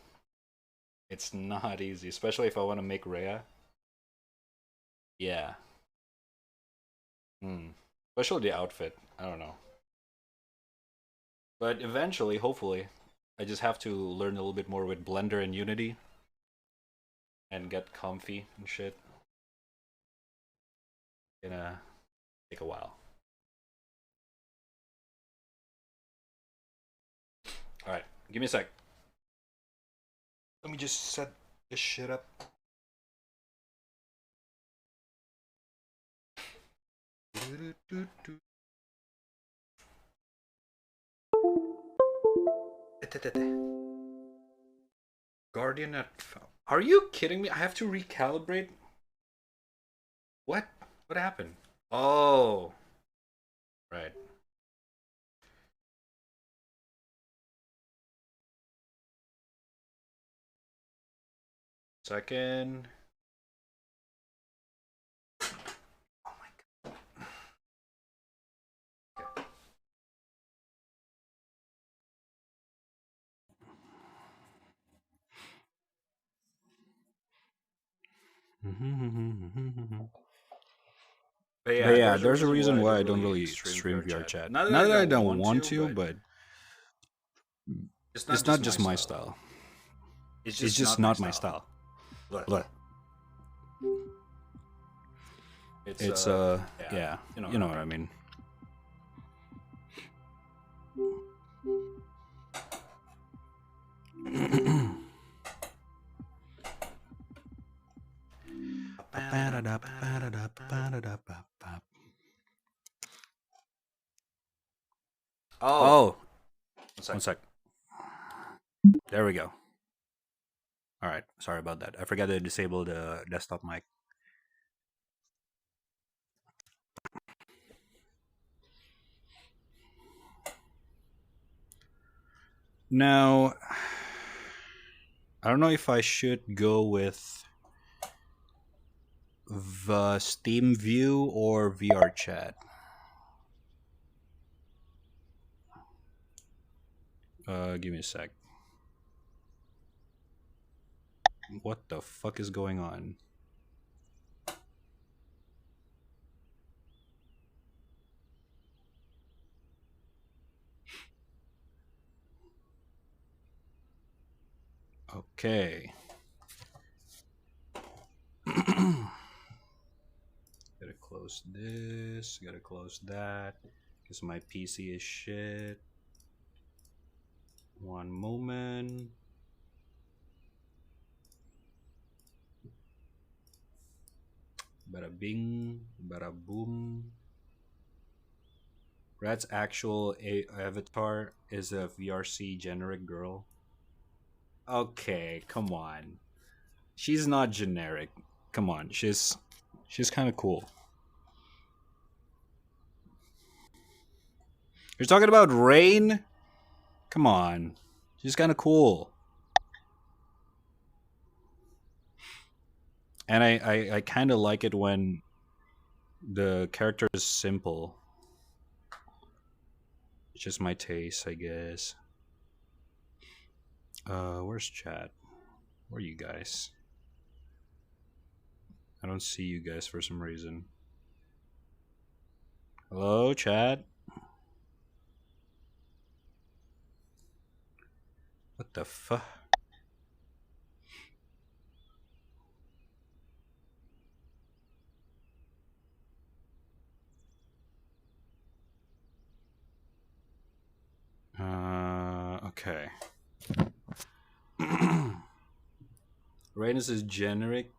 It's not easy, especially if I want to make Rhea. Yeah. Especially the outfit. I don't know. But eventually, hopefully, I just have to learn a little bit more with Blender and Unity and get comfy and shit. Gonna take a while. Alright, give me a sec. Let me just set this shit up. Guardian at... Are you kidding me? I have to recalibrate? What? What happened? Oh. Right. Second. Oh my god. Okay. But yeah, there's a reason why I don't really stream VR chat. Not that I don't want to, but it's not just my style. It's just not my style. But it's yeah, you know what I mean. Oh, one sec. There we go. All right, sorry about that. I forgot to disable the desktop mic. Now, I don't know if I should go with the Steam View or VR chat. Give me a sec. What the fuck is going on? Okay. Gotta close this, gotta close that, because my PC is shit. One moment. Bada bing, bada boom. Rat's actual avatar is a VRC generic girl. Okay, come on. She's not generic. Come on, she's kind of cool. You're talking about Rain? Come on. She's kind of cool. And I kind of like it when the character is simple. It's just my taste, I guess. Where's chat? Where are you guys? I don't see you guys for some reason. Hello, chat? What the fuck? Okay. Rainus is generic.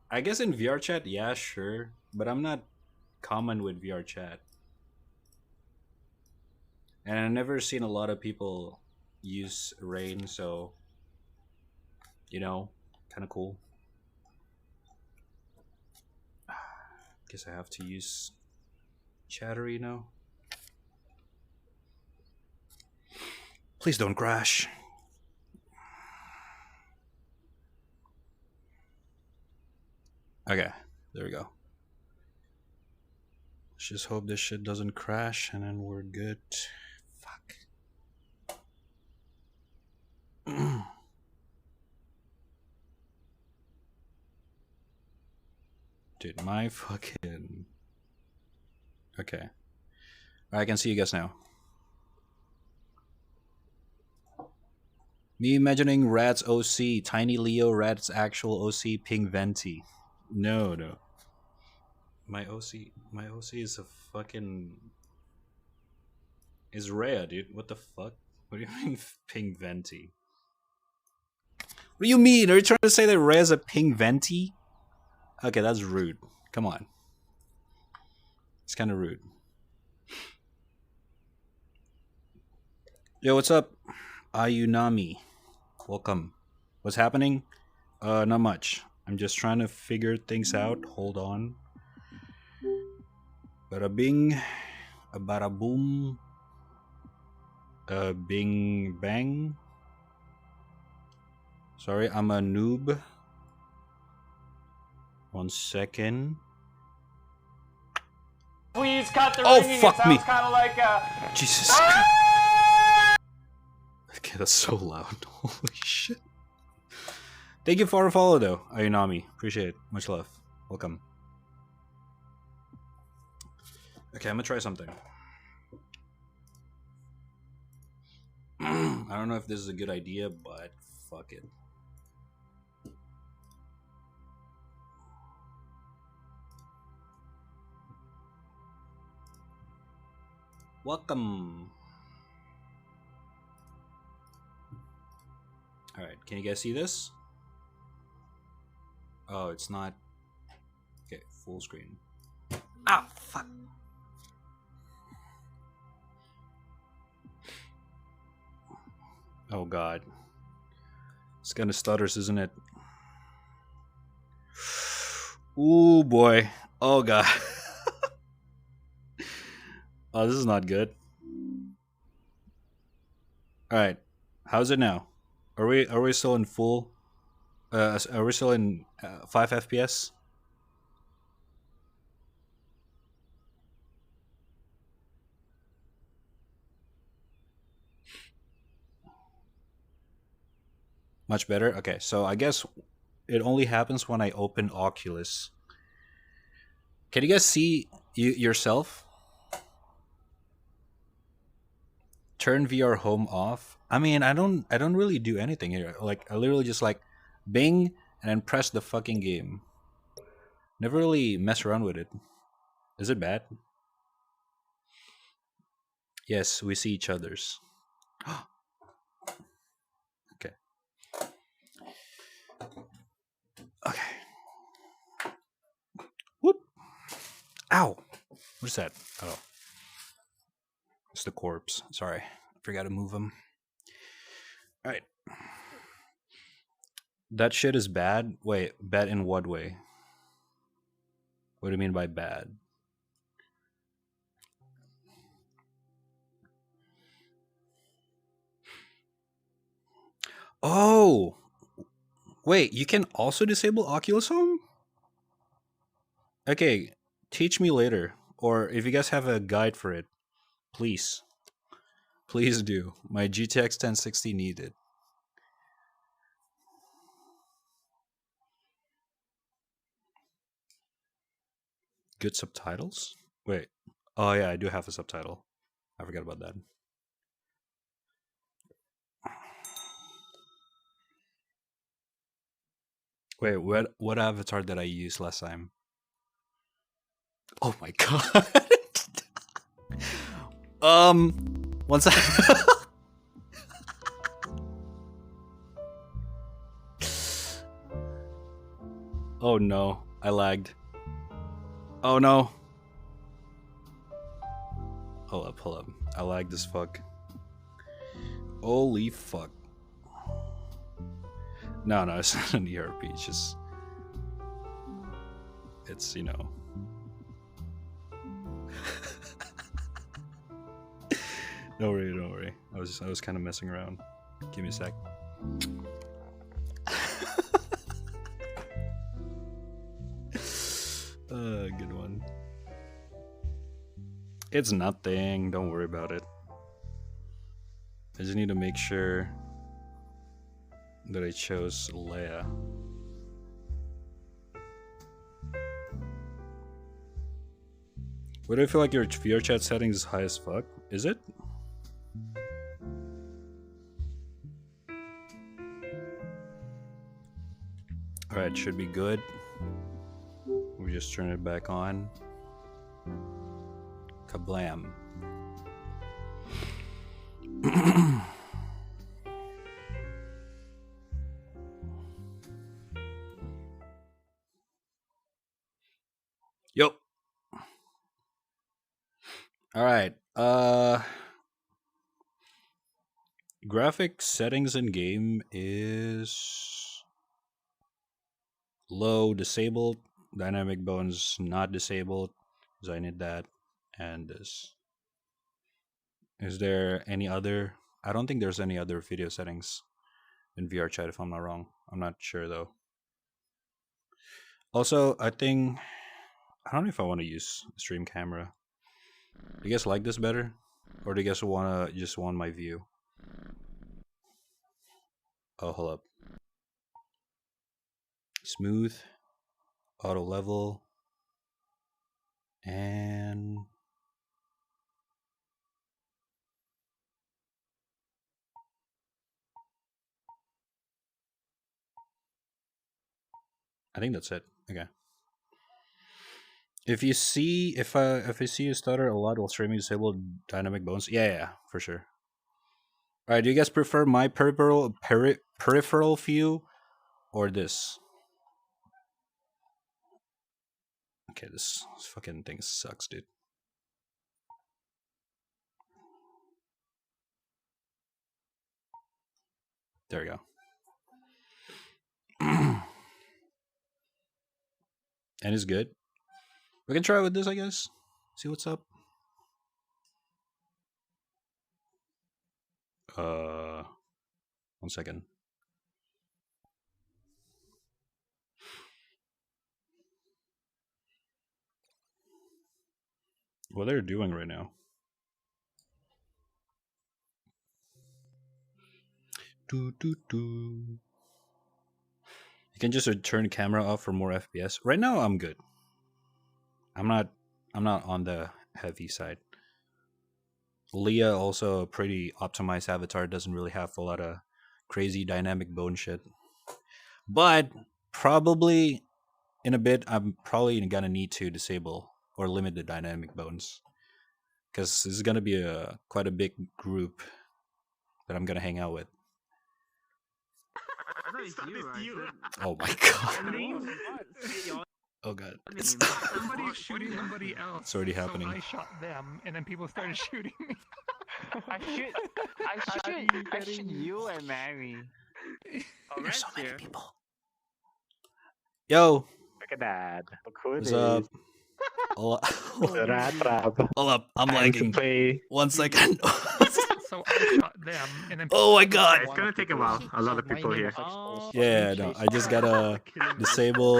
I guess in VR chat, yeah, sure. But I'm not common with VR chat. And I've never seen a lot of people use Rain, so you know, kind of cool. Guess I have to use Chattery now. Please don't crash. Okay, there we go. Let's just hope this shit doesn't crash and then we're good. Fuck. Dude, my fucking... Okay. I can see you guys now. Me imagining Rat's OC, Tiny Leo, Rat's actual OC, Pink Venti. No. My OC is a fucking... is Rhea, dude. What the fuck? What do you mean Pink Venti? What do you mean? Are you trying to say that Rhea's a Pink Venti? Okay, that's rude. Come on. It's kind of rude. Yo, what's up? Ayunami. Welcome. What's happening? Not much. I'm just trying to figure things out. Hold on. Bada bing. Bada boom. Bing bang. Sorry, I'm a noob. 1 second. Please cut the Oh, ringing. fuck It sounds me. kind of like Jesus. Okay, that's so loud. Holy shit. Thank you for a follow, though, Ayunami. Appreciate it. Much love. Welcome. Okay, I'm gonna try something. I don't know if this is a good idea, but fuck it. Welcome. Alright, can you guys see this? Oh, it's not. Okay, full screen. Ah, fuck. Oh god. It's kind of stutters, isn't it? Ooh boy. Oh god. Oh, this is not good. All right. How's it now? Are we still in full? Are we still in 5 FPS? Much better. Okay, so I guess it only happens when I open Oculus. Can you guys see yourself? Turn VR home off. I mean, I don't really do anything here. Like I literally just like Bing and then press the fucking game. Never really mess around with it. Is it bad? Yes, we see each other's. Okay. Okay. Whoop. Ow. What's that? Oh, it's the corpse. Sorry, I forgot to move him. All right. That shit is bad. Wait, bad in what way? What do you mean by bad? Oh, wait, you can also disable Oculus Home? Okay, teach me later. Or if you guys have a guide for it, please. Please do. My GTX 1060 needed. Good subtitles? Wait. Oh, yeah, I do have a subtitle. I forgot about that. Wait, what avatar did I use last time? Oh my god. Once I Oh no, I lagged. Oh no. Hold up. I lagged as fuck. Holy fuck. No, it's not an ERP. It's just, it's Don't worry. I was kind of messing around. Give me a sec. Good one. It's nothing. Don't worry about it. I just need to make sure that I chose Leia. What do I feel like your VR chat settings is high as fuck? Is it? Alright, should be good. We just turn it back on. Kablam. Yo. Alright. Graphic settings in game is low, disabled. Dynamic bones not disabled, because I need that. And this. Is there any other? I don't think there's any other video settings in VR chat if I'm not wrong. I'm not sure though. Also, I don't know if I want to use stream camera. Do you guys like this better? Or do you guys want my view? Oh, hold up. Smooth, auto level, and I think that's it. Okay. If you see if I see you stutter a lot while streaming disabled dynamic bones, yeah, for sure. All right, do you guys prefer my peripheral view or this? Okay, this fucking thing sucks, dude. There we go. And it's good. We can try with this, I guess. See what's up. 1 second. What they're doing right now? You can just turn the camera off for more FPS. Right now, I'm good. I'm not on the heavy side. Leah, also a pretty optimized avatar, doesn't really have a lot of crazy dynamic bone shit. But probably in a bit, I'm probably gonna need to disable or limit the dynamic bones, because this is gonna be quite a big group that I'm gonna hang out with. Oh my god. Oh god. Somebody's shooting somebody else. It's already happening. So I shot them, and then people started shooting me. I shoot you and Mary. There's so many people. Yo. Look at that. Look who it What's is. up? Hold Raddtrap. up. I'm lagging. Play. 1 second. So I shot them, and then. Oh my god. It's gonna take a while. A lot of people here. Yeah, no, I just gotta disable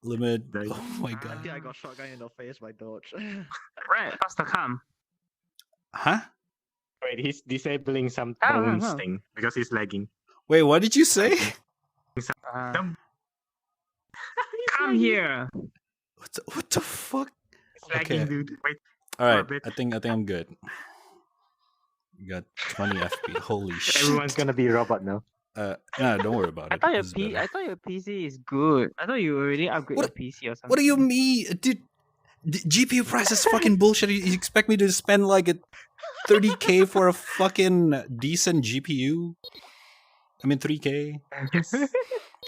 limit. Oh my god. I got shotgun in the face by Dodge. Right, faster come. Huh? Wait, he's disabling some Oh, bones no. thing because he's lagging. Wait, what did you say? Come here. What the fuck? It's lagging, Okay. dude. Wait. All right, bit. I think I'm good. You got 20 FP. Holy shit. Everyone's gonna be a robot now. No, don't worry about it. I thought This is better. I thought your PC is good. I thought you already upgraded What- your PC or something. What do you mean, dude? GPU price is fucking bullshit. You expect me to spend like a 30K for a fucking decent GPU? I mean 3K.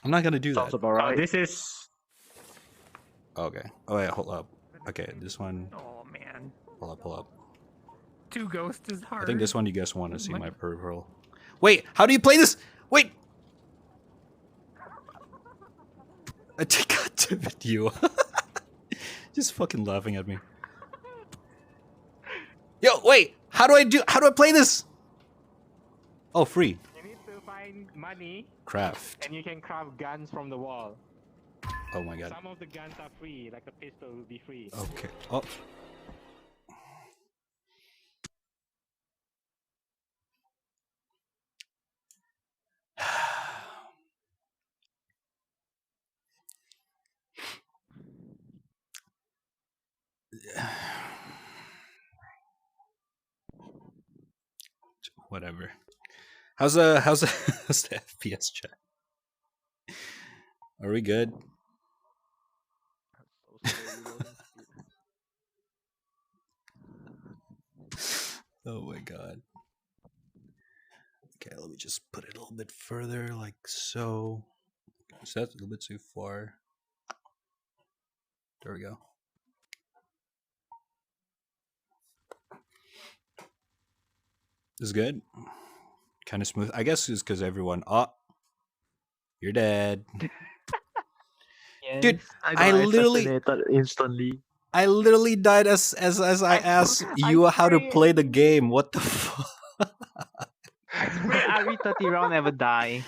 I'm not gonna do Sounds that. about right. This is Okay. Oh wait, hold up. Okay, this one. Oh man, Pull up. 2 ghosts is hard. I think this one you guys want to see my peripheral. Wait, how do you play this? Wait. God damn it, you. Just fucking laughing at me. Yo, wait. How do I play this? Oh, free. you need to find money Craft. and you can craft guns from the wall. Oh my god. Some of the guns are free, like the pistol will be free. Okay. Oh. Whatever. How's the how's the FPS chat? Are we good? Oh my god. Okay, let me just put it a little bit further, like so. Is that a little bit too far? There we go. This is good. Kind of smooth. I guess it's because everyone. Oh, you're dead. Yes. Dude, I got literally- assassinated instantly. I literally died as I asked you how to play the game. What the fuck? I swear every 30 round never die.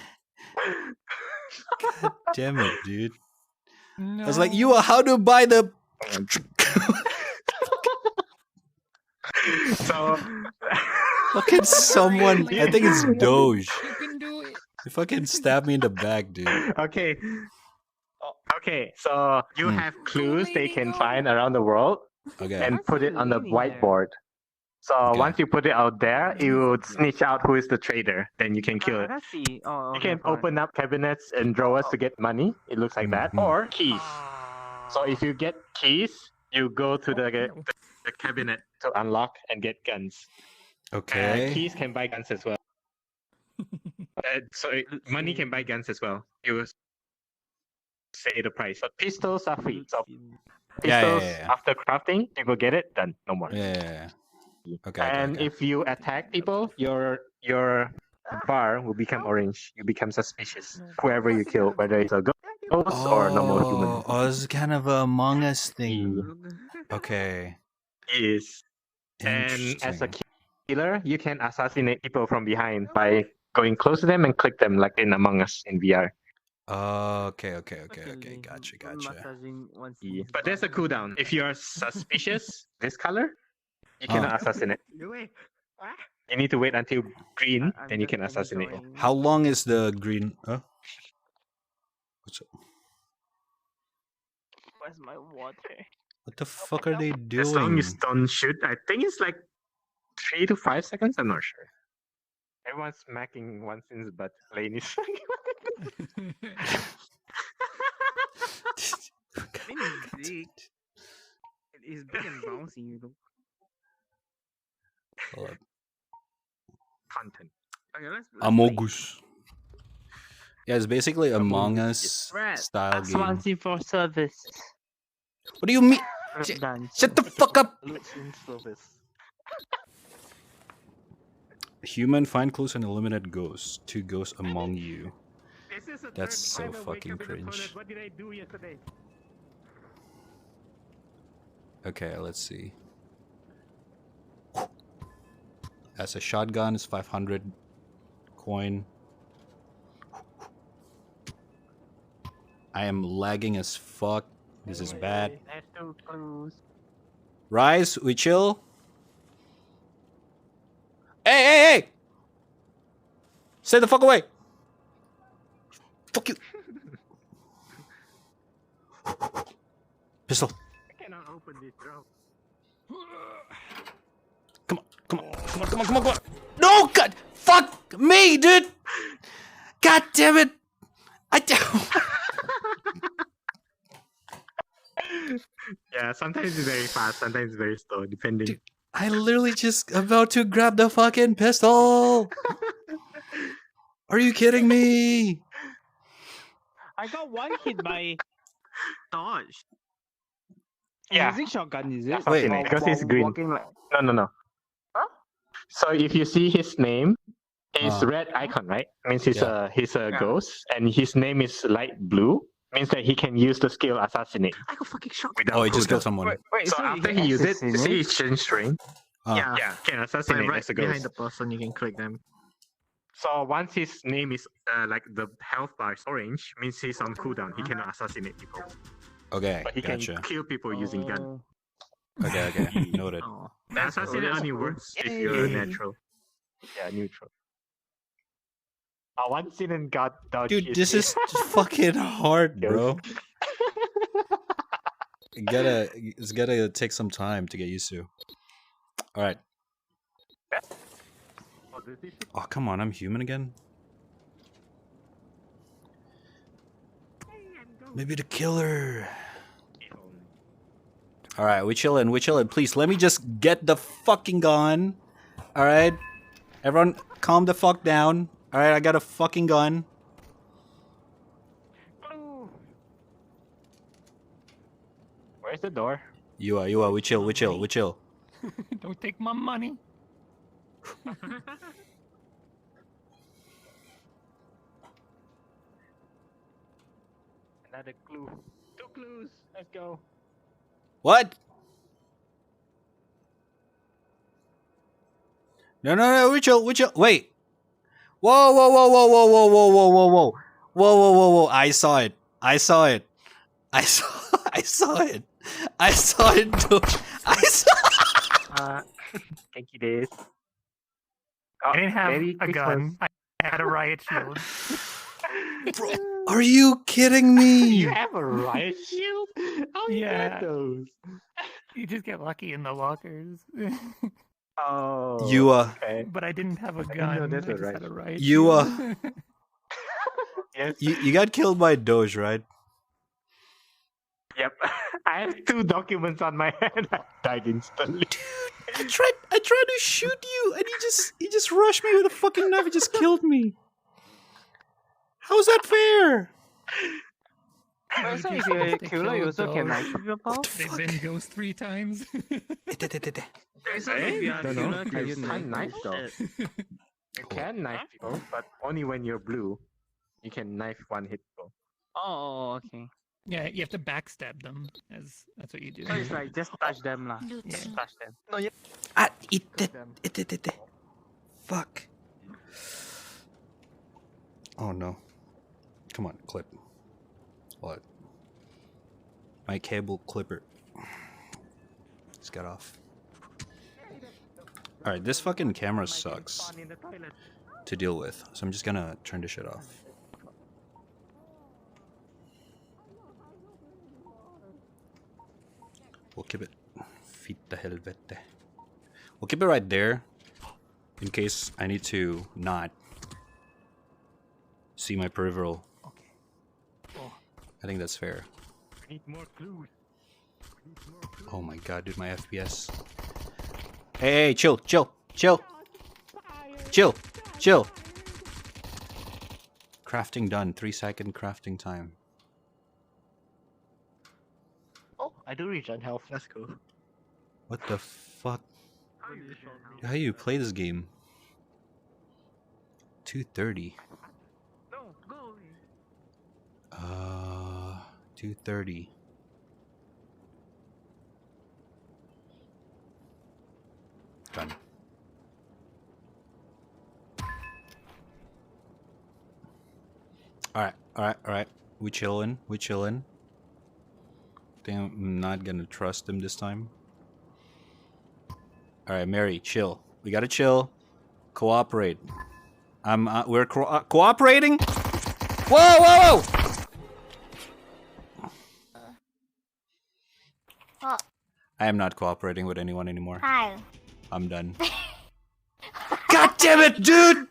God damn it, dude. No. I was like, you how to buy the. So Fucking someone. I think it's Doge. You can do it. You fucking stabbed me in the back, dude. okay. Okay, so you Hmm. have clues they can Go. find around the world Okay. and put it on the Leaning there. whiteboard. So Okay. once you put it out there, it will snitch out who is the trader. Then you can kill it. Let's see. Oh, You okay, can fine. open up cabinets and drawers to get money. It looks like that. Mhm. Or keys. So if you get keys, you go to the cabinet to unlock and get guns. Okay. Keys can buy guns as well. Money can buy guns as well. You will say the price. But pistols are free. So Yeah, pistols, yeah. after crafting, you go get it, done. No more. Yeah. Okay. And okay. if you attack people, your bar will become orange. You become suspicious. Whoever you kill, whether it's a ghost or normal human. Oh, this is kind of a Among Us thing. Okay. Is and as a Interesting. killer, you can assassinate people from behind by going close to them and click them like in Among Us in VR. Okay. Actually, Gotcha. Massaging once Yeah, in but his there's a butt. cooldown. If you are suspicious this color, you cannot assassinate. Wait. Ah. You need to wait until green, I'm then you just can assassinate. enjoying. How long is the green? What's up? Where's my water? What the fuck are they As long doing? as don't shoot, I think it's like 3 to 5 seconds. I'm not sure. Everyone's smacking one since, but Lane is. I mean, it's big. It is big and bouncy, you know. Hold up. Content. Okay, let's Among play. Us. Yeah, it's basically Among Among Us Rat, style game. Swansea for service. What do you mean? Done. Shut the fuck up! Listen service. Human, find clues and eliminate ghosts. 2 ghosts among you. This is the That's third so time I wake fucking up in the cringe. toilet. What did I do yesterday? Okay, let's see. As a shotgun, it's 500 coin. I am lagging as fuck. This is bad. There's 2 clues. Rise, we chill. Hey! Stay the fuck away! Fuck you! Pistol. I cannot open this drawer. Come on. No, God! Fuck me, dude! God damn it! Yeah, sometimes it's very fast, sometimes it's very slow, depending. Dude, I literally just about to grab the fucking pistol! Are you kidding me? I got one hit by dodge. Yeah. Using shotgun, is it? Wait. Assassinate, because he's green. Walking like... No. Huh? So if you see his name, it's red icon, right? Means he's Yeah. a ghost, and his name is light blue. Means that he can use the skill assassinate. I got fucking shot. Without Oh, he just cooldown. killed someone. Wait, So after he uses it, see his change string. Yeah. Yeah, can Like assassinate right as a behind ghost. the person, you can click them. So once his name is like the health bar is orange, means he's on cooldown. He cannot assassinate people, Okay, but he gotcha. can kill people using gun. Okay, noted. Oh. The assassinate only works if you're natural. Yeah, neutral. Once in and got dodge. Dude, this is fucking hard, bro. It's gotta take some time to get used to. Alright. Oh, come on, I'm human again? Maybe the killer. Alright, we chillin'. Please, let me just get the fucking gun. Alright? Everyone, calm the fuck down. Alright, I got a fucking gun. Where's the door? You are, we chill. Don't take my money. Another clue. 2 clues. Let's go. What? No, we chill. Wait. Whoa. I saw it. Dude. I saw it. Thank you, Days. I didn't have Merry a gun. I had a riot shield. Bro, are you kidding me? You have a riot shield? How you Yeah. get those? You just get lucky in the lockers. Oh. You Okay. But I didn't have a didn't gun. know that's I a just riot had a riot You, shield. Yes. you got killed by Doge, right? Yep. I have 2 documents on my hand. I died instantly. I tried to shoot you, and you just rushed me with a fucking knife and just killed me. How's that fair? Wait, so You if just you're a have to killer, you kill also can those. knife people? They've been ghost 3 times. So if you're a Don't know. killer, can You you can't knife knife though. You can knife people, but only when you're blue. You can knife one hit people. Oh, okay. Yeah, you have to backstab them. That's what you do. So it's like just touch them lah. Yeah. Just touch them. Ah, eat it. Them. It. Fuck. Oh no. Come on, clip. What? My cable clipper. Just got off. Alright, this fucking camera sucks Spawn in the toilet. to deal with, so I'm just gonna turn this shit off. We'll keep it. Fitta helvete. We'll keep it right there in case I need to not see my peripheral. I think that's fair. We need more clues. Oh my god, dude, my FPS. Hey, chill. Crafting done. 3-second crafting time. Oh, I do regen health. Let's go. What the fuck? How do you show me? How do you play this game? 2:30. No, go away. 2:30. Done. Alright. We chillin'. Think I'm not gonna trust him this time. Alright, Mary, chill. We gotta chill. Cooperate. We're cooperating? Whoa! Oh, I am not cooperating with anyone anymore. hi. I'm done. God damn it, dude!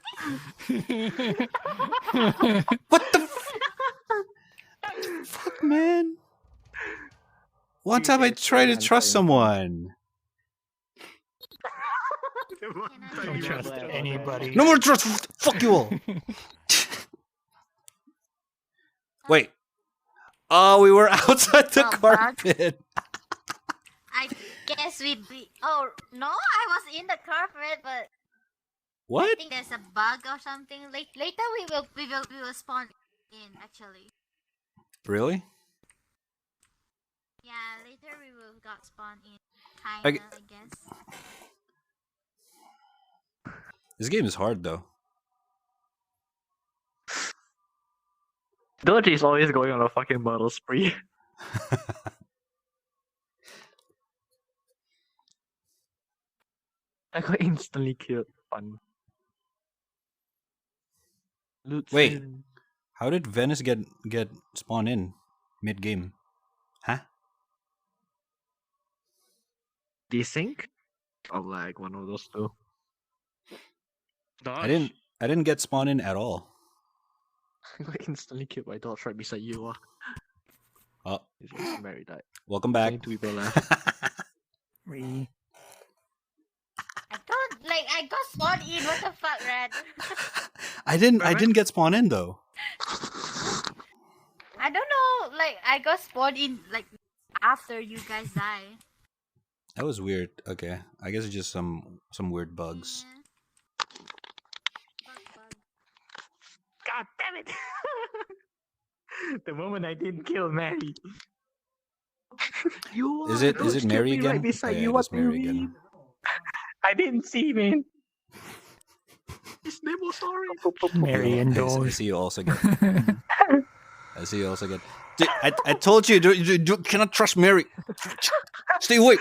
What the fuck, man? One time I tried to trust someone. Don't trust anybody. No more trust. Fuck you all. Wait. Oh, we were outside the Oh, carpet. I guess we'd be. Oh no, I was in the carpet, but I What? think there's a bug or something. Later we will spawn in actually. Really? Yeah, later we will got spawn in. I Kinda, I guess. This game is hard though. Doji is always going on a fucking murder spree. I got instantly killed. Fun. Loot Wait. sin. How did Venice get spawn in mid game? Huh? Desync? Or like one of those two. I didn't get spawn in at all. I got instantly killed by dogs right beside you. Oh, Mary died. welcome back. 22 people left. Re. I got spawned in. What the fuck, Red? I didn't get spawn in though. I don't know. Like I got spawned in like after you guys die. That was weird. Okay, I guess it's just some weird bugs. Yeah. Bug. God damn it! The moment I didn't kill Mary. You Is it Doge Mary killed me again? Right beside Oh, yeah, you. it What is do you Mary again. mean? I didn't see, man. His name was sorry. Mary and I Doge. see you also get. I see you also get. Dude, I told you, you cannot trust Mary. Stay away.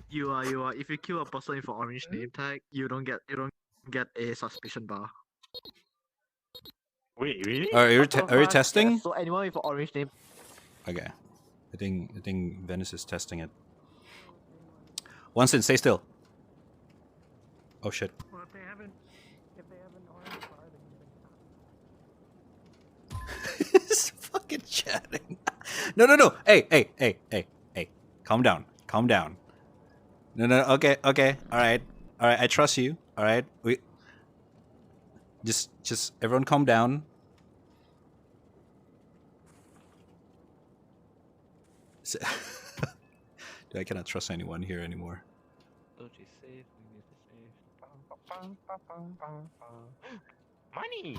You are. If you kill a person with an orange name tag, you don't get a suspicion bar. Wait, really? Are you testing? Yes, so anyone with an orange name. Okay. I think Venice is testing it. One second, stay still. Oh shit. Well, if they haven't orange bar, then He's fucking chatting. No. Hey. Calm down. No. Okay. All right. I trust you. All right. We just everyone calm down. Dude, I cannot trust anyone here anymore. Doji safe. We need to save. Money!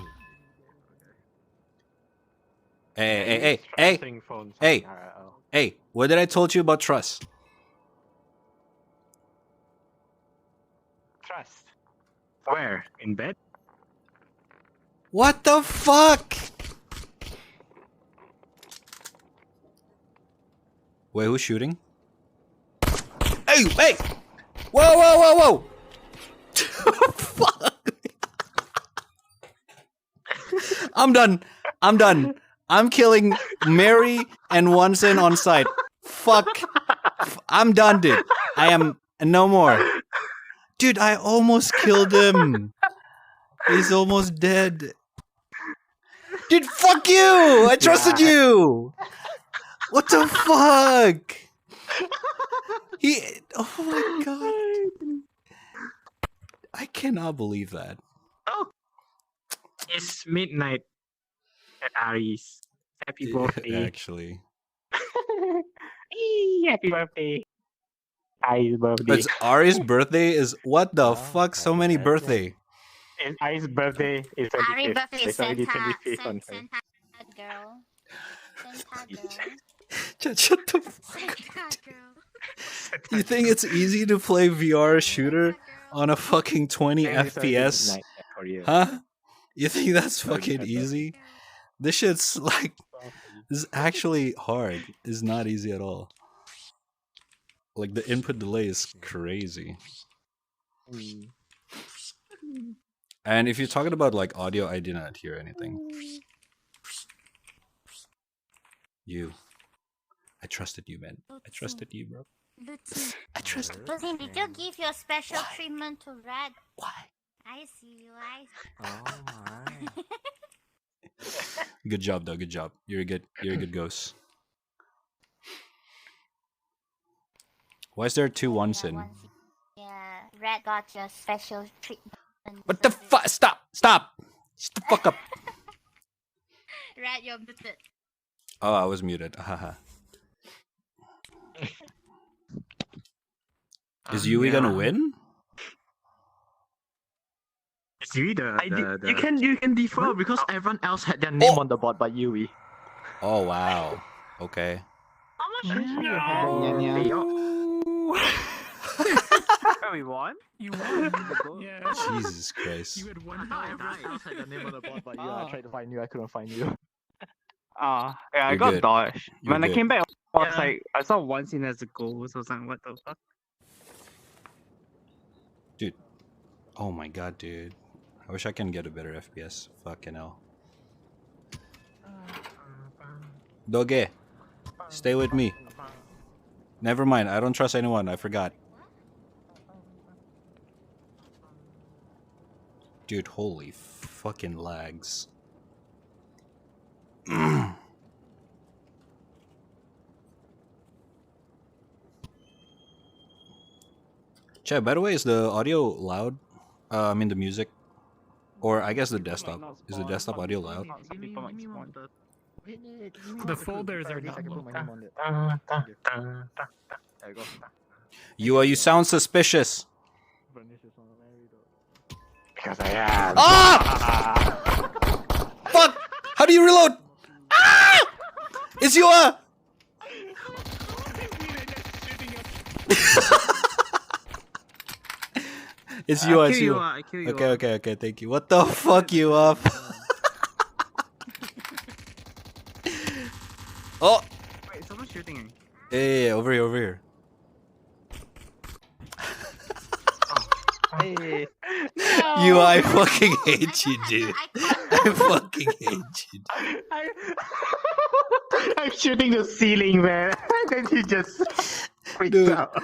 Hey. Answering phones on Hey. IRL. Hey, what did I told you about trust? Trust. Where? In bed? What the fuck? Wait, who's shooting? Hey! Whoa! Fuck. I'm done. I'm killing Mary and Wonsen on site. Fuck. I'm done, dude. I am no more. Dude, I almost killed him. He's almost dead. Dude, fuck you! I trusted you! What the fuck? Oh my god. I cannot believe that. Oh! It's midnight at Aries. Happy birthday. Actually. Happy birthday. Aries' birthday. It's Ari's birthday is what the fuck? So many birthday. And Aries' birthday is Ari 25th. birthday is It's already Santa, 25th on Santa girl. Santa girl. Shut the fuck. Santa girl. You think it's easy to play VR shooter on a fucking 20 FPS? For you. Huh? You think that's Sorry, fucking Pepper. easy? This shit's like, this is actually hard. It's not easy at all. Like the input delay is crazy. And if you're talking about like audio, I did not hear anything. I trusted you, man. I trusted you, bro. I trusted you. Listen, did you give your special treatment to Red? Why? I see you. Oh my. Good job, though. Good job. You're a good ghost. Why is there two ones in? Yeah, Red got your special treatment. What the fuck? Stop! Shut the fuck up! Red, you're muted. Oh, I was muted. Haha. Is Yui gonna win? It's Yui You can defer because everyone else had their name on the board but Yui. Oh wow. Okay. Oh, we won? You won. Yeah. Jesus Christ. You had one Everyone health. else had their name on the board but you. I tried to find you. I couldn't find you. Yeah, I You're got good. dodged. You're When I good. came back, I was like, I saw one scene as a goal, so I was like, what the fuck? Dude. Oh my god, dude. I wish I can get a better FPS. Fucking hell. Doge. Stay with me. Never mind. I don't trust anyone. I forgot. Dude, holy fucking lags. Chad, by the way, is the audio loud? I mean the music? Or I guess the desktop. Is the desktop audio loud? Some people might spawn. The folders are not low. There you go. You sound suspicious. Because I am. Ah! Fuck! How do you reload? Ah! It's you! It's you, it's you. I kill you. Okay, thank you. What the fuck, you up? Oh! Wait, someone's shooting. Yeah, over here. Hey. You, I fucking hate you, dude. I fucking hate you, dude. I'm shooting the ceiling, man. Then he just freaks Dude. out.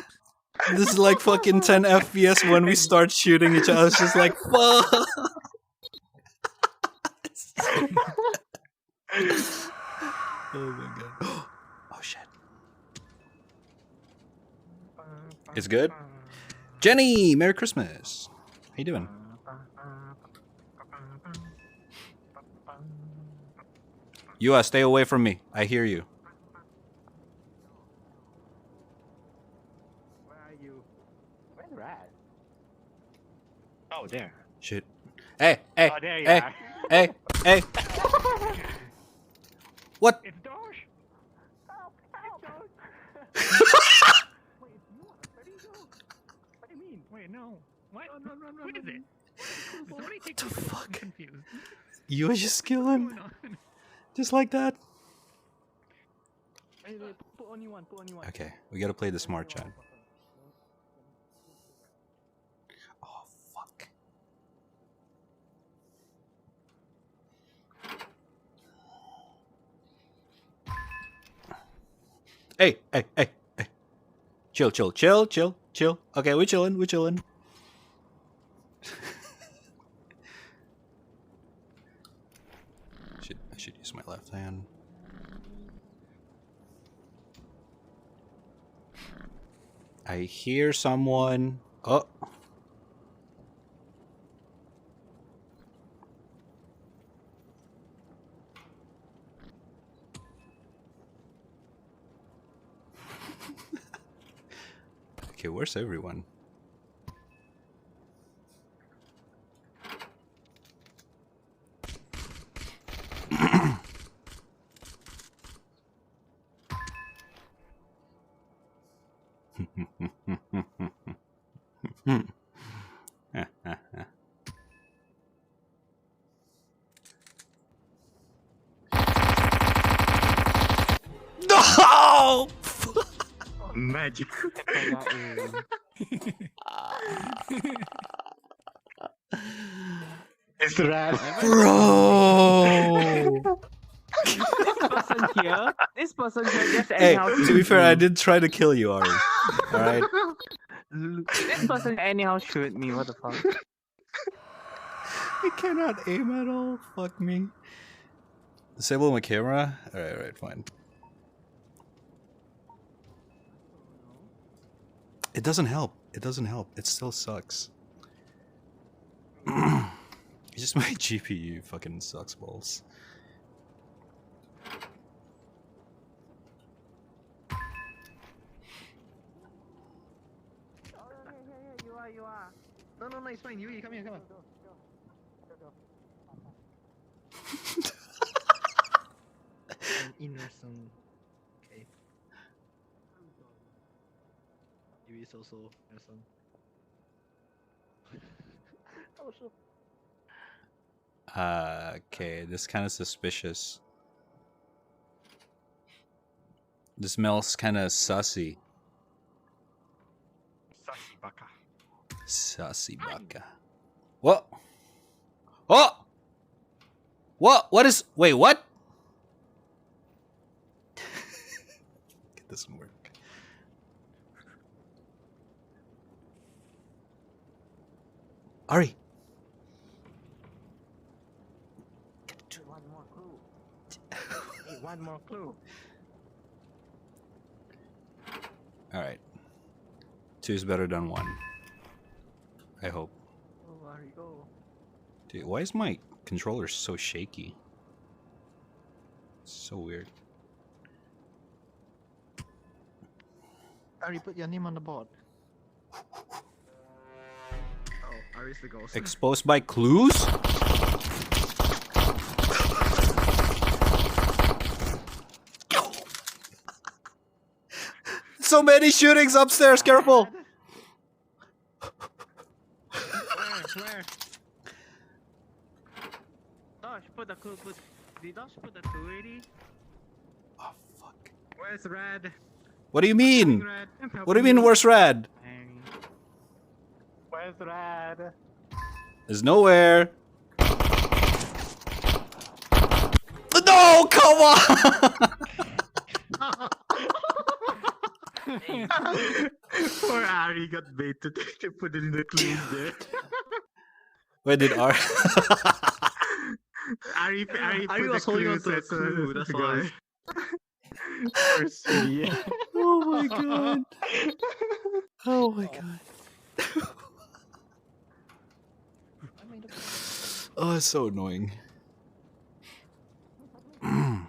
This is like fucking 10 FPS when we start shooting each other. It's just like, fuck. Oh my god. Oh shit. It's good? Jenny, Merry Christmas. How you doing? You stay away from me. I hear you. Where are you? Where's Rad? Oh, there. Shit. Hey. Oh, there you Hey. are. Hey. What? It's Dosh. Help! Help! Wait, it's you. Where do you go? What do you mean? Wait, no. What? Run, what is it? Somebody take the me through. fuck? I'm confused. You were just kill What's him going on? just like that. Wait, put only one. Put only one. Okay, we gotta play the smart chat. Oh fuck. Hey. Chill. Okay, we're chilling. I should use my left hand. I hear someone. Oh. Okay, where's everyone? No! Magic. It's rat. Bro! This person here just Hey, anyhow to be shoot fair, I me. did try to kill you, Ari. Alright? This person anyhow shoot me. What the fuck? I cannot aim at all. Fuck me. Disable my camera? Alright, fine. It doesn't help. It still sucks. It's just my GPU fucking sucks balls. You are. No, it's fine. You come here. An innocent. Okay. You is also innocent. Okay, this kind of suspicious. This smells kind of sussy. Sashi baka. Sussy baka. What? Oh! What is... Wait, what? It doesn't work. Ari! One more clue. Hey, one more clue. Alright. 2 is better than 1. I hope. Oh, there you go. Dude, why is my controller so shaky? It's so weird. Ari, put your name on the board. Oh, Ari's the ghost. Exposed by clues? So many shootings upstairs, careful! Where? Dosh, put the clue. Did Dosh put the clue already? Oh, fuck. Where's Rad? What do you mean? Rad. What do you mean, where's Rad? Where's Rad? There's nowhere. No, come on! Poor Ari got baited to put it in the clues there. Where did Ari? Ari Ari was holding on to a clue, that's why. Poor sweetie. Oh my god. Oh my god. Oh, it's so annoying. Oh,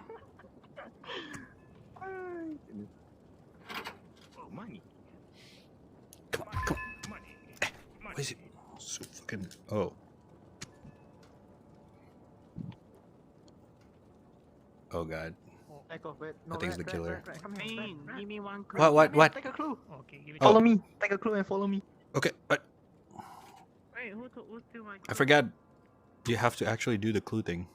money. Come on. Money. Why is it so fucking... Oh. Oh god. Neko, wait. No, I think it's the Red, killer. Come here, Hey, give me one clue. What? Take a clue. Okay, give it Oh. Follow me. Take a clue and follow me. Okay, but Wait, who's still my I forgot. You have to actually do the clue thing.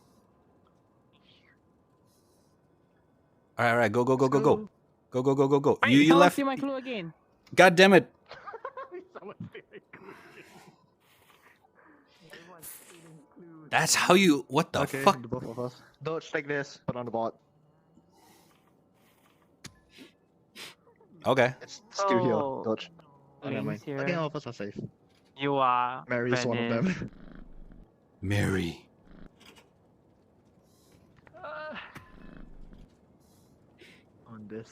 All right, go. Go. Wait, You someone left. steal my clue again. God damn it! Someone steal my clue. Everyone's stealing clues. That's how you. What the Okay, fuck? the both of us. Dodge like this, put on the bot. Okay. It's still here. Oh, Dodge. Oh, never mind. Link's here. Okay, all of us are safe. You are. Mary is one of Venice. them. Mary. On this.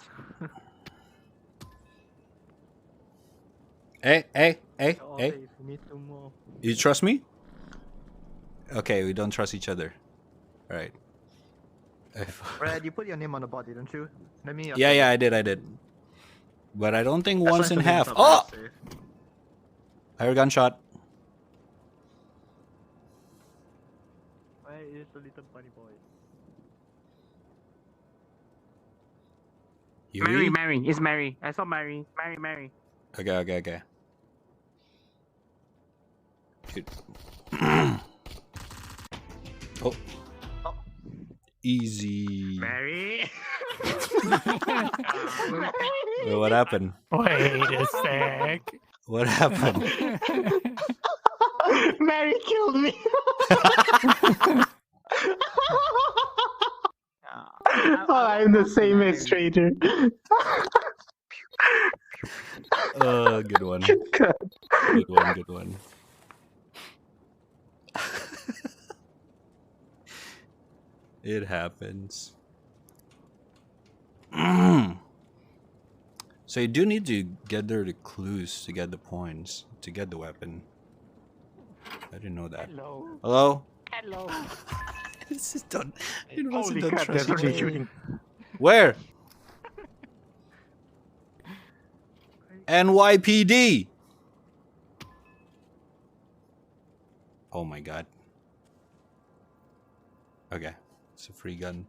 Hey. All safe. We need 2 more. You trust me? Okay, we don't trust each other. All right. Red, you put your name on the bot, didn't you? Let me. Yeah, I did. But I don't think That's once why in the names half. are Oh! very safe. I heard a gunshot. Where is the little bunny boy? Yuri? Mary. It's Mary. I saw Mary. Mary. Okay. Dude. Oh. Easy. Mary. Wait, what happened? Wait a sec. What happened? Mary killed me. I'm the same as Stranger. Good one. Good one. It happens. So you do need to gather the clues to get the points to get the weapon. I didn't know that. Hello? This is done. It wasn't done. Crap, they're Trust each really other. shooting. Where? NYPD. Oh my god. Okay, it's a free gun.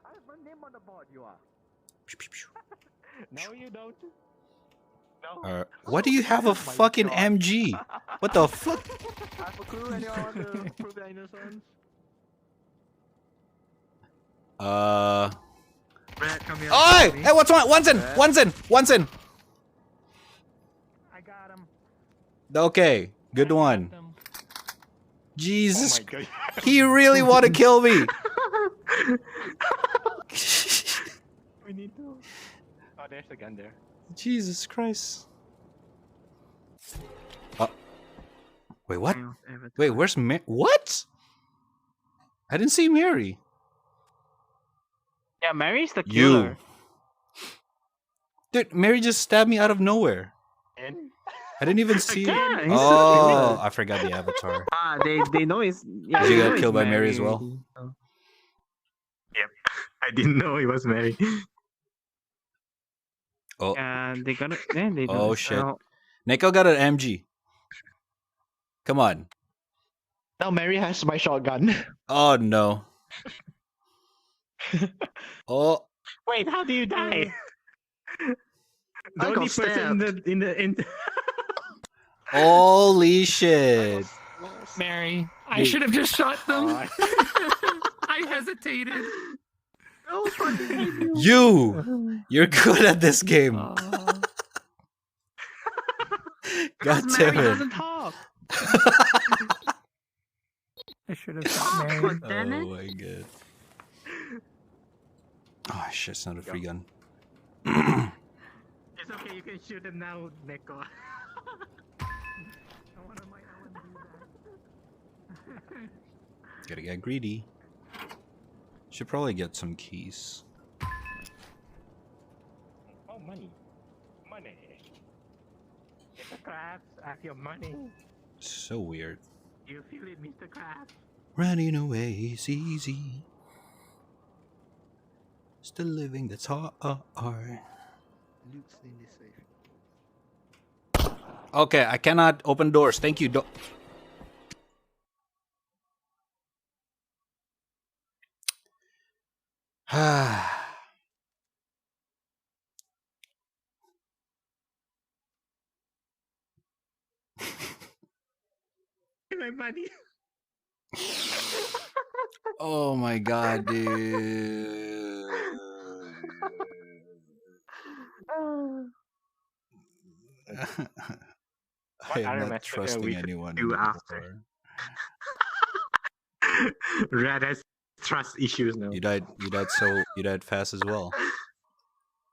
I have my name on the board, you are. No, you don't. No. Why do you have a Oh my fucking God. MG? What the fuck? I have a clue, anyone want to prove their innocence? Red, come here. Oh! Hey, what's one? One's in! I got him. Okay, good one. Jesus, Oh my God. he really want to kill me. We need to. Oh, there's a gun there. Jesus Christ. Wait, what? Wait, where's Mary? What? I didn't see Mary. Yeah, Mary's the You. killer. Dude, Mary just stabbed me out of nowhere. And I didn't even see. Yeah, he's the Oh, killer. I forgot the avatar. They know it's. Yeah, Did you they get know killed it's by Mary as well? yep, I didn't know he was Mary. Oh, And they gonna. Yeah, they know Oh, it's- shit. Neko got an MG. Come on. Now Mary has my shotgun. Oh no. Oh, Wait, how do you die? I The only got person in the holy shit. Mary, I should have just shot them. Oh, I hesitated. You're good at this game. God damn Mary it. doesn't talk. I should have shot Mary. God damn it. Oh my god. Oh shit, it's not a free gun. It's okay, you can shoot him now, Neko. I wanna do that. Gotta get greedy. Should probably get some keys. Oh, money. Money. Mr. Krabs, I have your money. So weird. You feel it, Mr. Krabs? Running away is easy. Still living, that's hard. Luke's in this safe. Okay, I cannot open doors. Thank you. My buddy. Oh my god, dude. I am other not method trusting we could anyone do anymore. after? Red has trust issues now. You died fast as well.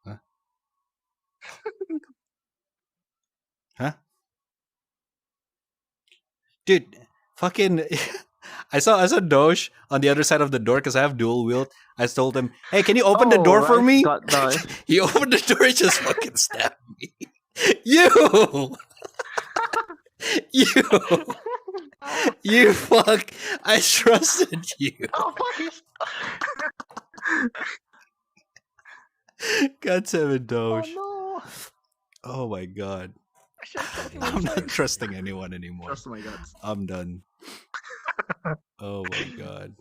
Huh? Huh? Dude, fucking I saw Doge on the other side of the door because I have dual wield. I told him, "Hey, can you open the door for me?" He opened the door and just fucking stabbed me. You, you, you fuck! I trusted you. Oh, fuck. God damn it, Doge. Oh, no. Oh my god. I should have trusted I'm not myself. trusting anyone anymore. Trust my guts. I'm done. Oh my god.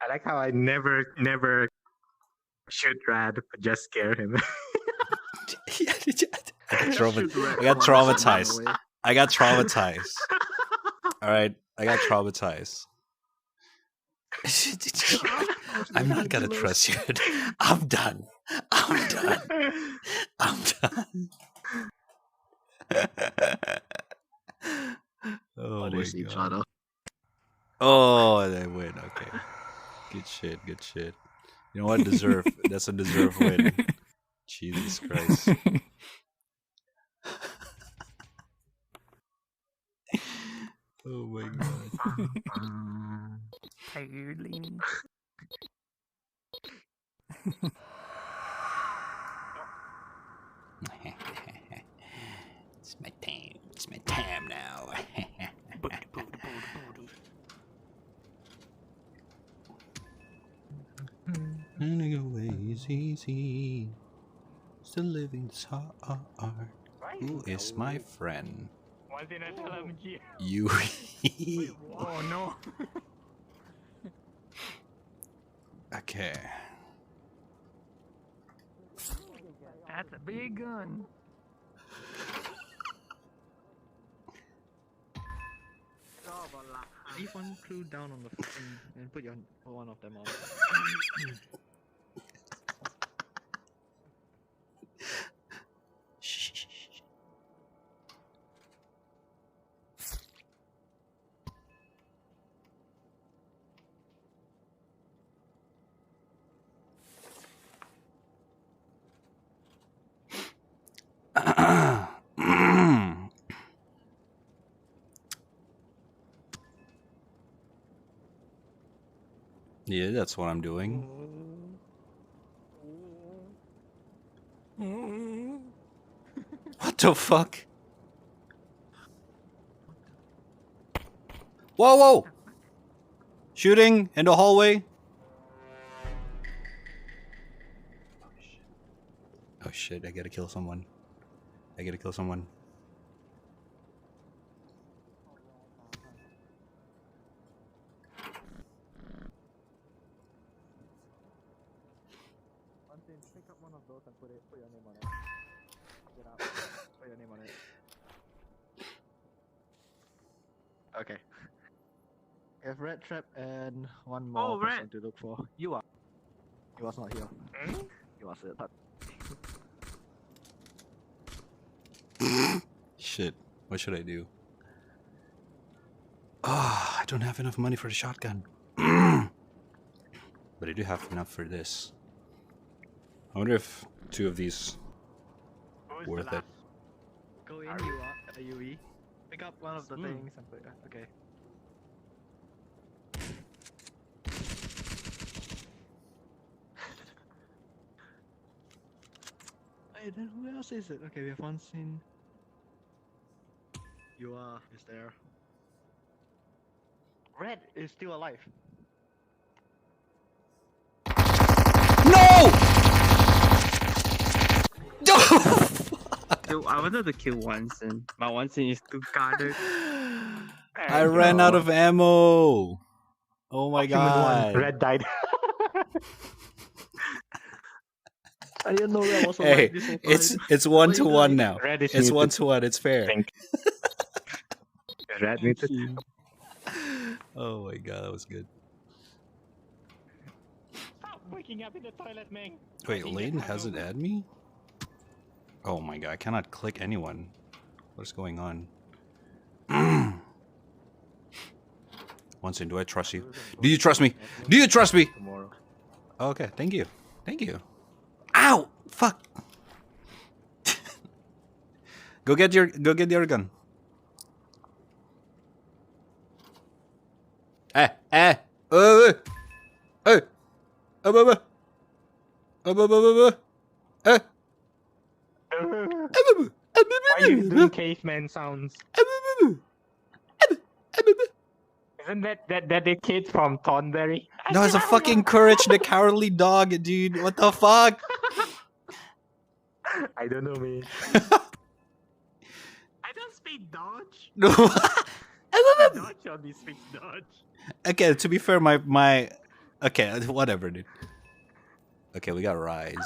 I like how I never shoot Rad, but just scare him. I got traumatized. I got traumatized. Alright, I got traumatized. I'm not gonna trust you. I'm done. I'm done. I'm done. Oh my god. Oh, they win. Okay. Good shit. Good shit. You know what? That's a deserved win. Jesus Christ. Oh my god. Tiredly. It's my time. It's my time now. Running away is easy. Still living this hard. Who is my friend? Why didn't I tell him here? You. Oh no. Okay. That's a big gun. Leave one crew down on the fucking and put one of them on. Yeah, that's what I'm doing. What the fuck? Whoa, whoa! Shooting in the hallway. Oh shit, I gotta kill someone. I gotta kill someone. Pick up one of those and put your name on it. Get out. Put your name on it. Okay. We have red trap and one more person to look for. You are. He was not here. He was it. Shit, what should I do? Ah, I don't have enough money for the shotgun. But I do have enough for this. I wonder if 2 of these worth it. Go in, you are a UE. Pick up one of the things and put. Okay. Hey, then who else is it? Okay, we have one scene. You are is there. Red is still alive. No! No! Fuck! to kill Wanson, but Wanson is too guarded. I ran out of ammo. Oh my Human one, god. Red died. I didn't know that was a Hey, light this whole time. it's 1 to Why 1 you now. Red is It's muted. 1 to 1. It's I fair. think. Red muted. Oh my god, that was good. Stop waking up in the toilet, man. Wait, Layden hasn't added me? Oh my god, I cannot click anyone. What's going on? Once in, do I trust you? Do you trust me? Do you trust me? Tomorrow. Okay, thank you. Thank you. Ow! Fuck! go get your gun. Hey! Hey! Why are you doing caveman sounds? Isn't that the kid from Thornberry? No, it's a fucking Courage the Cowardly Dog, dude. What the fuck? I don't know, man. I don't speak Dodge. No. Dodge only speaks Dodge. Okay, to be fair, my okay, whatever, dude. Okay, we got Rise.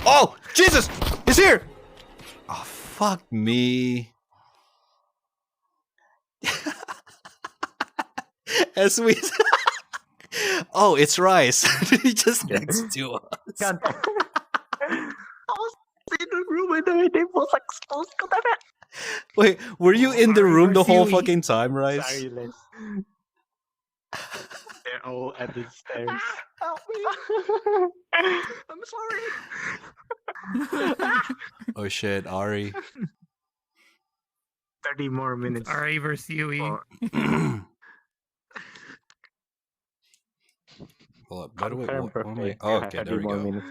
Oh, Jesus! He's here! Oh, fuck me. As we... Oh, it's Rise. He's just next to us. I was in the room and the name was exposed. God damn it. Wait, were you in the Sorry, room the whole Vasily. fucking time, Rise? Sorry, Les. They're all at the stairs. Help me. I'm sorry. Oh shit, Ari. 30 more minutes. Ari versus Yui. for- Hold up, by the way, Confirm what am I... perfect. Oh, You have okay, 30 there we more go. minutes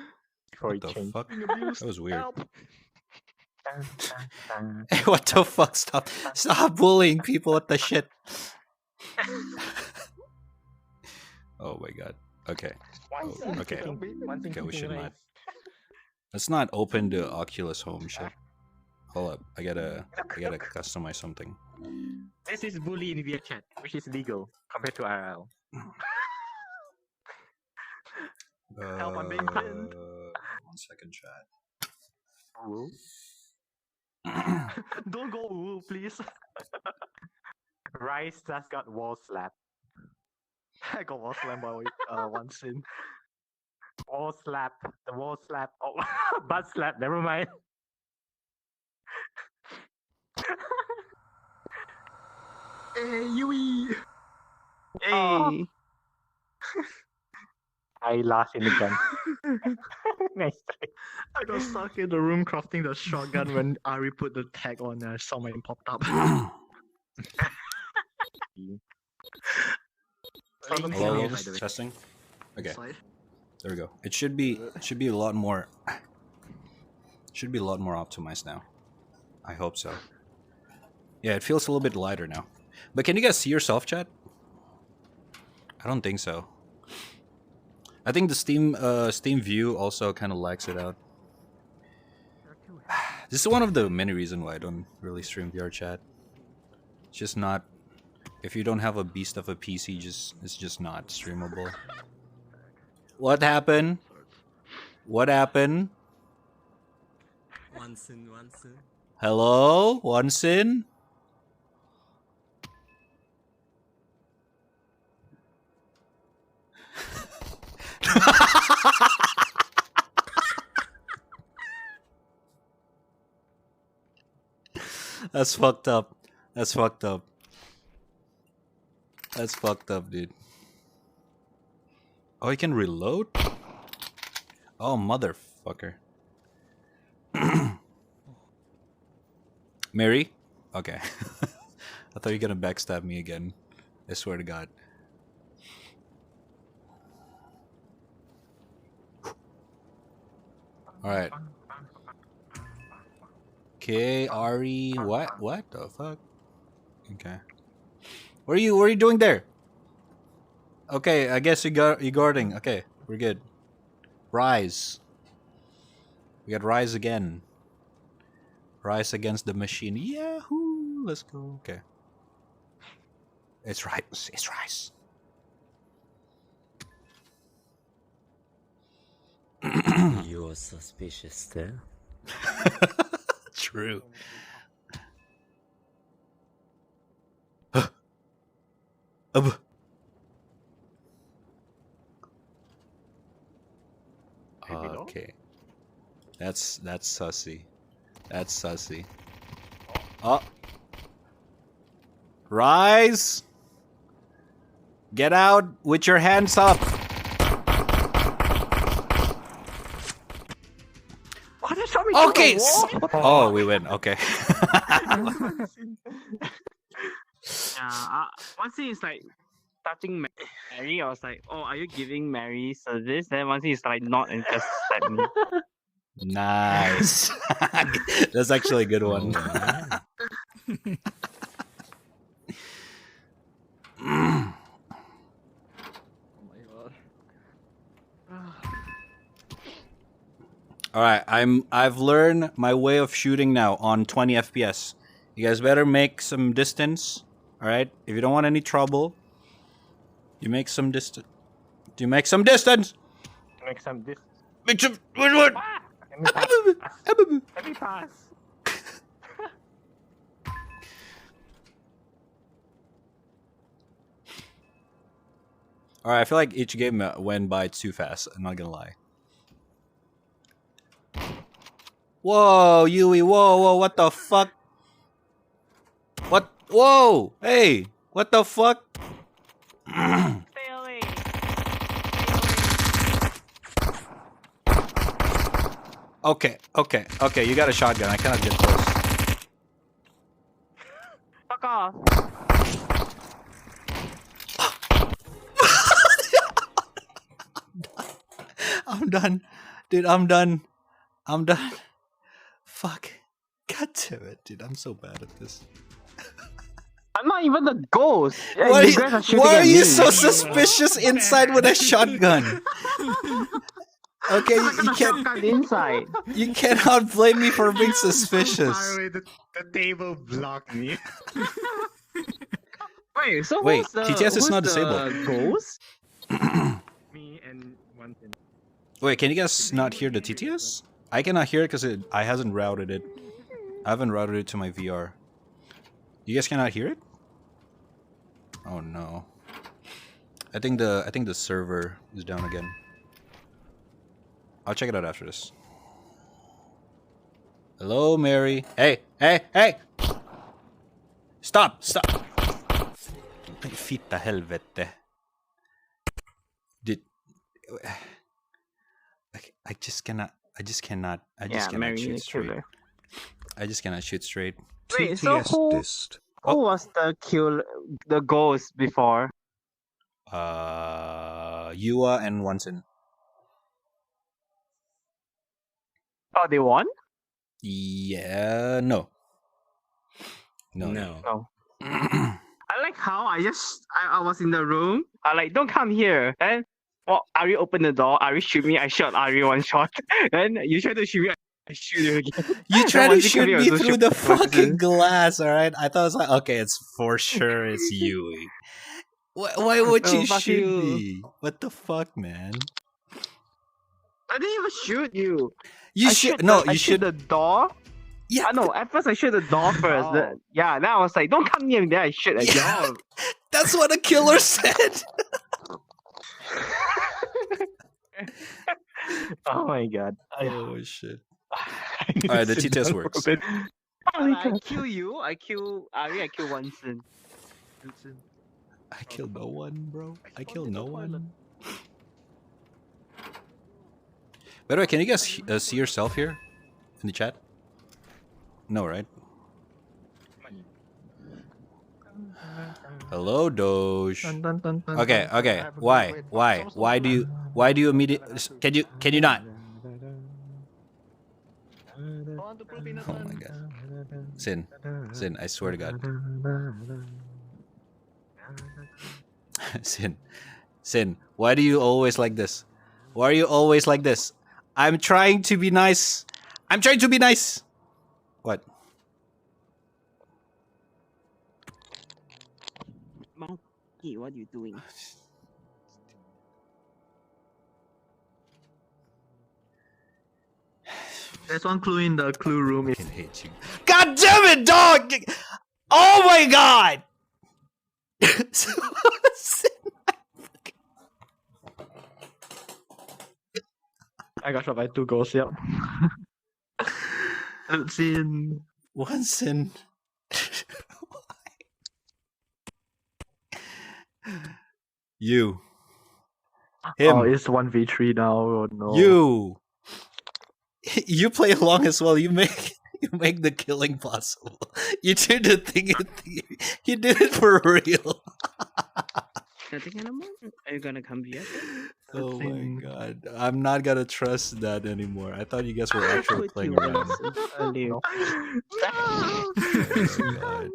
before What you the change. fuck? Being abused. That was weird. Help. Hey, what the fuck? Stop bullying people. What the shit? Oh my god. Okay. One Oh, thing okay. kicking- one thing Okay, we kicking should Rise. not. Let's not open the Oculus Home shit. Hold up. I gotta customize something. This is bully in VIA chat, which is legal compared to RL. Help, I'm being pinned. 1 second, chat. Ooh. Don't go woo, please. Rise just got wall slap. I got wall slammed by one sin. Wall slap. The wall slap. Oh, butt slap. Never mind. Hey, Yui. Hey. I lost in the gun. Nice try. I got stuck in the room crafting the shotgun when Ari put the tag on and I saw mine popped up. Lane Hello, By hello, the way. testing. Okay, Slide. there we go. It should be a lot more. Should be a lot more optimized now. I hope so. Yeah, it feels a little bit lighter now. But can you guys see yourself, chat? I don't think so. I think the Steam view also kind of lags it out. This is one of the many reasons why I don't really stream VR chat. It's just not. If you don't have a beast of a PC, it's just not streamable. What happened? What happened? Onsen. Hello, Onsen? That's fucked up. That's fucked up. That's fucked up, dude. Oh, you can reload? Oh, motherfucker. Mary? Okay. I thought you were gonna backstab me again. I swear to God. Alright. Okay, Ari, what? What the fuck? Okay. What are you doing there? Okay, I guess you guarding. Okay, we're good. Rise. We got Rise again. Rise against the machine. Yahoo! Let's go. Okay. It's Rise. It's Rise. You're suspicious there. True. Okay. That's sussy. That's sussy. Oh. Rise! Get out with your hands up! Oh, they shot me Okay! through the wall. Oh, we win. Okay. One scene is like touching Mary. I was like, oh, are you giving Mary service? Then one scene is like not and just stabbed me. Nice. That's actually a good one. Oh my god. All right, I've learned my way of shooting now on 20 FPS. You guys better make some distance. All right, if you don't want any trouble, you make some distance. Do you make some distance? Make some this. Make some. What? Let me pass. All right, I feel like each game went by too fast. I'm not gonna lie. Whoa, Yui! Whoa! What the fuck? What? Whoa! Hey! What the fuck? Stay away. Okay. You got a shotgun. I cannot get close. Fuck off. I'm done. Dude, I'm done. Fuck. God damn it, dude. I'm so bad at this. I'm not even the ghost. Yeah, Why, you guys are shooting why at are you me. so suspicious inside with a shotgun? Okay, I got you a can't. shotgun inside. You cannot blame me for being suspicious. The table blocked me. Wait, so Wait, who's the, TTS is who's not the disabled. ghost? Me and one thing. Wait, can you guys not hear the TTS? I cannot hear it because I hasn't routed it. I haven't routed it to my VR. You guys cannot hear it? Oh no. I think the server is down again. I'll check it out after this. Hello, Mary. Hey! Stop! Fitta helvete. Did I just cannot Mary shoot the straight. killer. I just cannot shoot straight. Wait, so TTS who dist. was the ghost before? Yua and Wanson. Oh, they won? Yeah, no. Oh. I like how I was in the room. I like, don't come here. Then, well, Ari opened the door. Ari shoot me. I shot Ari one shot. Then you try to shoot me. I shoot you again. You try to Once you shoot come here, me also through shoot the me. fucking glass, alright? I thought it was like, okay, it's for sure it's Yui. Why would Oh, you fuck shoot you. me? What the fuck, man? I didn't even shoot you. You I should shoot no, the, I you shoot should. the door. Yeah, No, at first I shoot the door first. Oh. Yeah, then I was like, don't come near me. Then I shoot again. Yeah. That's what a killer said. Oh my god. Oh shit! Alright, the TTS works. I kill you. I kill Ari. I kill Wanson. I killed no one, bro. I killed no one. By the way, can you guys see yourself here in the chat? No, right? Hello, Doge. Okay. Why do you immediately? Can you not? Oh my god. Sin, I swear to God. Sin, why do you always like this? Why are you always like this? I'm trying to be nice. What? Monkey, what are you doing? There's one clue in the clue room. I fucking hate you. God damn it, dog! Oh my god! I got shot by 2 ghosts, yep. It's in. Once in. You. Him. Oh, it's 1v3 now. Oh no. You. You play along as well. You make the killing possible. You did the thing. You did it for real. Nothing anymore? Are you gonna come here? Oh my god. I'm not gonna trust that anymore. I thought you guys were actually playing around. Earlier. Oh my god.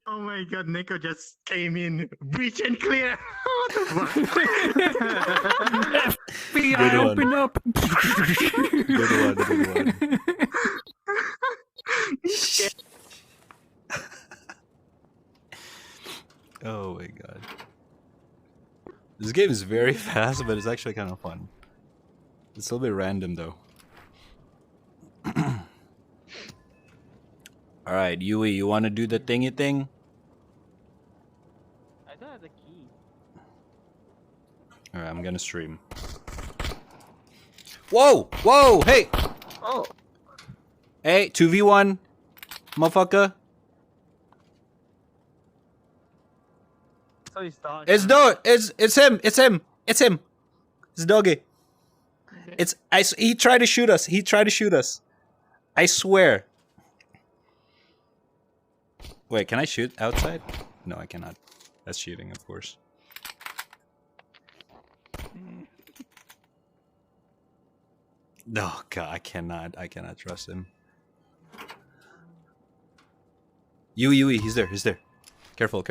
Oh my god, Nico just came in. Breach and clear. What the fuck? Good FBI, one. open up. Good one. Oh my god. This game is very fast, but it's actually kind of fun. It's a little bit random though. Alright, Yui, you want to do the thingy thing? I don't have the key. Alright, I'm gonna stream. Whoa! Whoa! Hey! Oh. Hey, 2v1. Motherfucker. So he's dodged. It's him! It's him! It's him! It's Doggy. He tried to shoot us. He tried to shoot us. I swear. Wait, can I shoot outside? No, I cannot. That's cheating, of course. No, God, I cannot trust him. Yui, he's there. Careful.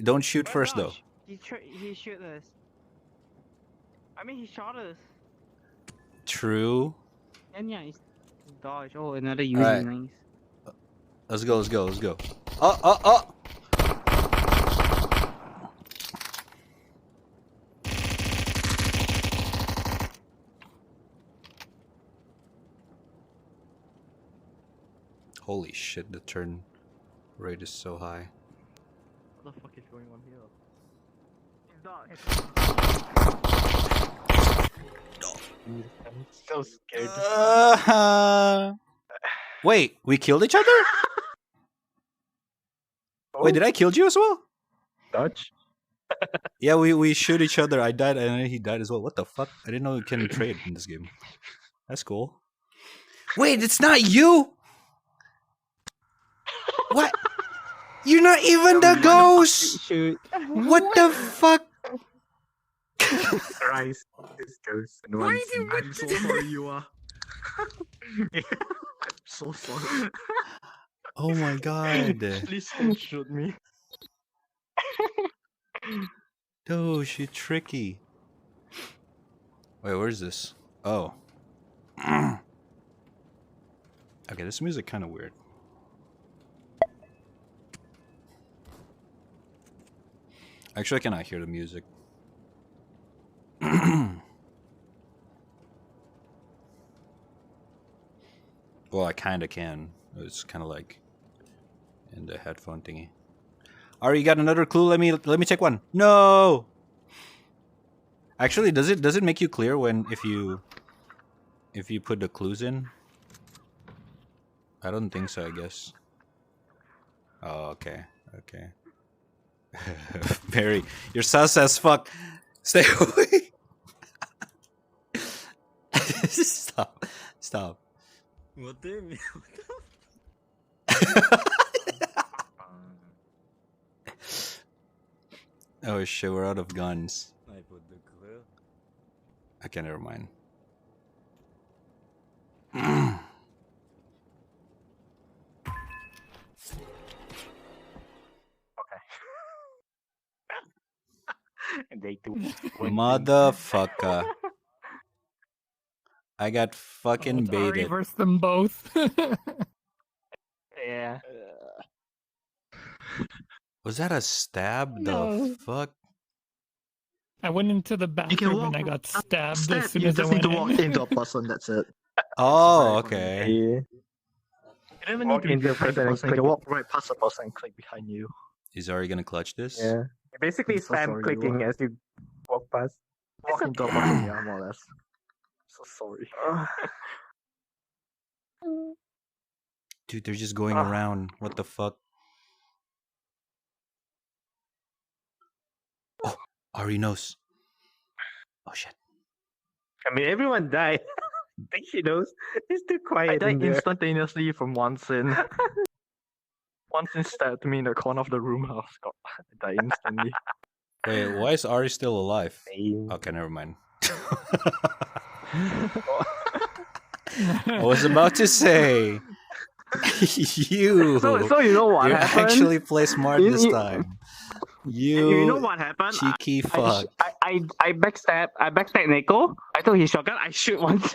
Don't shoot Oh, first, though. gosh. He shoot us. I mean, he shot us. True. And yeah, he's dodge. Oh, another Yui. Alright. Nice. Let's go. Oh! Holy shit, the turn rate is so high. What the fuck is going on here? I'm so scared. Wait, we killed each other? Wait, did I kill you as well? Dodge? Yeah, we shoot each other. I died and then he died as well. What the fuck? I didn't know you can trade in this game. That's cool. Wait, it's not you! What? You're not even the ghost! Shoot. What the fuck? Christ. This goes. Why did you I'm so sorry, you are. I'm so sorry. Oh my god. Please don't shoot me. Oh, she tricky. Wait, where's this? Oh. Okay, this music kind of weird. Actually, I cannot hear the music. Well, I kind of can. It's kind of like in the headphone thingy. Alright, you got another clue? Let me check one. No. Actually, does it make you clear when if you put the clues in? I don't think so, I guess. Oh, okay. Barry, you're sus as fuck. Stay away. Stop. What the? Oh shit, we're out of guns. I put the clue. Okay, never mind. And they do. Motherfucker. I got fucking it's Ari baited. versus them both. Yeah. Was that a stab? No. The fuck? I went into the You can bathroom walk. and I got stabbed Step. as soon You as I just need went to walk in. into a person. That's it. Oh, very funny. okay. Yeah. You don't even Walk need to be into a behind the person and person. You can click. walk right past the person and click behind you. Is Ari gonna clutch this? Yeah. You basically I'm so spam sorry, clicking you as you walk past. Walk into a person, yeah, more or less. So sorry. Dude, they're just going Ah. around. What the fuck? Oh, Ari knows. Oh shit. I mean, everyone died. I think she knows. It's too I quiet in died there. instantaneously from one sin. One sin stabbed me in the corner of the room. I died instantly. Wait, why is Ari still alive? Same. Okay, never mind. I was about to say. You. So you know what You happened? actually play smart this time. You know what happened? Cheeky fuck. I backstab Neko. I took his shotgun. I shoot once.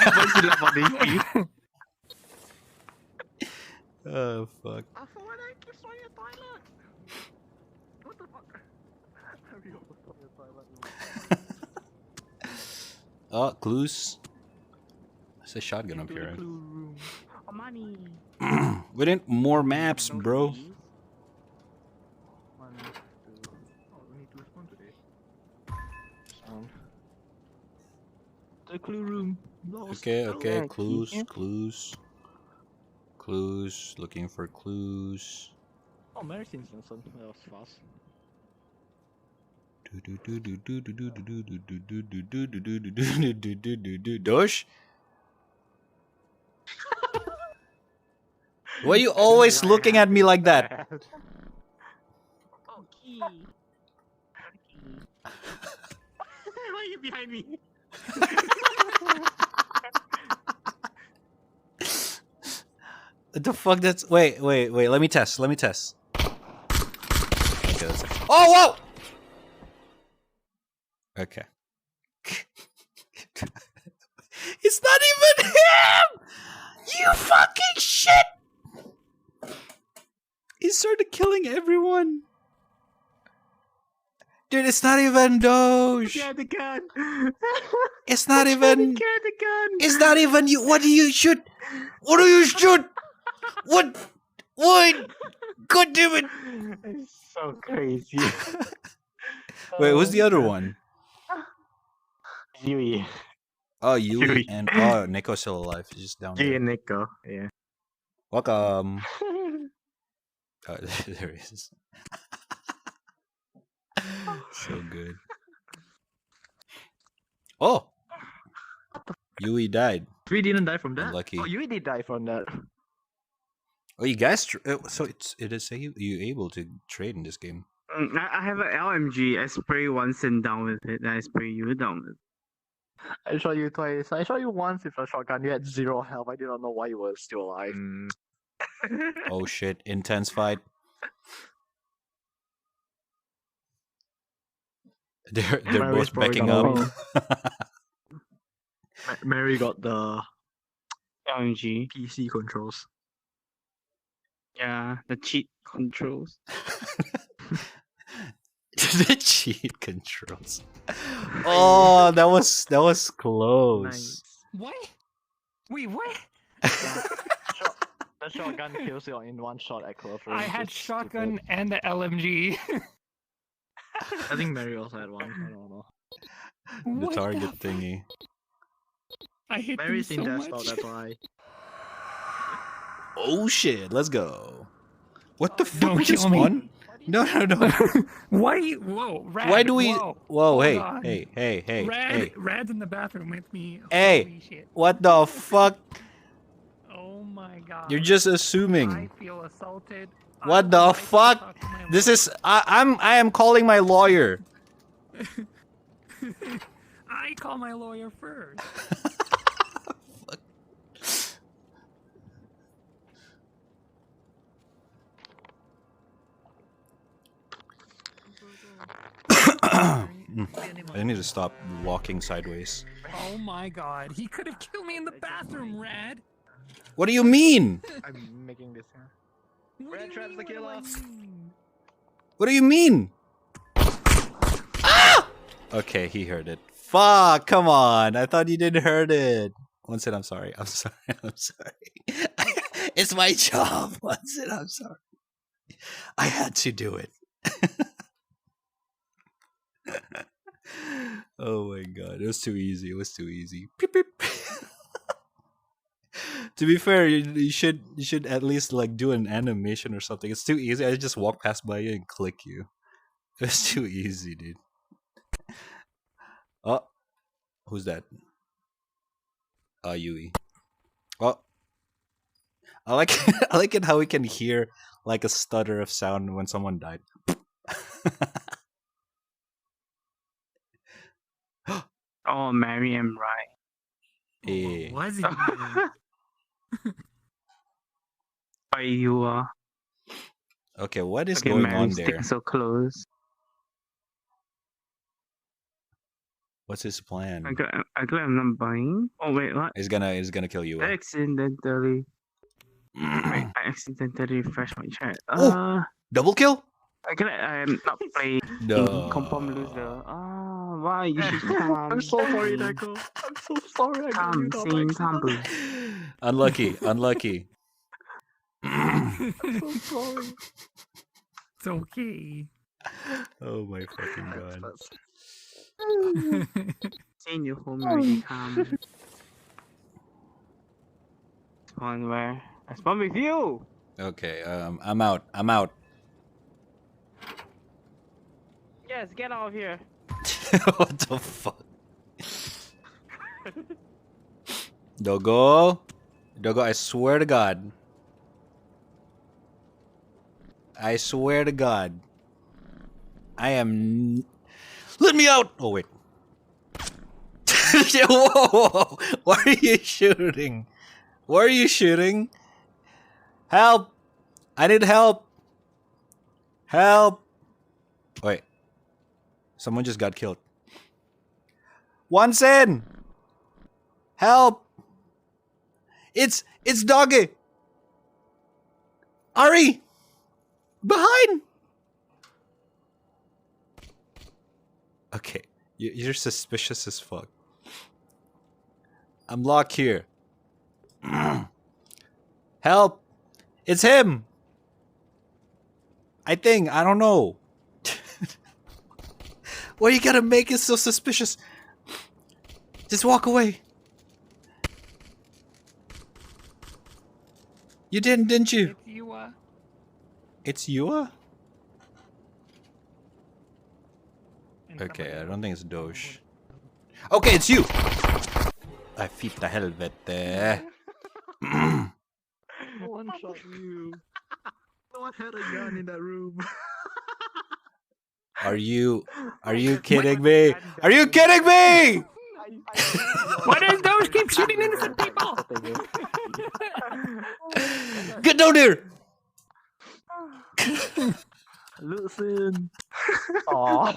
Once he left on HP. Oh fuck. I thought I keep trying to toilet. What the fuck? Hurry up, stop your toilet. Oh, clues. There's a shotgun up here. Oh, money. We need more maps, bro. 1, 2. Oh, we need to respond today. Sound. The clue room. Lost. Okay, Yeah, clues, yeah. clues. Clues, looking for clues. Oh, Mary Simpson. That was fast. Dosh? Why are you always looking at me like that? Oh, key. Why are you behind me? What the fuck? That's wait. Let me test. Okay, that's... Oh, whoa! Okay. It's not even him! You fucking shit! He started killing everyone. Dude, it's not even Doge. Get the gun. It's not even. Get the gun. It's not even you. What do you shoot? What do you shoot? What? God damn it! It's so crazy. Wait, who's the other one? Yui. Oh, Yui Yui. and oh, Nico's still alive. He's just down Yui there. and Neko. Yeah. Welcome. Oh, there he is. So good. Oh, Yui died. We didn't die from that. Unlucky. Oh, you did die from that. Oh, you guys. So it is say you able to trade in this game. I have an LMG. I spray once and down with it. I spray you down with it. I shot you twice. I shot you once with a shotgun. You had 0 health. I did not know why you were still alive. Oh shit! Intense fight. They're Mary's both probably backing gonna up. Mary got the LMG. PC controls. Yeah, the cheat controls. The cheat controls. Oh, that was close. Nice. What? Wait, what? The shotgun kills you in one shot at close range. I had It's shotgun stupid. and the LMG. I think Mary also had one. I don't know. The What target fuck? thingy. I hate Mary's them in so that much. spot, that's why. Oh shit! Let's go. What the fuck? Don't We just kill me. won? No. Why? Whoa, Rad. Why do we? Whoa, Whoa! hold Hey! on. Hey! Rad's in the bathroom with me. Hey! Holy shit. What the fuck? Oh my god. You're just I assuming. feel assaulted. I What would the like to fuck? talk to my This lawyer. is. I am calling my lawyer. I call my lawyer first. I need to stop walking sideways. Oh my god, he could have killed me in the bathroom, Rad. What do you mean? I'm making this. What Red do you Trap's mean, the what do killer. I mean? What do you mean? Ah! Okay, he heard it. Fuck, come on. I thought you didn't heard it. One said, I'm sorry. I'm sorry. I'm sorry. It's my job. One said, I'm sorry. I had to do it. Oh my god. It was too easy. It was too easy. Beep, beep. To be fair, you should at least like do an animation or something. It's too easy. I just walk past by you and click you. It's too easy, dude. Oh, who's that? Yui. Oh, I like I like it how we can hear like a stutter of sound when someone died. Oh, Mary and right. Eh. What was it? Are you Okay, what is okay, going Mary on sticking there? so close. What's his plan? I got I'm not buying. Oh wait, what? He's gonna kill you. I accidentally wait, I accidentally refreshed my chat. Oh! Double kill? I'm not playing No. Compom loser. Why you should come? I'm so sorry, Deco. I'm so sorry. I got you Come, down sing, by come, accident. boo. Unlucky, unlucky. I'm so sorry. It's okay. Oh my fucking god. Sing your home already come. Spawn where? I spawn with you! Okay, I'm out. I'm out. Yes, get out of here. What the fuck? Dogo? Dogo, I swear to God. I swear to God. I am... Let me out! Oh, wait. Whoa, whoa, whoa! Why are you shooting? Why are you shooting? Help! I need help! Help! Wait. Someone just got killed. One sin! Help! It's Doggy! Ari! Behind! Okay. You're suspicious as fuck. I'm locked here. Help! It's him! I think. I don't know. Why you gotta make it so suspicious? Just walk away. You didn't you? It's you, It's you? Okay, I don't think it's Doge. Okay, it's you! I fitta helvete. One shot you. No one had a gun in that room. Are you kidding me? Are you kidding me? Why does those keep shooting innocent people? Get down there! Listen. Aw.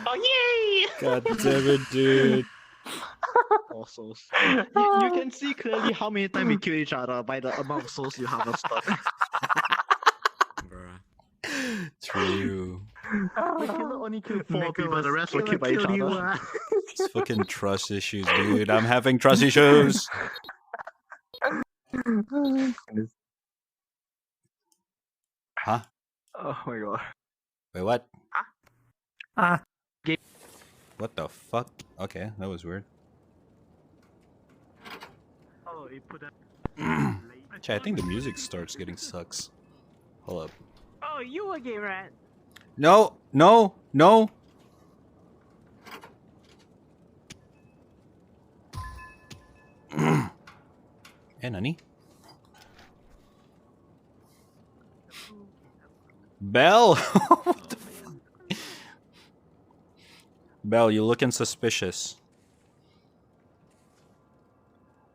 Oh yay! God damn it, dude. Also, you can see clearly how many times we kill each other by the amount of souls you harvested. True. The killer only killed 4 people, the rest were killed by each other. It's fucking trust issues, dude. I'm having trust issues. Huh? Oh my god. Wait, what? Ah, What the fuck? Okay, that was weird. Oh, you put that. Chat, I think the music starts getting sucks. Hold up. Oh, you again, right? No, no, no. Hey, Nani? Belle? What the fuck? Belle, you looking suspicious.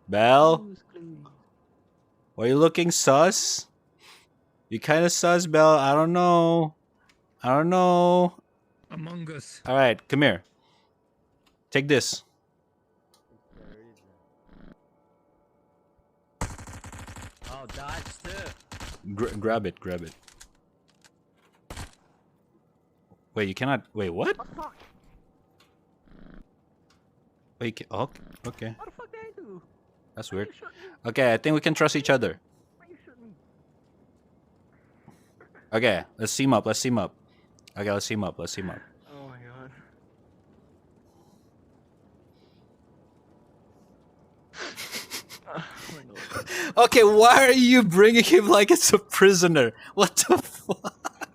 Belle? Why you looking sus? You kinda sus, Belle. I don't know. I don't know. Among Us. All right, come here. Take this. Oh, dodge too. Grab it. Grab it. Wait, you cannot. Wait, what? Wait, you can, oh, okay. What the fuck did I do? That's weird. Okay, I think we can trust each other. Why you shoot me? Okay, let's team up. Let's team up. Okay, let's team up. Let's team up. Oh my god. Oh my god. Okay, why are you bringing him like it's a prisoner? What the fuck?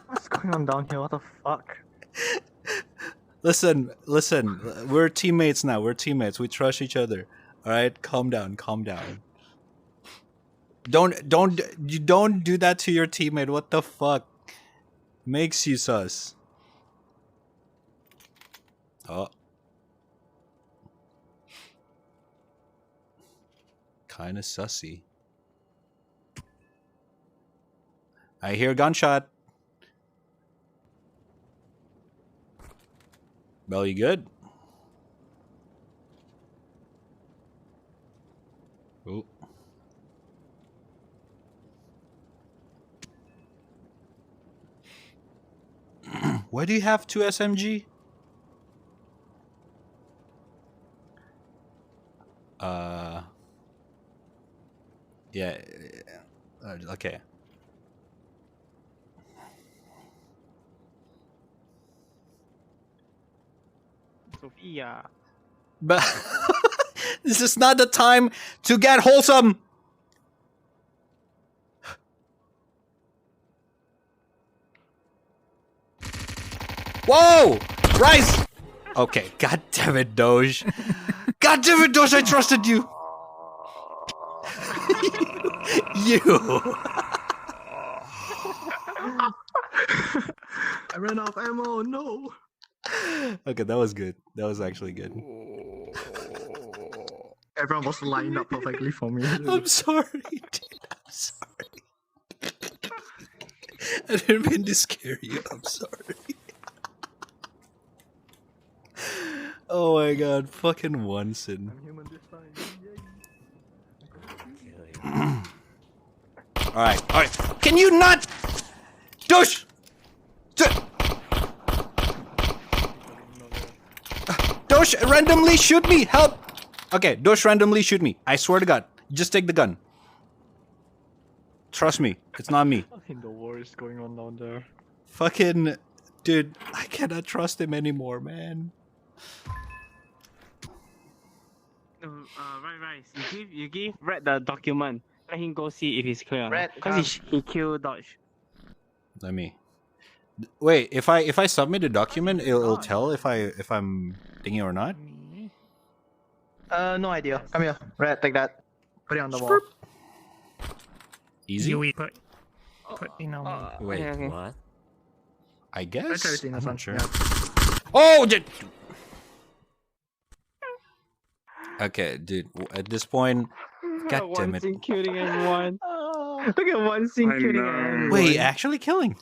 What's going on down here? What the fuck? Listen. We're teammates now. We're teammates. We trust each other. All right, calm down. Calm down. Don't do that to your teammate. What the fuck? Makes you sus. Oh. Kinda sussy. I hear gunshot. Well, you good? Oh. Why do you have 2 SMG? Yeah. Okay. Sophia. But this is not the time to get wholesome. Whoa! Rise! Okay, god damn it, Doge. God damn it, Doge, I trusted you! You! I ran out of ammo, no! Okay, that was good. That was actually good. Everyone was lined up perfectly for me. I'm sorry, dude. I'm sorry. I didn't mean to scare you. I'm sorry. Oh my god, fucking Wonson. I'm human this time. Alright. Can you not? Dosh! Dosh, randomly shoot me! Help! Okay, Dosh, randomly shoot me. I swear to God. Just take the gun. Trust me, it's not me. I think the war is going on down there. Fucking... Dude, I cannot trust him anymore, man. Right. You give Red the document. Let him go see if he's clear. Red, Because he killed Dodge. Let me... Wait, if I submit a document, it'll tell if I'm thinking or not? No idea. Come here. Red, take that. Put it on the wall. Easy? You put in a Wait, okay. What? I guess? everything, I'm that's not fine. sure. Yeah. Oh, dude! Okay, dude, at this point... God damn it. One killing everyone. Look at one scene killing everyone. Wait, actually killing?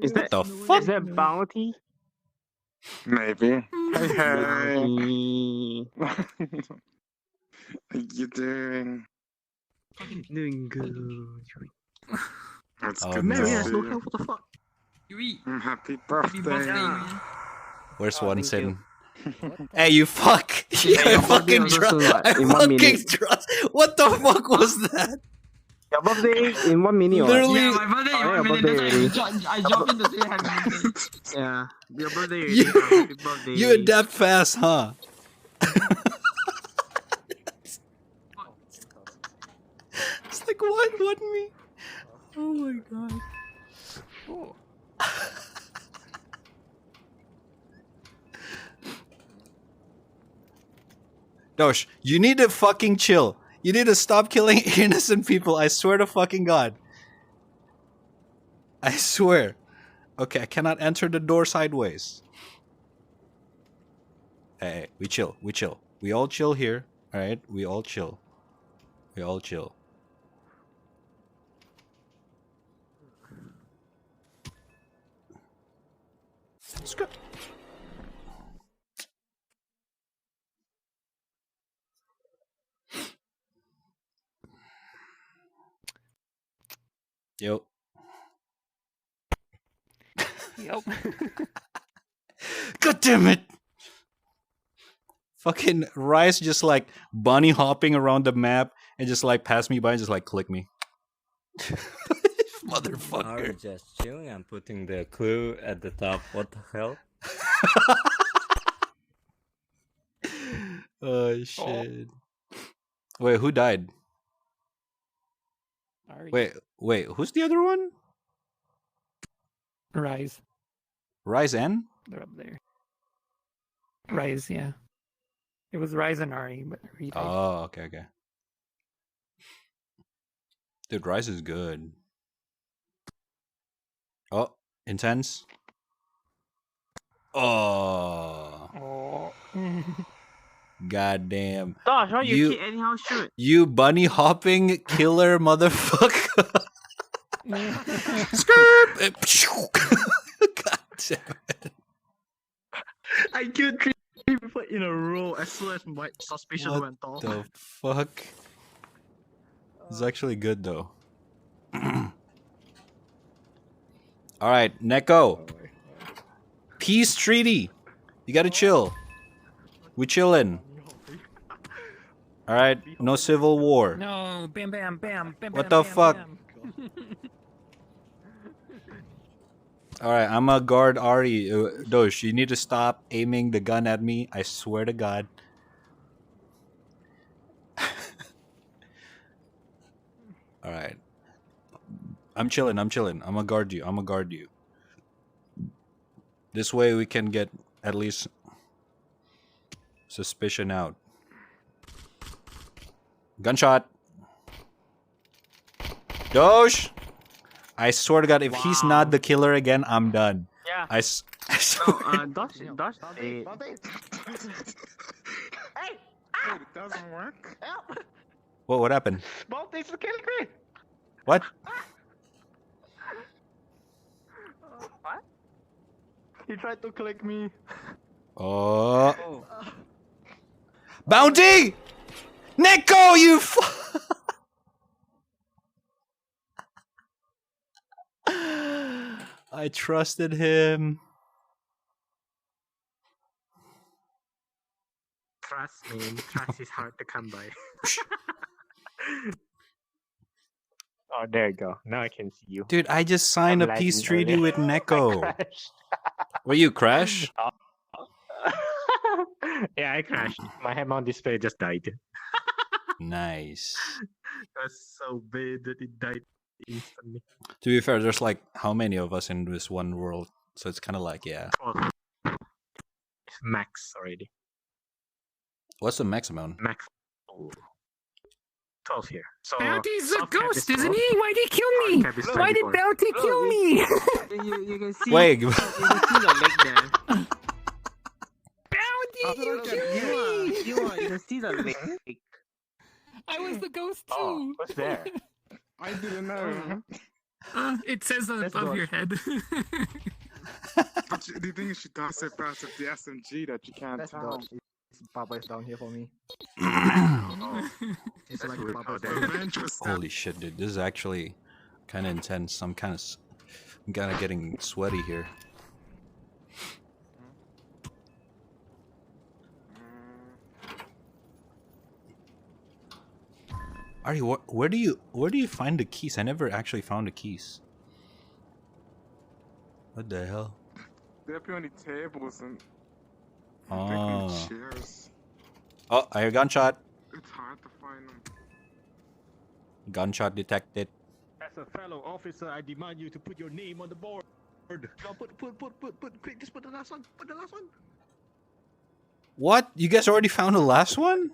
Is that the fuck? Is that bounty? Maybe. Hey, Bounty. what are you doing? Doing good. It's Oh, good no. to Mary see has no you. health, what the fuck? Happy Happy birthday, birthday. man. Where's thank you. Wonson? Hey, you fuck! I your fucking birthday was also trust. like I in 1 fucking minute. trust. What the fuck was that? Your birthday in 1 minute. Literally- Yeah, my birthday, Oh, yeah, one minute, birthday that's why I jump in to say happy birthday. Yeah. Your birthday. You- Happy birthday. You adapt fast, huh? It's like, what me? Oh my god. Dosh, you need to fucking chill. You need to stop killing innocent people. I swear to fucking God. I swear. Okay, I cannot enter the door sideways. Hey, we chill. We chill. We all chill here. Alright? We all chill. We all chill. Yo. Yep. God damn it! Fucking Rice just like bunny hopping around the map and just like pass me by and just like click me. Motherfucker. I'm just chilling. I'm putting the clue at the top. What the hell? Oh shit. Wait, who died? Wait, who's the other one? Rise. Rise N? They're up there. Rise, yeah. It was Rise and Ari, but Ari died. Oh, okay. Dude, Rise is good. Oh, intense. Oh. Oh. Goddamn. Gosh, why you keep anyhow shoot? You bunny hopping killer motherfucker. Skirt! God damn it. I killed 3 people in a row as soon as my suspicion What went off. the fuck? It's actually good though. Alright, Neko. Peace treaty. You gotta chill. We chillin'. Alright, no civil war. No, bam, bam, bam, bam. What bam, the fuck? Bam. Alright, I'm a guard Ari. Dosh, you need to stop aiming the gun at me. I swear to God. Alright. I'm chilling. I'm gonna guard you. This way we can get at least suspicion out. Gunshot. Dosh! I swear to God, if he's not the killer again, I'm done. Yeah. I swear. Dosh. Wait, it doesn't work? What happened? Balti's killing me! What? What? He tried to click me. Oh. Bounty! Neko, you I trusted him. Trust me, trust is hard to come by. Oh, there you go. Now I can see you. Dude, I just signed I'm a peace lagging treaty earlier. with Neko. I crashed. Will you crash? Yeah, I crashed. My head-mount display just died. Nice. That's so bad that it died instantly. To be fair, there's like how many of us in this one world? So it's kind of like, yeah. It's max already. What's the max amount? Max. 12 here. So Bounty's a soft cap ghost, is isn't 12. he? Why'd he kill me? Hard cap is Why did 24. Bounty kill me? You can see. Wait. You can see the leg there. Bounty, you killed me! You can see the leg. I was the ghost too. Oh, what's there? I didn't know. It says above your head. But the thing is, she does it fast with the SMG that you can't That's tell. dodge. Papa's down here for me. It's like weird. Papa's Oh, down. Revenge was Holy shit, dude. This is actually kind of intense. I'm kind of getting sweaty here. Ari, where do you find the keys? I never actually found the keys. What the hell? They're on the tables and Oh. chairs. Oh, I hear gunshot. It's hard to find them. Gunshot detected. As a fellow officer, I demand you to put your name on the board. No, put, quick, just put the last one. Put the last one. What? You guys already found the last one?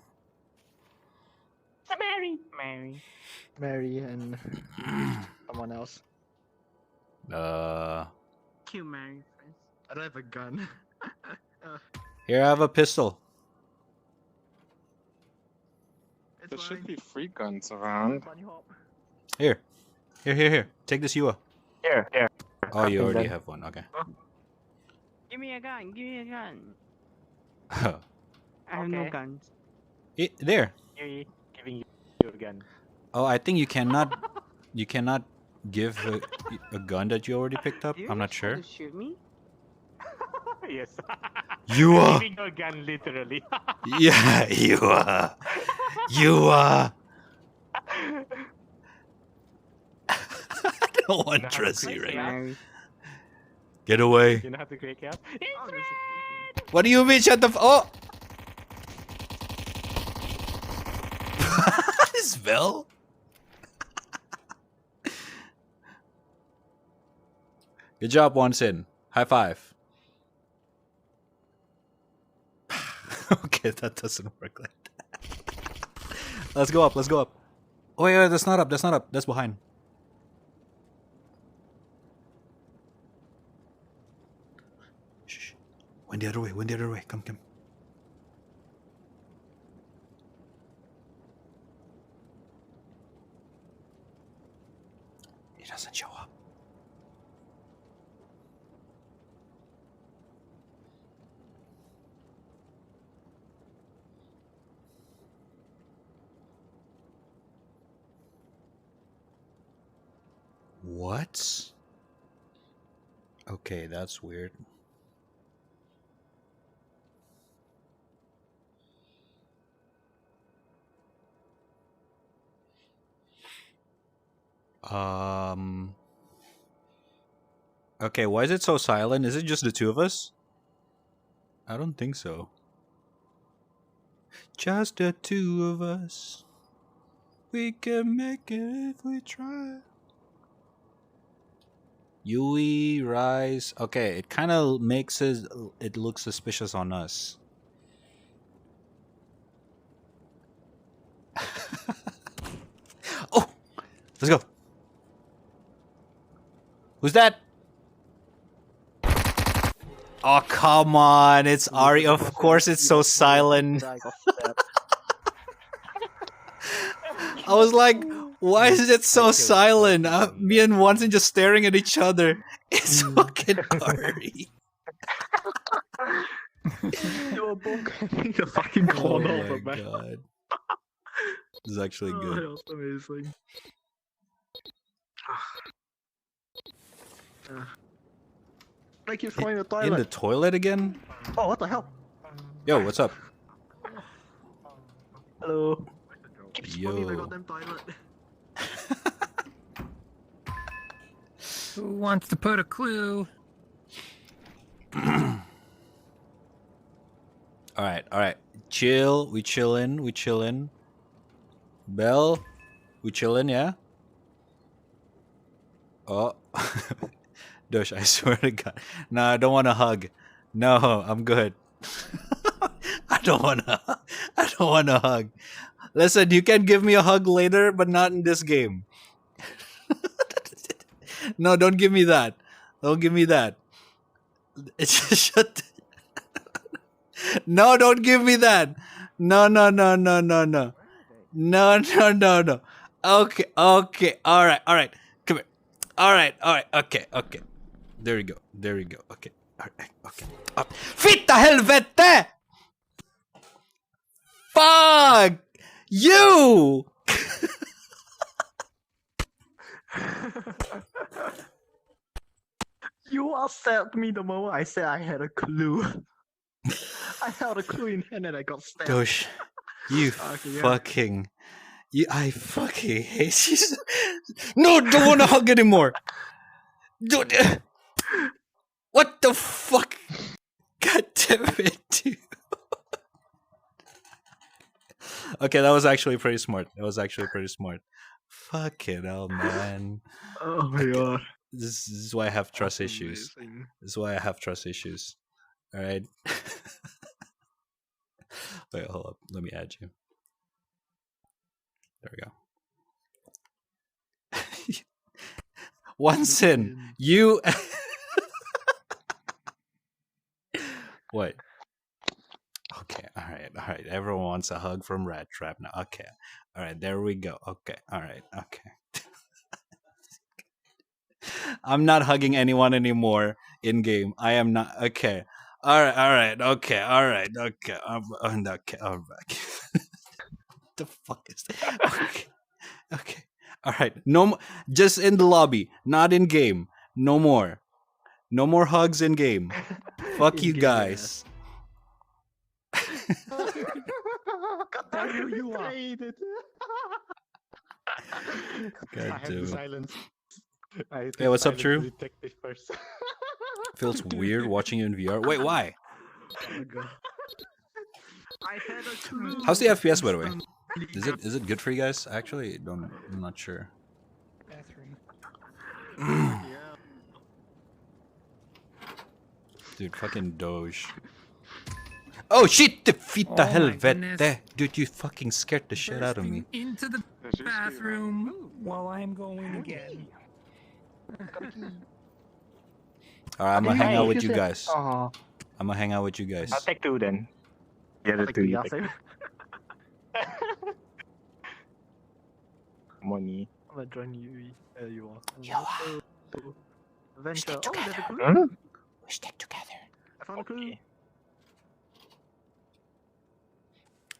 Mary and someone else. Kill Mary first. I don't have a gun. Here, I have a pistol. It's There should fine. be free guns around. Bunny hop. Here. Here. Take this, Yua. Here. Oh, you already Done. have one. Okay. Give me a gun. Give me a gun. Oh. I have no Okay. guns. There. Here, giving you your gun. Oh, I think you cannot. You cannot give a gun that you already picked up? Do you I'm not just try sure. to shoot me? Yes. You are. Giving a gun, literally. Yeah, you are. You are. I don't want to trust you right now. Get away. You know how to create chaos? What do you mean? Shut the oh! Spell? Good job, Wanson. High five. Okay, that doesn't work like that. Let's go up. Let's go up. Oh, wait, that's not up. That's not up. That's behind. Shh. Went the other way. Went the other way. Come, come. He doesn't show up. What? Okay, that's weird. Okay, why is it so silent? Is it just the two of us? I don't think so. Just the two of us. We can make it if we try. Yui, Rise. Okay, it kind of makes it look suspicious on us. Oh! Let's go. Who's that? Oh, come on. It's Ari. Of course it's so silent. I was like, why is it so silent? Me and Wanson just staring at each other. It's fucking Ari. You were both in the fucking corner of Oh the my map. god. This is actually Oh, good. that was amazing. I keep falling in the toilet. In the toilet again? Oh, what the hell? Yo, what's up? Hello. Keep spawning in the Yo. goddamn toilet. Who wants to put a clue? Alright. Chill. We chillin'. Bell. We chillin', yeah? Oh. Dosh, I swear to God. No, I don't want a hug. No, I'm good. I don't want a hug. Listen, you can give me a hug later, but not in this game. No, don't give me that. Don't give me that. It's just shut. No, don't give me that. No. No. Okay. All right. Come here. All right. Okay. There you go. Okay. All right. Okay. Fitta helvete! Fuck you! You upset me the moment I said I had a clue. I held a clue in hand and I got stabbed. Dosh, you Okay, yeah. fucking... I fucking hate you. No, don't want to hug anymore. What the fuck? God damn it, dude. Okay, that was actually pretty smart. Fucking hell, man. Oh my god. This is why I have trust That's issues. amazing. Alright. Wait, hold up. Let me add you. There we go. Wanson, you... What? Okay, alright. Everyone wants a hug from raddtrap now. Okay. Alright, there we go. Okay, alright, okay. I'm not hugging anyone anymore in game. I am not. Okay. Alright. Okay. I'm back. The fuck is that? Okay. All right, just in the lobby, not in game. No more hugs in game. Fuck you guys. God damn you are. God I have damn to it. silence. Hey, what's up, True? Detective first. Feels weird watching you in VR. Wait, why? I had a clue. How's the FPS, by the way? Is it good for you guys? Actually, I'm not sure. Dude, fucking Doge. Oh shit! Defeat the Oh my helvete! goodness. Dude, you fucking scared the shit out of me. Into the bathroom while I'm going again. Alright, I'm gonna hang out with you guys. Oh, I'm gonna hang out with you guys. I'll take 2 then. The other 2 you take. Money. I'm gonna join you. There you are. You are. Adventure. Stick Oh, there's a together. clue. We stick together. I found a clue.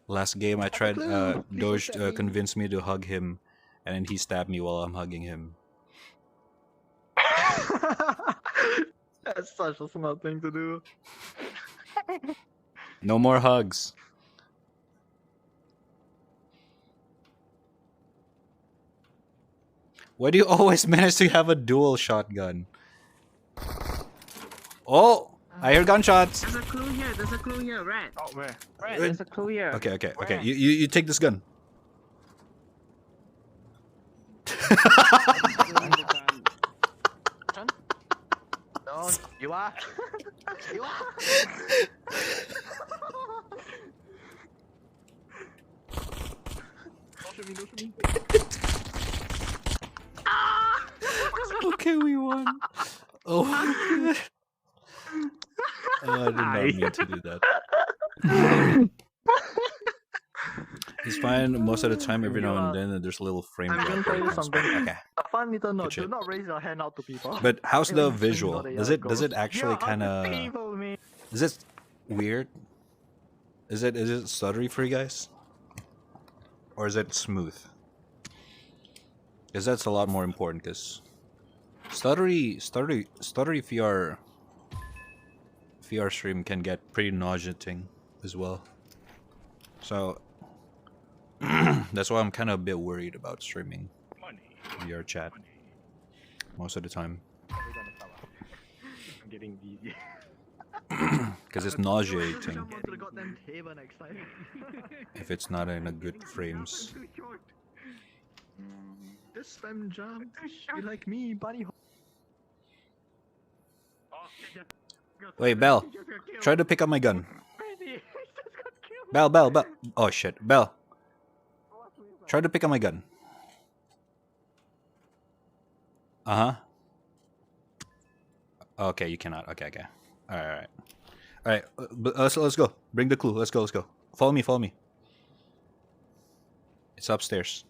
Last game I tried, clue. Doge Please don't convinced me to hug him, and then he stabbed me while I'm hugging him. That's such a smart thing to do. No more hugs. Why do you always manage to have a dual shotgun? Oh! I hear gunshots! There's a clue here. There's a clue here. Red. Oh, where? Red. There's a clue here. Okay. Where? You take this gun. No, you are. You are. Don't shoot me, don't shoot me. Okay, we won. Oh my god. Oh, I did not mean to do that. He's fine most of the time. Every now and then, there's a little frame I'm gonna drop. tell you something. Okay. A fun little note: shit. do not raise your hand out to people. But how's the Even if you visual? know they Does are it ghosts. actually You're kind on the of? table, man. Is it weird? Is it stuttery for you guys? Or is it smooth? Because that's a lot more important. Because stuttery VR stream can get pretty nauseating as well. So that's why I'm kind of a bit worried about streaming VR chat most of the time. I'm getting dizzy. Because it's nauseating Jump onto the goddamn table next time. if it's not in a good frames. This time jump. You like me, buddy. Wait, Belle, try to pick up my gun. Belle. Oh shit, Belle. Try to pick up my gun. Okay, you cannot. Okay. Alright. Let's go. Bring the clue. Let's go. Follow me. It's upstairs.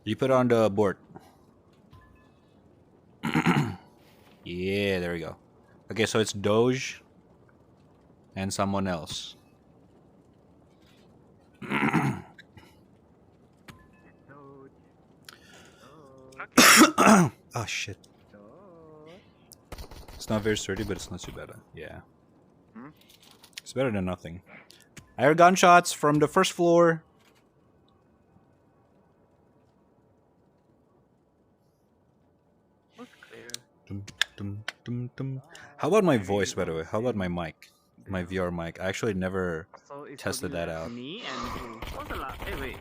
You put it on the board. Yeah, there we go. Okay, so it's Doge and someone else. Oh shit. It's not very sturdy, but it's not too bad. Yeah. It's better than nothing. I heard gunshots from the first floor. How about my voice, by the way? How about my mic? My VR mic. I actually never tested that out. Me and who? What's the last? Hey, wait.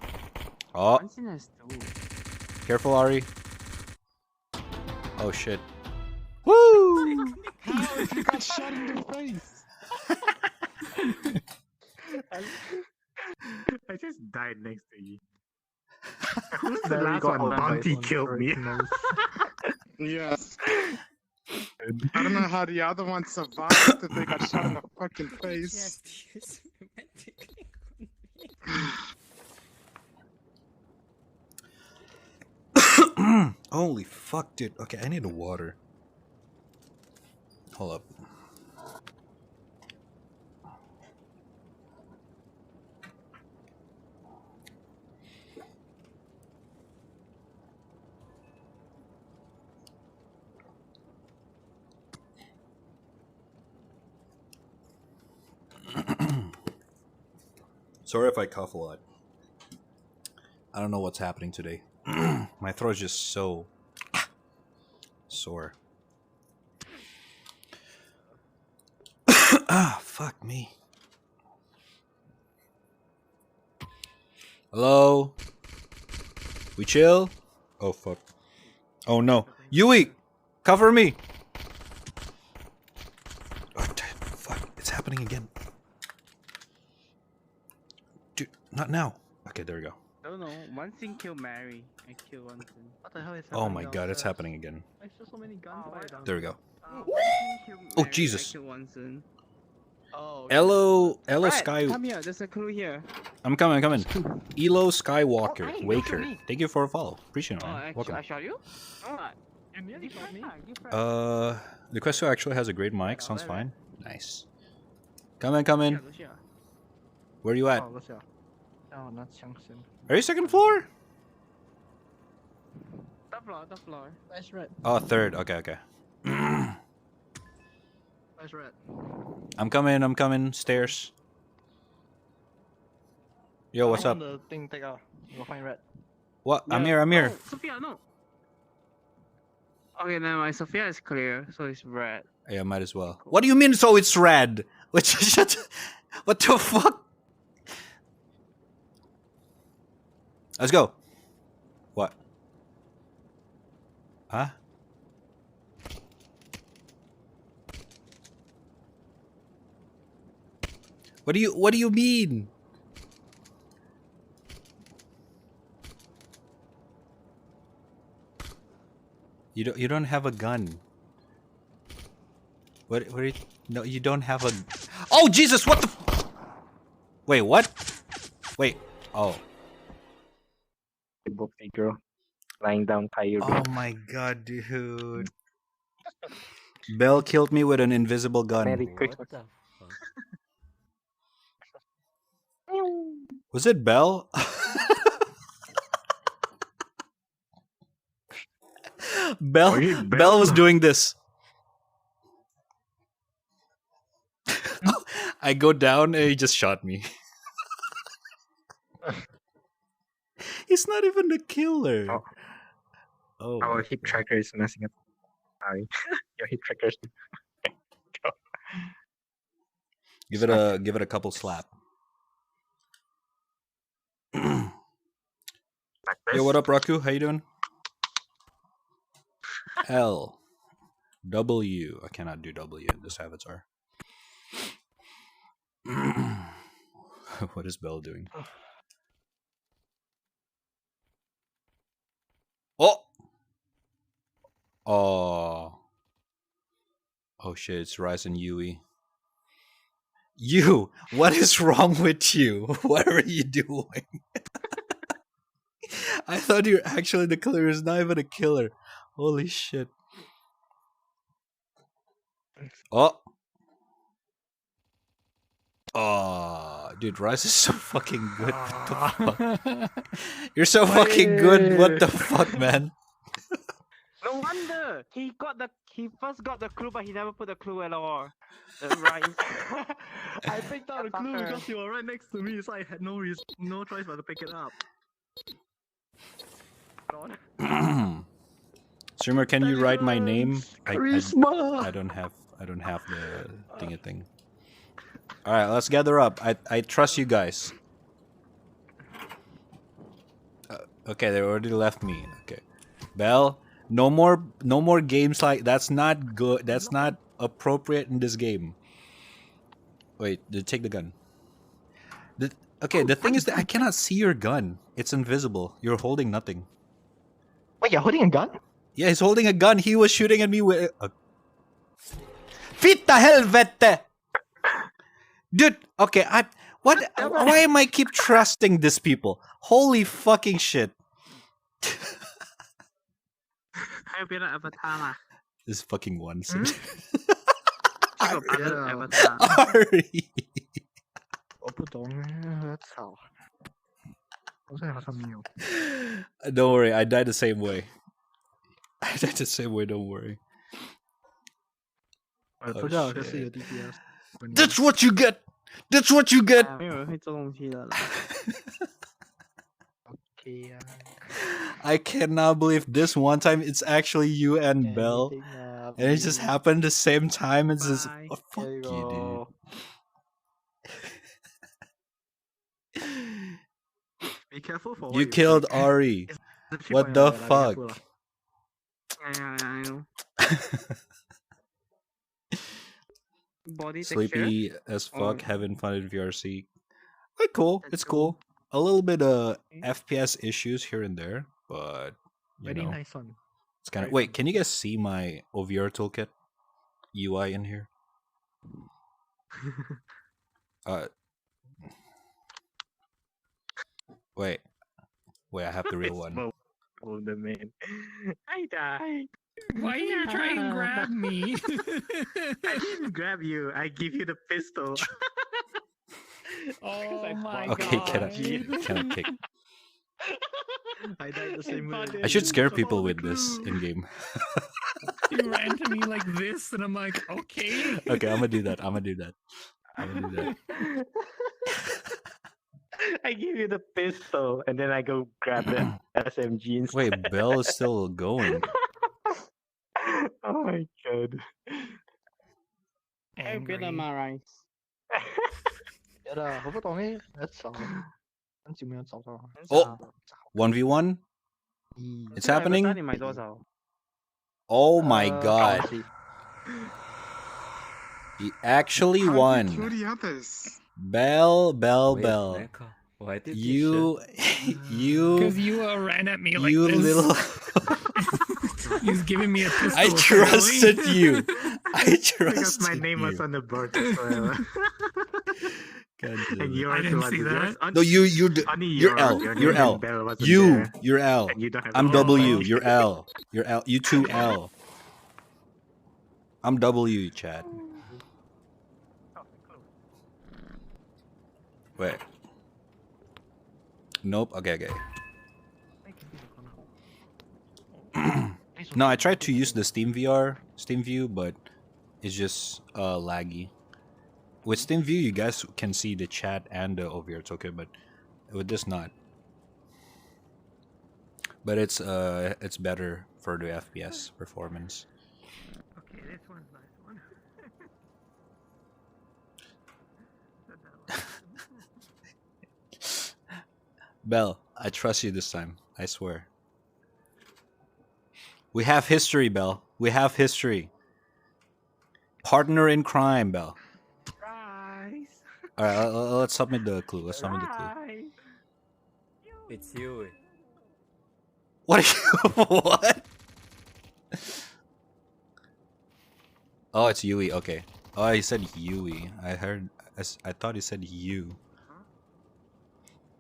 Oh, Onsen has 2. careful, Ari. Oh shit. Woo! You got shot in the face. I just died next to you. Who's the last one? Bounty killed me. Yes. I don't know how the other one survived if they got shot in the fucking face. Holy fuck, dude. Okay, I need water. Hold up. Sorry if I cough a lot. I don't know what's happening today. My throat's just so sore. Ah, fuck me. Hello? We chill? Oh, fuck. Oh, no. Yui! Cover me! Oh, fuck. It's happening again. Dude, not now. Okay, there we go. I don't know. One thing killed Mary. I killed one thing. What the hell is Oh happening my god, it's downstairs? happening again. Why is there so many gunfire down There we go. One thing killed Oh, Mary, Jesus. I killed one thing. Oh, Elo Right, Sky. come here. There's a clue here. I'm coming, I'm coming. Elo Skywalker, Oh, hey, Waker. look at me. Thank you for a follow. Appreciate it, Oh, man. Welcome. I shot you? Alright. You nearly shot me. The Questo actually has a great mic. Sounds fine. Nice. Come in, come in. Where are you at? 我想，让我拿枪先。 Are you second floor? Top floor, top floor. Nice red. Oh, third. Okay, okay. Nice red. I'm coming. Stairs. Yo, what's up? The thing take out. You'll find red. What? I'm here. Oh, Sophia, no. Okay, never mind. Sophia is clear, so it's red. Yeah, might as well. What do you mean? So it's red? What the fuck? Let's go. What? Huh? What do you mean? You don't have a gun. What no, you don't have a. Oh Jesus, what the Wait, what? Wait. Oh. Book a girl lying down tired. Oh my god, dude. Belle killed me with an invisible gun. Merry Christmas. Was it Belle? Belle was doing this. I go down and he just shot me. He's not even the killer. Oh. Our hit tracker is messing up. Sorry. Your hit tracker's Give it a couple slap. Yo, what up, Raku? How you doing? L W. I cannot do W. This avatar. What is Belle doing? Oh! Oh. Oh shit, it's Ryzen Yui. You! What is wrong with you? What are you doing? I thought you were actually the killer. It's not even a killer. Holy shit. Oh! Oh, dude, Rise is so fucking good. What the fuck? You're so fucking good. What the fuck, man? No wonder he first got the clue, but he never put the clue at all. Right. I picked out the clue because you were right next to me, so I had no choice but to pick it up. Streamer, can you write my name? I Charisma. don't have the thing. All right, let's gather up. I trust you guys. Okay, they already left me. Okay, Belle, no more games like that's not good. That's not appropriate in this game. Wait, take the gun. The thing is that I cannot see your gun. It's invisible. You're holding nothing. Wait, you're holding a gun? Yeah, he's holding a gun. He was shooting at me with a... Fitta helvete! Dude, okay, why am I keep trusting these people? Holy fucking shit. I'll be an avatar. This fucking one. Avatar. Ari. 我不懂，操！好像好像没有。 Don't worry, I died the same way. I died the same way, don't worry. 不知道，可是有 DPS。 That's what you get! That's what you get. 没有人会做东西的啦。OK 啊。 I cannot believe this one time it's actually you and Bell, and it just happened the same time. It's just oh, fuck There you you, go. Be careful for dude. what You killed say. Ari. It's the chip What on the your head, be careful fuck? lah. I know. Body Sleepy texture. as fuck, having fun in VRC. But cool, That's it's cool. A little bit FPS issues here and there, but you Very know, nice one. it's kind of. Very Wait, can you guys see my OVR toolkit UI in here? Wait, I have the real one. Oh, the man. I died. Why are you trying to grab me? I didn't grab you. I give you the pistol. Oh my Okay, god. can I kick? I died the same way. I should scare people with this in game. You ran to me like this, and I'm like, okay. Okay, I'm gonna do that. I give you the pistol, and then I go grab the SMG instead. Wait, Bell is still going. Oh my god. Angry. rice. 有的，我不懂诶，很久没有找到。 Oh, 1v1? It's happening? 你买多少？ Oh my god. He actually How won. did you kill the others? Bell. Wait, Neko, why did You, Because you ran at me like you this. little. He's giving me a pistol. I trusted you. I trusted Because my name was you. on the board as well. God And damn it. you're I didn't the one see who that. just- No, you're Only you're L. your You're name L. and Bell wasn't You, there. you're L. And you don't have I'm the W. name. You're L. You're L. You two L. I'm W, Chad. Wait. Nope. Okay. No, I tried to use the Steam View, but it's just laggy. With Steam View, you guys can see the chat and the OVR token, but with this not. But it's better for the FPS performance. Okay, this one's nice one. Bell, I trust you this time. I swear. We have history, Bell. We have history. Partner in crime, Bell. Rise. All right, let's submit the clue. Let's submit the clue. Rise. It's you. What? What? Oh, it's Yui. Okay. Oh, he said Yui. I thought he said you.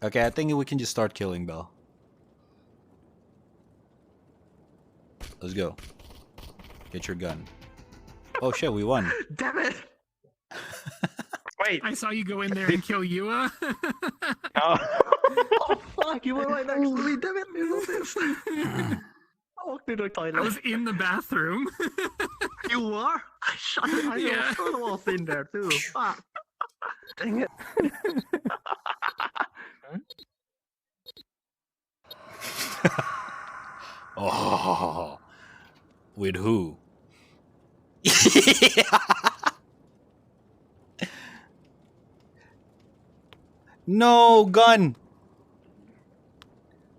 Okay, I think we can just start killing Bell. Let's go. Get your gun. Oh shit, we won. Damn it. Wait. I saw you go in there and kill Yua. Oh. Oh fuck! You were right next to me. Damn it! You this. I walked to the toilet. I was in the bathroom. You were? I shot it. I Yeah. was in there too. Fuck. Dang it. Oh, with who? No gun.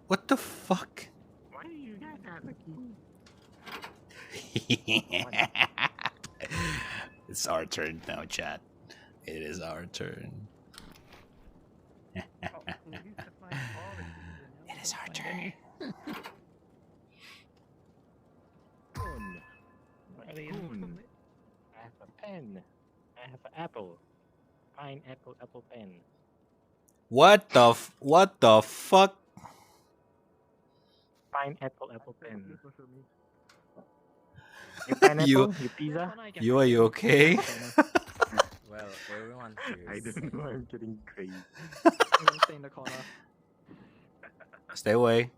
What the fuck? Why do you guys have a key? It's our turn now, chat. It is our turn. It is our turn. I have a pen. I have an apple. Pineapple, apple pen. What the fuck? Pineapple, apple pen. You pineapple? You- You pizza? Are you okay? Well, everyone I cheers. don't know. I'm getting crazy. I'm gonna stay in the corner. Stay away.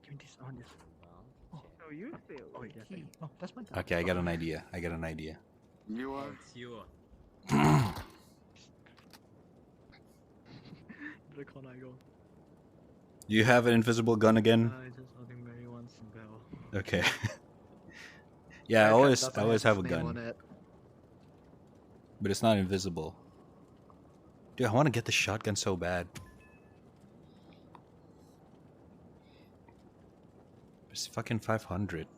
Give me this. I want this. Oh, you failed. Oh wait, yeah. No, that's my. Okay, I got an idea. You are. It's you. the corner I go. Do you have an invisible gun again? I just holding Mary once and bell. Okay. Yeah, I always have a gun, but it's not invisible. Dude, I want to get the shotgun so bad. It's fucking 500.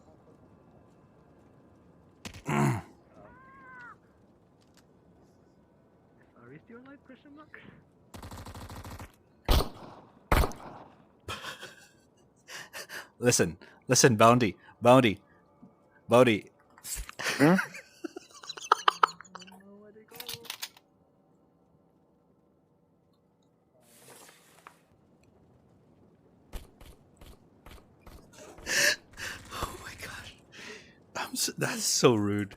Are we still alive? Question mark. Listen, Bounty. Hmm? Oh my gosh. That's so rude.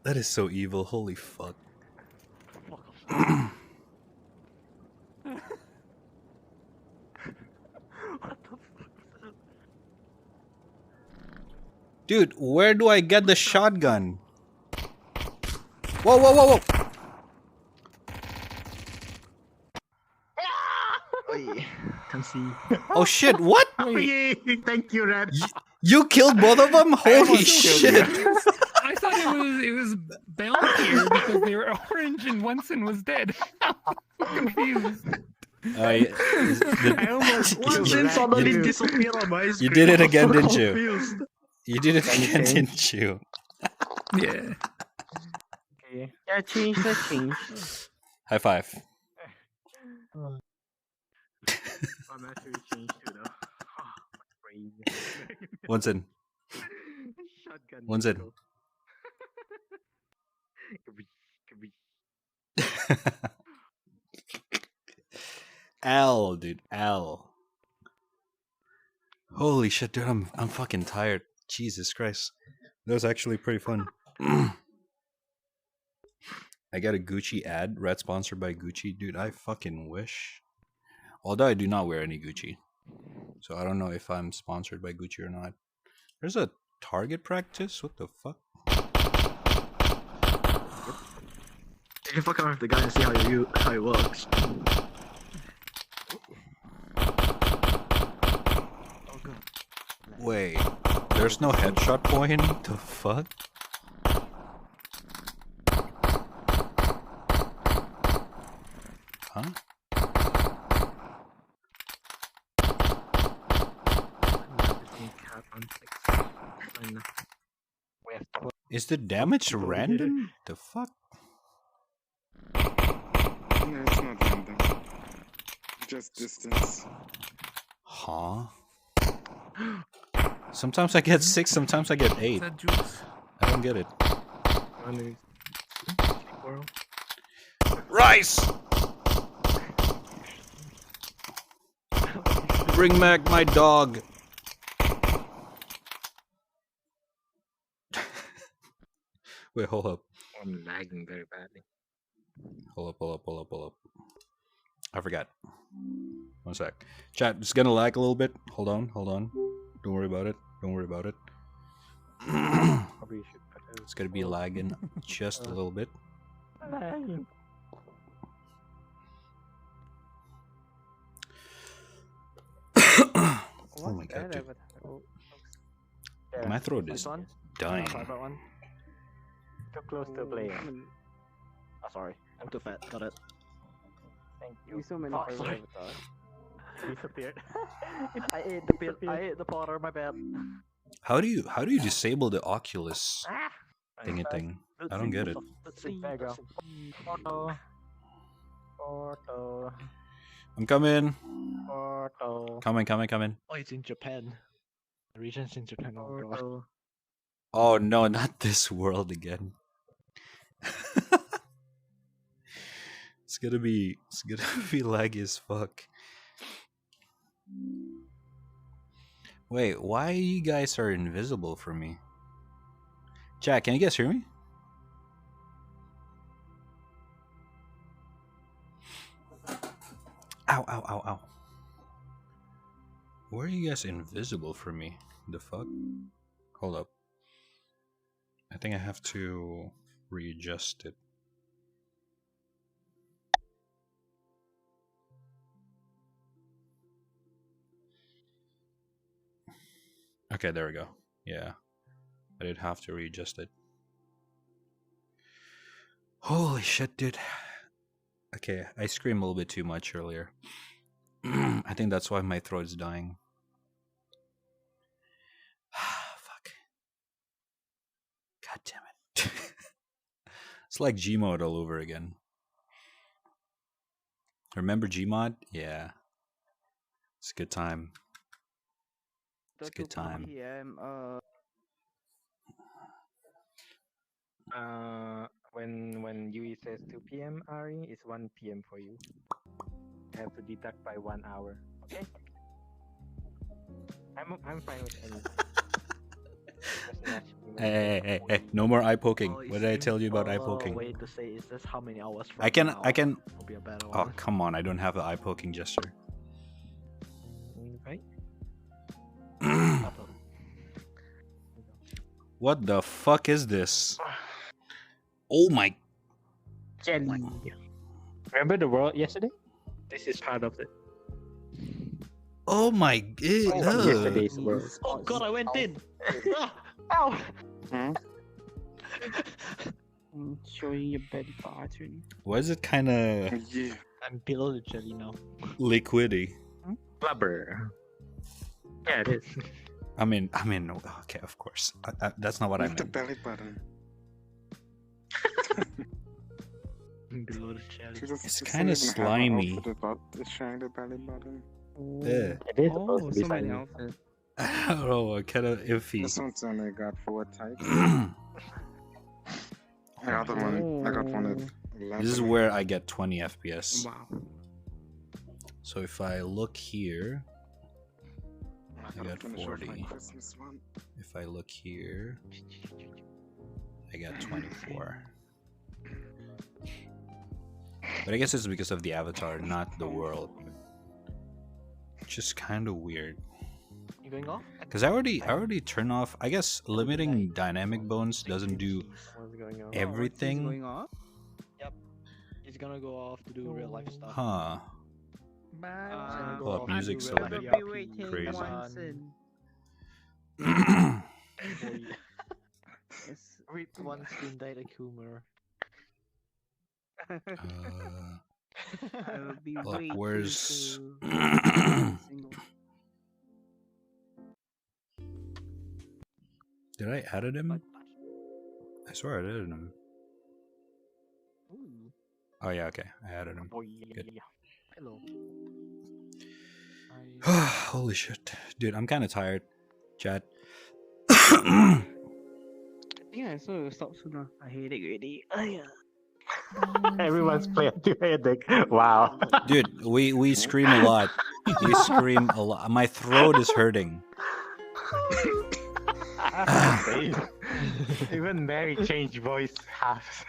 That is so evil. Holy fuck. Dude, where do I get the shotgun? Whoa. Oi, can see. Oh shit, what? Thank you, Red. You killed both of them? Holy shit. I thought it was Bountier because they were orange and Wenson was dead. I'm confused. I almost suddenly disappeared on my screen. You did it I was again, so didn't you? confused. You did it again, didn't you? Yeah. Okay. Yeah, change. High five. I'm actually changed too though. Brain. One's in. Shotgun. One's in. Al, dude, Al. Holy shit, dude, I'm fucking tired. Jesus Christ. That was actually pretty fun. I got a Gucci ad, red sponsored by Gucci. Dude, I fucking wish. Although I do not wear any Gucci. So I don't know if I'm sponsored by Gucci or not. There's a target practice? What the fuck? You can fuck around with the guy and see how it works. Oh god. Wait, there's no headshot point? The fuck? Huh? Is the damage random? The fuck? No, it's not random. Just distance. Huh? Sometimes I get 6, sometimes I get 8. I don't get it. Rice! Bring back my dog. Wait, hold up. I'm lagging very badly. Hold up. I forgot. One sec. Chat, it's gonna lag a little bit. Hold on. Don't worry about it. It's gonna be lagging just a little bit. Oh my god, dude. My throat is dying. Too close to playing. Oh, sorry. I'm too fat. Got it. Thank you. So many Oh, sorry. Disappeared. I ate the pill. I ate the powder. My bad. How do you disable the Oculus thingy thing? I don't get it. Let's see. There you go. Porto. I'm coming. Porto. Coming. Oh, it's in Japan. The region's in Japan. Oh god. Porto. Oh no, not this world again. It's gonna be laggy as fuck. Wait, why you guys are invisible for me? Jack, can you guys hear me? Ow. Why are you guys invisible for me? The fuck? Hold up. I think I have to readjust it. Okay, there we go. Yeah. I did have to readjust it. Holy shit, dude. Okay, I screamed a little bit too much earlier. I think that's why my throat's dying. Fuck. God damn it. It's like Gmod all over again. Remember Gmod? Yeah. It's a good time. It's a good time. PM, when Yui says 2 p.m. Ari, it's 1 p.m. for you. You have to deduct by 1 hour. Okay. I'm fine with any. Hey, no more eye poking. What did I tell you about eye poking? Way to say is this how many hours from I can now will be a better Oh, one. come on. I don't have the eye poking gesture. Right? What the fuck is this? Oh my. Jelly. Remember the world yesterday? This is part of it. Oh my god. Yesterday's world. Oh god, I went in! Ow! Showing your belly button. Why is it kind of Yeah. I'm below the jelly now. liquidy? Blubber. Yeah, it is. I mean, okay, of course. That's not what I With the meant. belly button. Below the jelly. It's kinda slimy. It's showing the belly button. Yeah. It is supposed to be somebody funny. else is. I don't know, kind of iffy. This one's only got 4 types. The other one, I got one at 11. This is where I get 20 FPS. Wow. So if I look here, I got finish off my 40. Christmas one. If I look here, I got 24. But I guess it's because of the avatar, not the world. Which is kind of weird. You going off? Because I already turned off. I guess limiting dynamic bones doesn't do What's going on? He's everything. going off. Yep. He's gonna go off to do real life stuff. Huh. Bye. Pull up music's a I'll bit be waiting crazy. once in. Yes. Read one screen data Coomer. I will be Look, waiting where's to- Did I added him? I swear I added him. Oh yeah, okay, I added him. Good. Hello. Holy shit, dude, I'm kind of tired. Chat. Yeah, so stop sooner. I hate it already. Everyone's playing to headache. Wow. Dude, we scream a lot. We scream a lot. My throat is hurting. Even Mary changed voice half.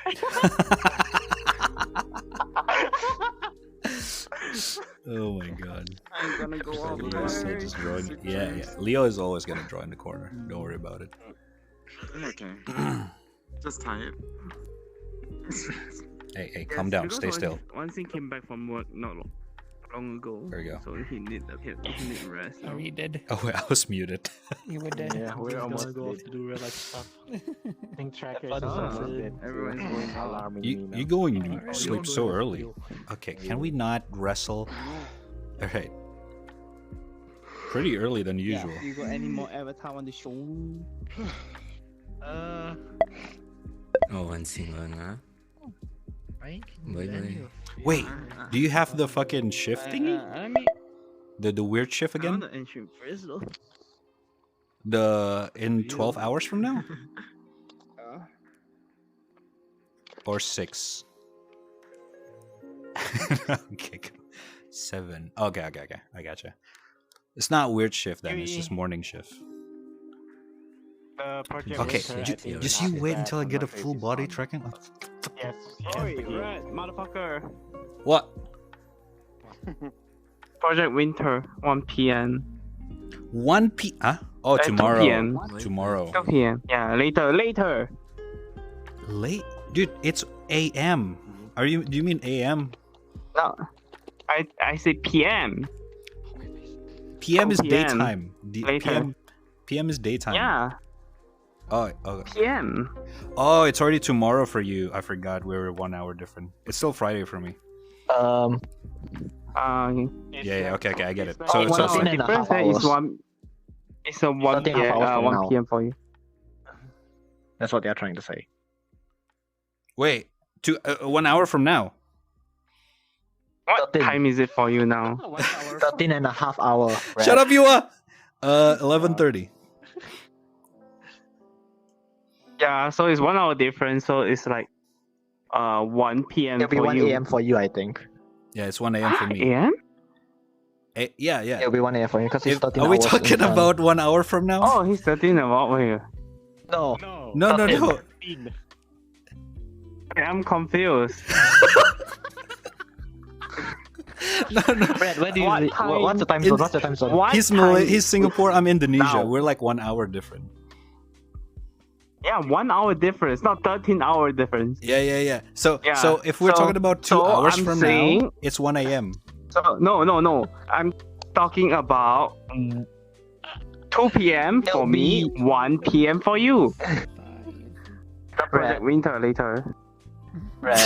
Oh my god. I'm gonna go off. Leo is still just drawing. Yeah. Leo is always gonna draw in the corner. Don't worry about it. Okay. Just tired. Hey, calm down. Stay still. Once he came back from work not long ago. There you go. So he need rest. Are we dead? Oh wait, I was muted. You were dead. Yeah, we're He's almost gonna go off dead. to do real life stuff. Think trackers Fun is stuff. almost dead. Everyone's going off. Alarming me You now. going to Oh, sleep you so don't do early? it. Okay, can we not wrestle? All right. Pretty early than usual. Yeah, you got any more avatar on the show? Oh, one single na. Bye. Wait, do you have the fucking shift thingy? I mean, The weird shift I again? want the entry first though. The in 12 hours from now? Or 6? Okay, 7. Okay. I gotcha. It's not weird shift then. It's just morning shift. Project Okay, Winter, I think, just after you wait that, until I on get my a full face is body on. tracking. Yes. Oi, right, motherfucker. What? Project Winter, 1 p.m. 1 p. Huh? Oh, 2 tomorrow. p.m. Tomorrow. 2 p.m. Yeah, later. Late, dude. It's a.m. Do you mean a.m.? No, I say p.m. P.m. is 2 p.m. daytime. Later. PM PM is daytime. Yeah, Oh, PM. oh, it's already tomorrow for you. I forgot we were 1 hour different. It's still Friday for me. Uh, Yeah, okay, I get it. So So, one so, hour so difference. It's a 1 13 and a half hours from 1 now. PM for you. That's what they're trying to say. wait, 1 hour from now. What 13. time is it for you now? 13 and a half hour. Shut up, Yua! 11:30. Yeah, so it's 1 hour difference. So it's like 1 PM It'll be for 1 you. a.m. for you, I think. Yeah, it's 1 a.m. for me. AM? Yeah. It'll be 1 a.m. for you because it's 13 Are we hours talking in time. about 1 hour from now? Oh, he's 13 about where? No. No. I'm confused. No. Brad, where do you What live? time? What's the time zone? What's the time zone? What He's time? He's Singapore. I'm Indonesia. Now. We're like 1 hour different. Yeah, 1 hour difference, not 13-hour difference. Yeah. So Yeah, if we're so- talking about 2 so hours I'm from saying- now, it's 1 a.m. So no. I'm talking about 2 PM for me, 1 PM for you. Project Winter later. Brad,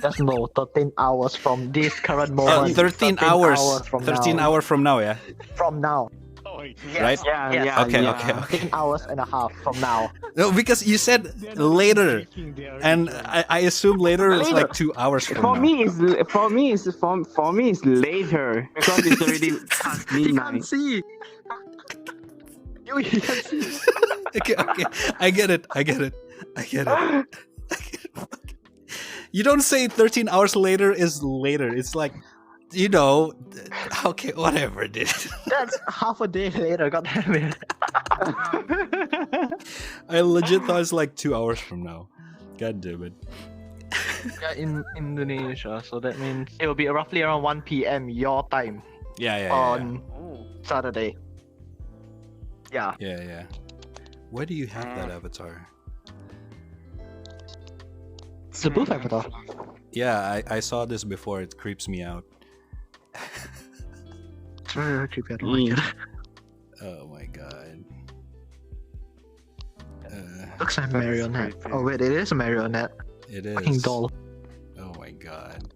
just no 13 hours from this current moment. 13 hours. from 13 now. hours from now, yeah. From now. Right? Yeah. Okay. 13 hours and a half from now. No, because you said later, and I assume later is like 2 hours from For now. me, it's later because it's already past He midnight. can't see. You can't see. Okay. I get it. You don't say 13 hours later is later. It's like, okay, whatever, dude. That's half a day later. God damn it. I legit thought it's like 2 hours from now. God damn it. Yeah, in Indonesia, so that means it will be roughly around 1 p.m. your time Yeah. on Saturday. Yeah. Yeah. Why do you have that avatar? It's a booth avatar. Yeah, I saw this before. It creeps me out. It's very creepy. I don't like it. Oh my god. Looks like a marionette. Oh wait, it is a marionette. It is. Fucking doll. Oh my god.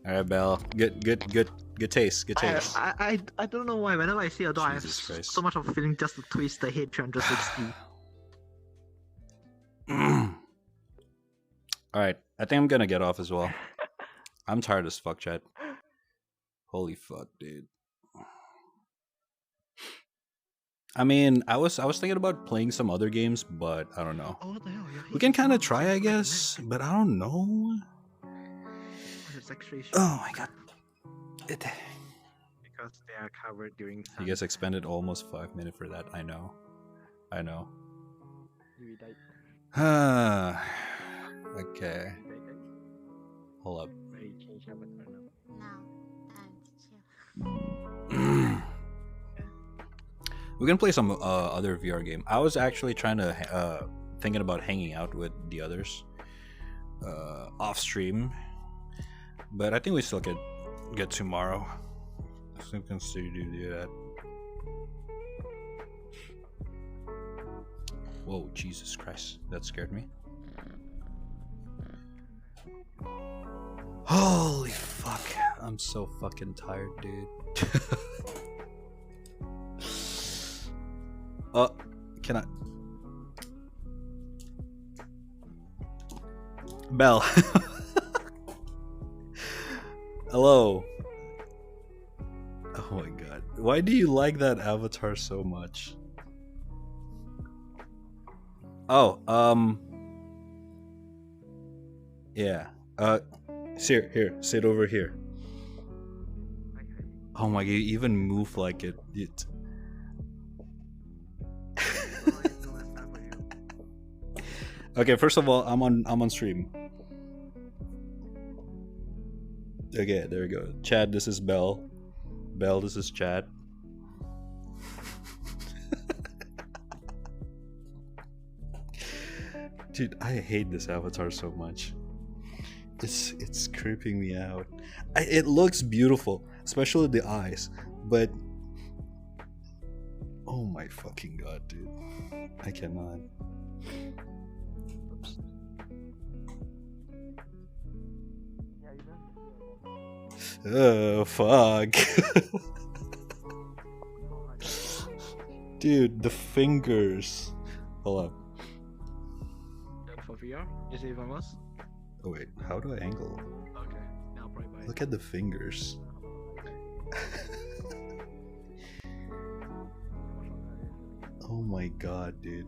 Alright, Belle. Good taste. Good taste. I don't know why. Whenever I see a doll, I have Jesus Christ. so much of a feeling just to twist the head 360. Alright, I think I'm gonna get off as well. I'm tired as fuck, chat. Holy fuck, dude. I mean, I was thinking about playing some other games, but I don't know. Oh, what the hell? We can kind of try, I guess, but I don't know. Oh my god. Because they are covered during You guys expended almost 5 minutes for that. I know. Okay. Hold up. We can play some other VR game. I was actually trying to thinking about hanging out with the others off stream, but I think we still get tomorrow. I think we can still do that. Whoa, Jesus Christ, that scared me. Holy fuck, I'm so fucking tired, dude. Can I? Belle. Hello. Oh my god. Why do you like that avatar so much? Oh, yeah. Here, sit over here. Oh my god, you even move like it. Okay, first of all, I'm on stream. Okay, there we go. Chad, this is Belle. Belle, this is Chad. Dude, I hate this avatar so much. It's creeping me out. It looks beautiful, especially the eyes, but oh my fucking god, dude. I cannot. Oops. Oh, fuck. Dude, the fingers. Hold up. For VR, is it even worse? Oh, wait. How do I angle? Okay, now probably buy it. Look at the fingers. Oh my god, dude.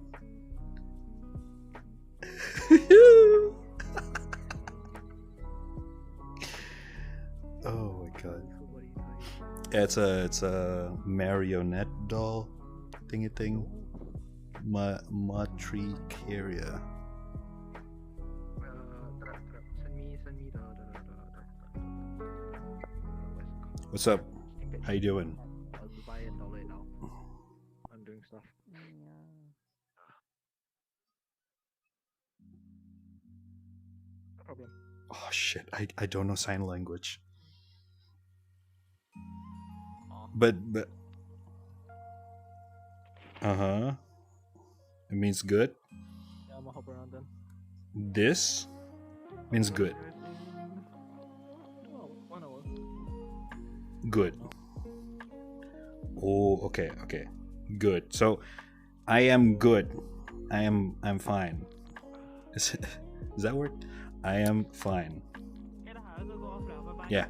Oh my god. Yeah, it's a marionette doll thingy thing. Matricaria. Send me the What's up? How you doing? I'll buy it, download it now. I'm doing stuff. No problem. Oh shit, I don't know sign language. But uh-huh. It means good. Yeah, I'm gonna hop around then. This means good. Oh, 1 hour. Good. Oh, okay, okay. Good. So I am good. I'm fine. Is that word? I am fine. Yeah.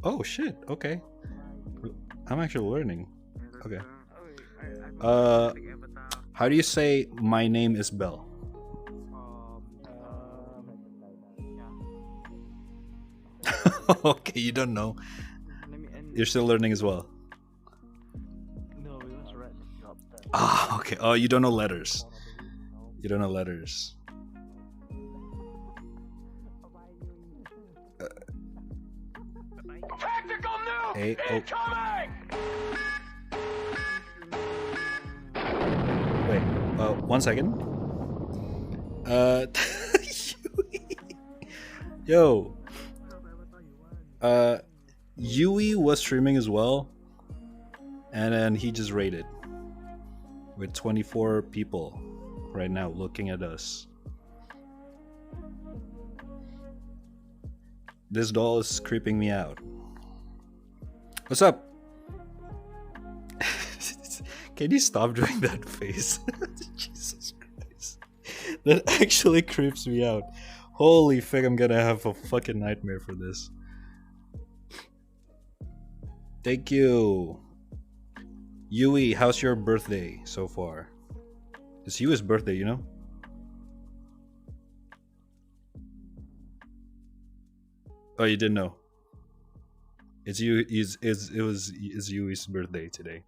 Oh shit, okay. I'm actually learning. Okay. How do you say my name is Bell? Okay, you don't know. You're still learning as well. No, it was red. Ah, okay. Oh, you don't know letters. You don't know letters. Tactical nuke incoming! Wait, 1 second. Yo. Yui was streaming as well, and then he just raided with 24 people right now looking at us. This doll is creeping me out. What's up? Can you stop doing that face? Jesus Christ. That actually creeps me out. Holy fuck, I'm gonna have a fucking nightmare for this. Thank you. Yui, how's your birthday so far? It's Yui's birthday, you know? Oh, you didn't know? It's Yui's birthday today.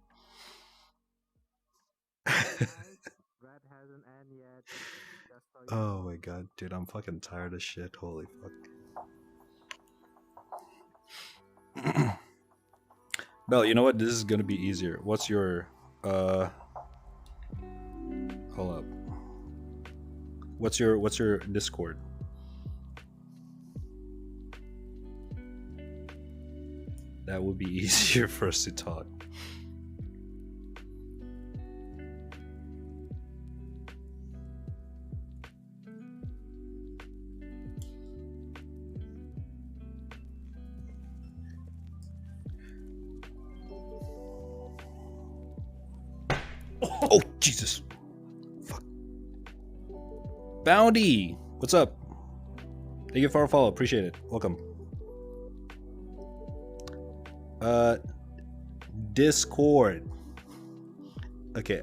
Oh my god, dude, I'm fucking tired of shit. Holy fuck. Bell, you know what? This is gonna be easier. What's your hold up. What's your Discord? That would be easier for us to talk. Oh, Jesus. Fuck. Bounty! What's up? Thank you for a follow. Appreciate it. Welcome. Discord. Okay.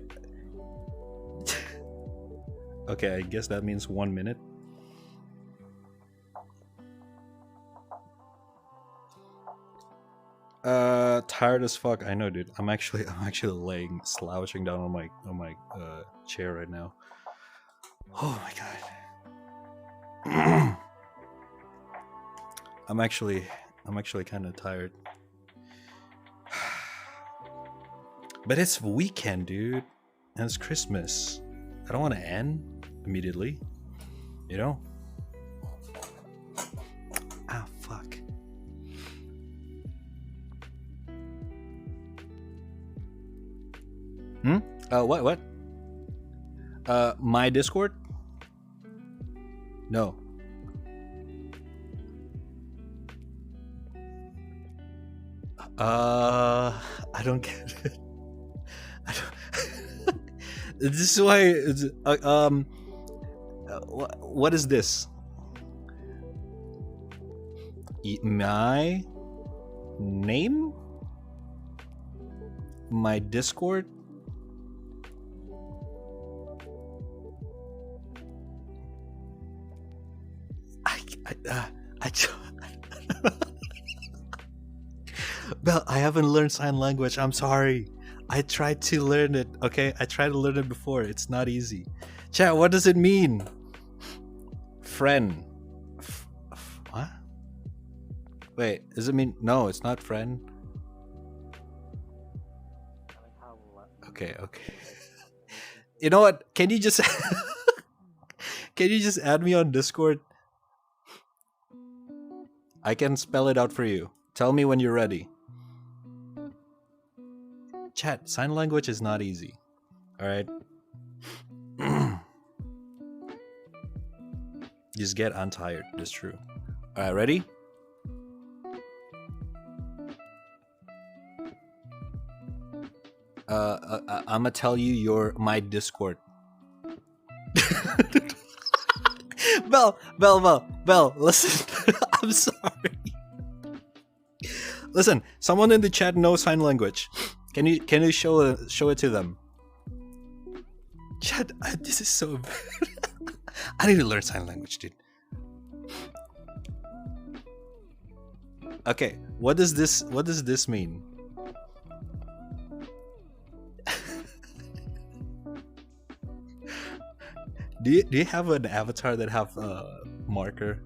Okay, I guess that means 1 minute. Tired as fuck. I know, dude. I'm actually laying, slouching down on my chair right now. Oh my god. I'm actually kind of tired. But it's weekend, dude, and it's Christmas. I don't want to end immediately, you know? Ah, fuck. Hmm? What? My Discord? No. I don't get it. I don't. This is why. What is this? My name? My Discord? Bell, I haven't learned sign language. I'm sorry. I tried to learn it. Okay, I tried to learn it before. It's not easy. Chat, what does it mean? Friend. What? Wait, does it mean no? It's not friend. Okay. You know what? Can you just can you just add me on Discord? I can spell it out for you. Tell me when you're ready. Chat, sign language is not easy. Alright? Just get untired. That's true. Alright, ready? I'ma tell you my Discord. Bell, listen. I'm sorry. Listen, someone in the chat knows sign language. Can you show it to them? Chat, this is so bad. I need to learn sign language, dude. Okay, what does this mean? Do you have an avatar that have a marker?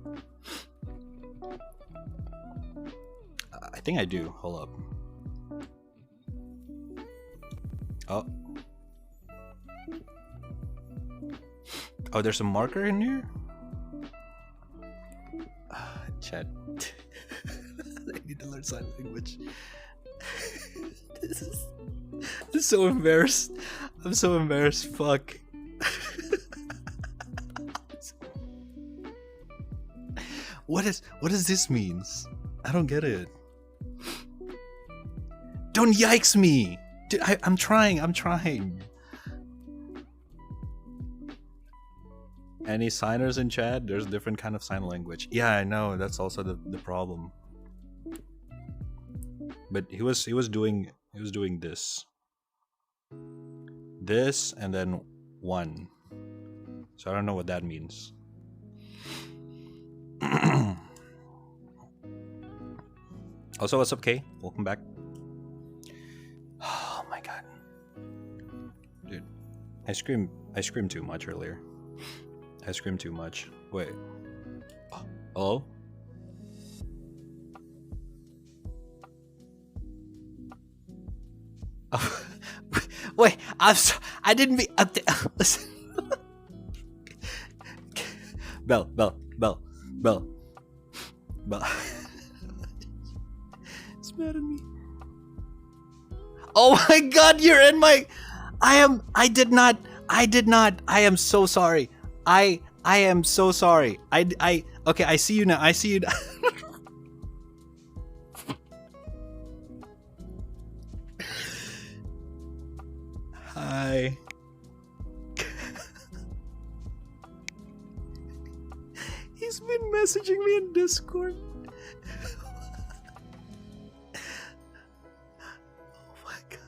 I think I do. Hold up. Oh, there's a marker in here? Chat. I need to learn sign language. This is so embarrassed. I'm so embarrassed. Fuck. What does this means? I don't get it. Don't yikes me! Dude, I'm trying. Any signers in chat? There's different kind of sign language. Yeah, I know. That's also the problem. But he was doing this, and then 1. So I don't know what that means. Also, what's up, Kay? Welcome back. Oh my god, dude! I screamed too much earlier. I screamed too much. Wait. Oh, hello? Oh, wait, I didn't mean. Listen. Bell. It's mad at me. Oh my god, you're in my. I did not. I am so sorry. I am so sorry. Okay, I see you now. I see you now. Hi. He's been messaging me in Discord. Oh my god.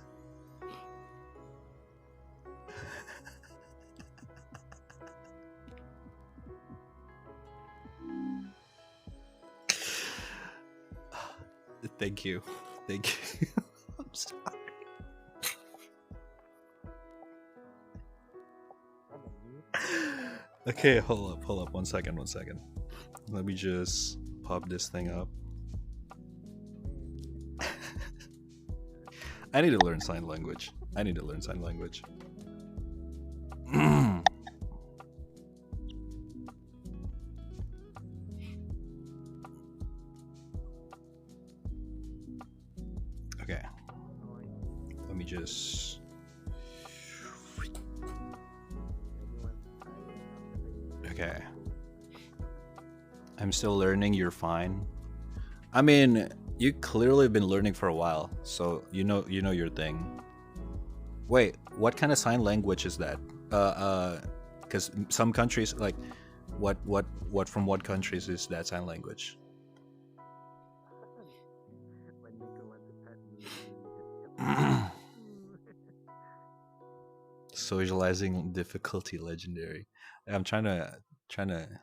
Thank you. I'm sorry. Okay, hold up. One second. Let me just pop this thing up. I need to learn sign language. Okay. Let me just... Okay. I'm still learning, you're fine. I mean, you clearly been learning for a while, so you know your thing. Wait, what kind of sign language is that? Because some countries like, what from what countries is that sign language? Socializing difficulty legendary. I'm trying to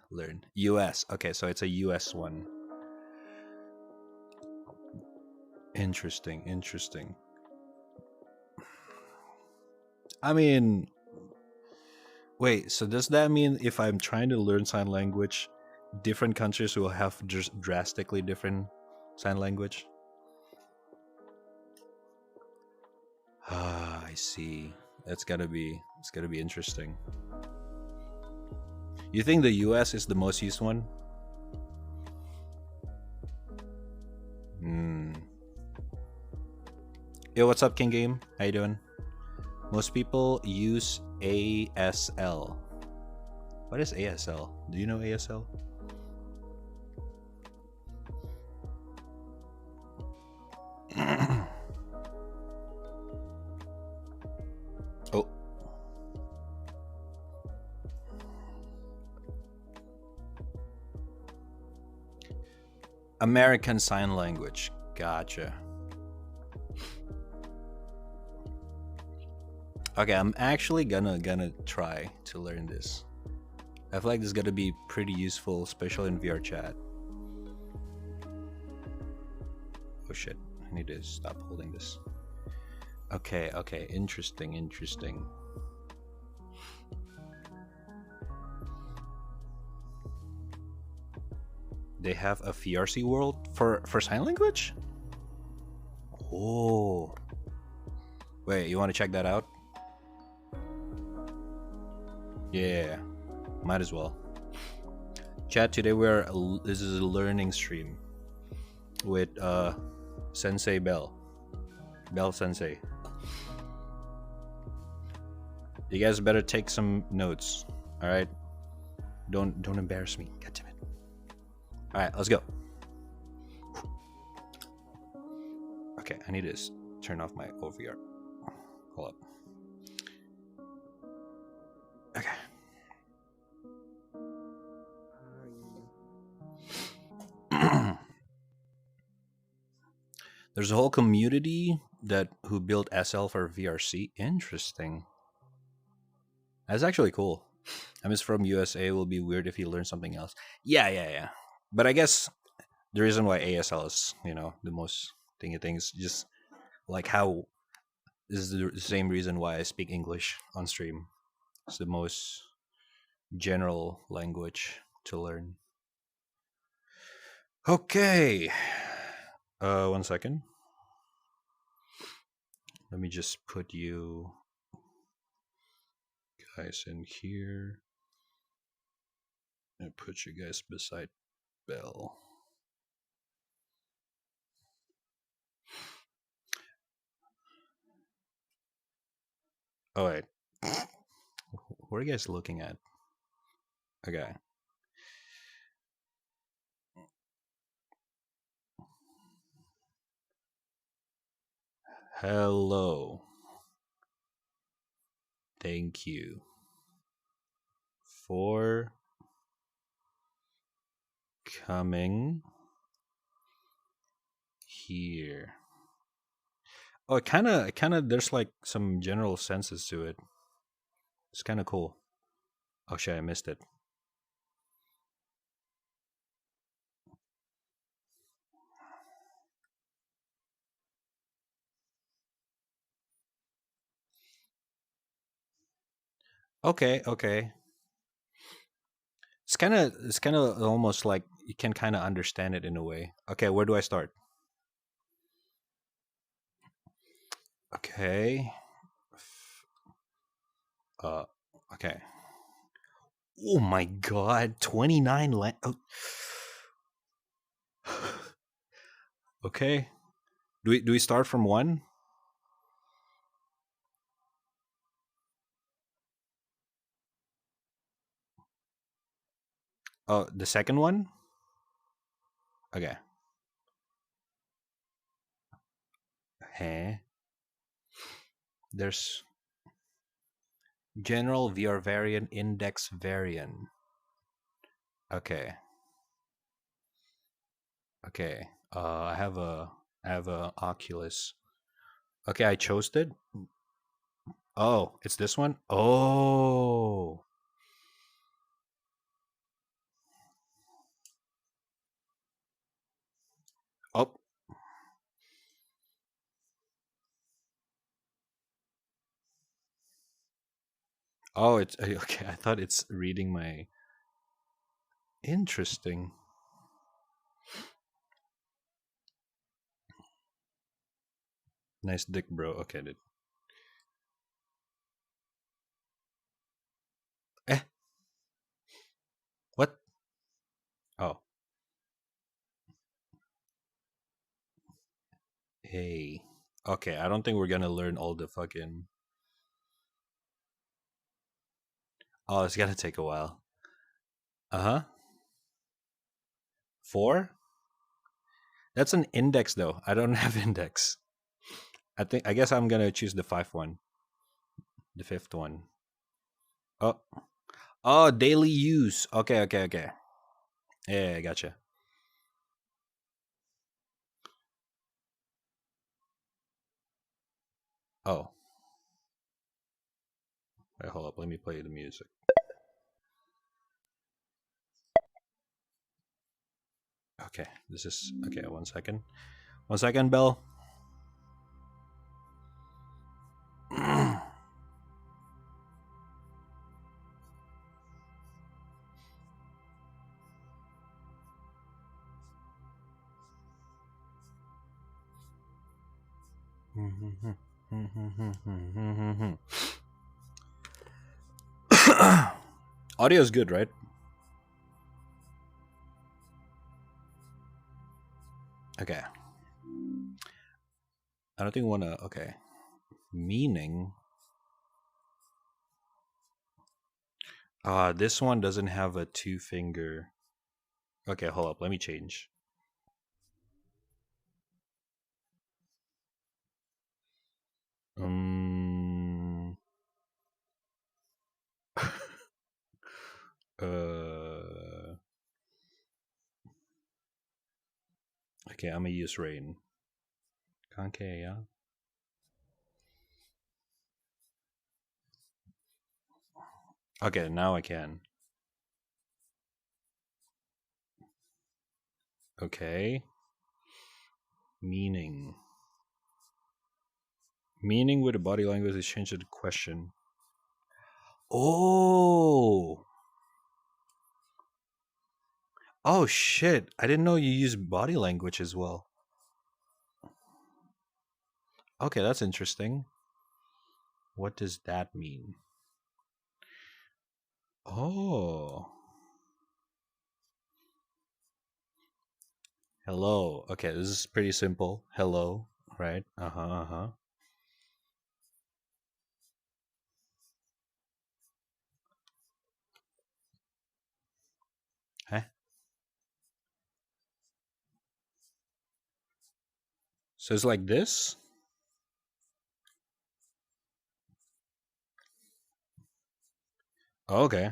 learn. US. Okay, so it's a US one. Interesting. I mean, wait, so does that mean if I'm trying to learn sign language, different countries will have just drastically different sign language? Ah, I see. It's gotta be interesting. You think the US is the most used one? Yo, what's up, King Game? How you doing? Most people use ASL. What is ASL? Do you know ASL? Oh. American Sign Language. Gotcha. Okay, I'm actually gonna try to learn this. I feel like this is gonna be pretty useful, especially in VR chat. Oh shit, I need to stop holding this. Okay, interesting. They have a VRC world for sign language? Oh. Wait, you want to check that out? Yeah, might as well. Chat, today this is a learning stream with Sensei Bell Sensei. You guys better take some notes, all right? Don't embarrass me. God damn it. All right, let's go. Okay, I need to turn off my OVR. Hold up. Okay. There's a whole community who built SL for VRC. Interesting. That's actually cool. I'm just from USA. It will be weird if you learn something else. Yeah. But I guess the reason why ASL is, the most thingy thing is just like how this is the same reason why I speak English on stream. It's the most general language to learn. Okay. 1 second. Let me just put you guys in here and put you guys beside Bell. Oh wait. What are you guys looking at? Okay. Hello. Thank you for coming here. Oh, it kind of there's like some general senses to it. It's kind of cool. Oh shit, I missed it. Okay. It's kind of almost like you can kind of understand it in a way. Okay, where do I start? Okay. Okay. Oh my god, 29 Okay. Do we start from 1? Oh, the second one? Okay. Hey. There's general VR variant, index variant. Okay. Okay. I have a Oculus. Okay, I chose it. Oh, it's this one? Oh. Oh. Oh, it's okay. I thought it's reading my interesting. Nice dick, bro. Okay, dude. Eh. What? Oh. Hey. Okay, I don't think we're gonna learn all the fucking. Oh, it's gonna take a while. Uh-huh. 4? That's an index though. I don't have index. I guess I'm gonna choose the 5th one. The 5th one. Oh. Oh, daily use. Okay, okay, okay. Yeah, I gotcha. Oh. Wait, hold up. Let me play the music. Okay, this is okay. 1 second. 1 second, Bell. Audio is good, right? Okay. I don't think we wanna. Okay. Meaning. This one doesn't have a 2-finger. Okay, hold up. Let me change. Um. Okay, I'm gonna use rain. Okay, yeah. Okay, now I can. Okay. Meaning. Meaning with the body language is changed to the question. Oh. Oh shit! I didn't know you use body language as well. Okay, that's interesting. What does that mean? Oh. Hello. Okay, this is pretty simple. Hello, right? Uh-huh, uh-huh. Huh? So it's like this? Okay.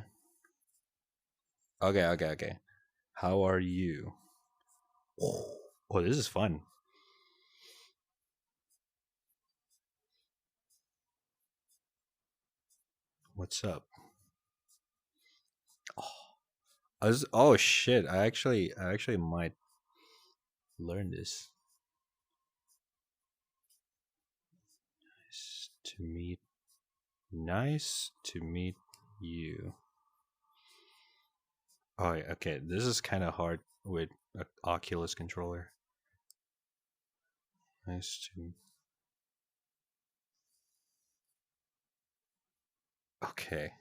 Okay, okay, okay. How are you? Oh, this is fun. What's up? Oh shit! I actually might learn this. Nice to meet. Nice to meet you. Oh, yeah, okay. This is kind of hard with an Oculus controller. Nice to. Okay.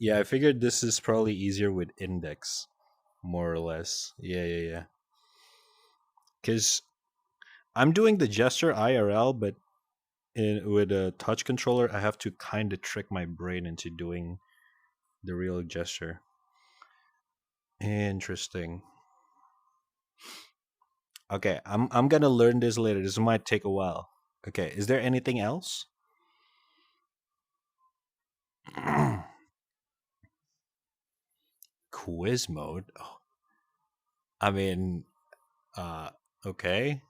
Yeah, I figured this is probably easier with index, more or less. Yeah, yeah, yeah. Because I'm doing the gesture IRL, but with a touch controller, I have to kind of trick my brain into doing the real gesture. Interesting. Okay, I'm gonna learn this later. This might take a while. Okay, is there anything else? Quiz mode. Oh, I mean, uh, okay.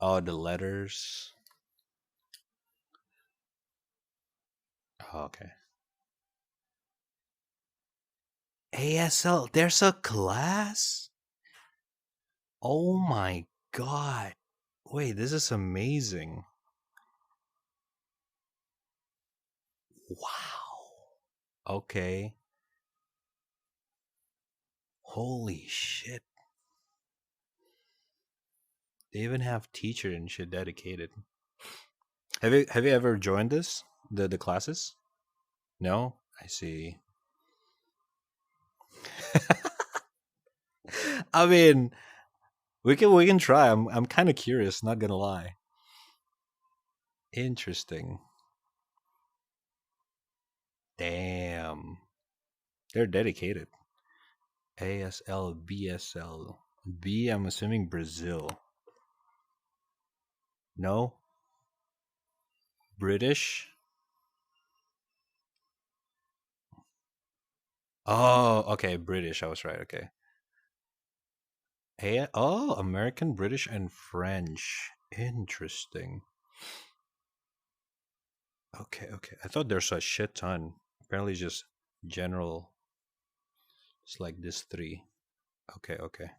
Oh, the letters. Oh, okay. ASL. There's a class. Oh my god. Wait, this is amazing. Wow. Okay. Holy shit. They even have teacher and shit dedicated. Have you ever joined this? The classes? No? I see. I mean, we can try. I'm kind of curious, not gonna lie. Interesting. Damn. They're dedicated. ASL, BSL. B, I'm assuming Brazil. No? British? Oh, okay, British. I was right. Okay. Oh, American, British, and French. Interesting. Okay, okay. I thought there's a shit ton. Apparently, just general. It's like this three. Okay, okay.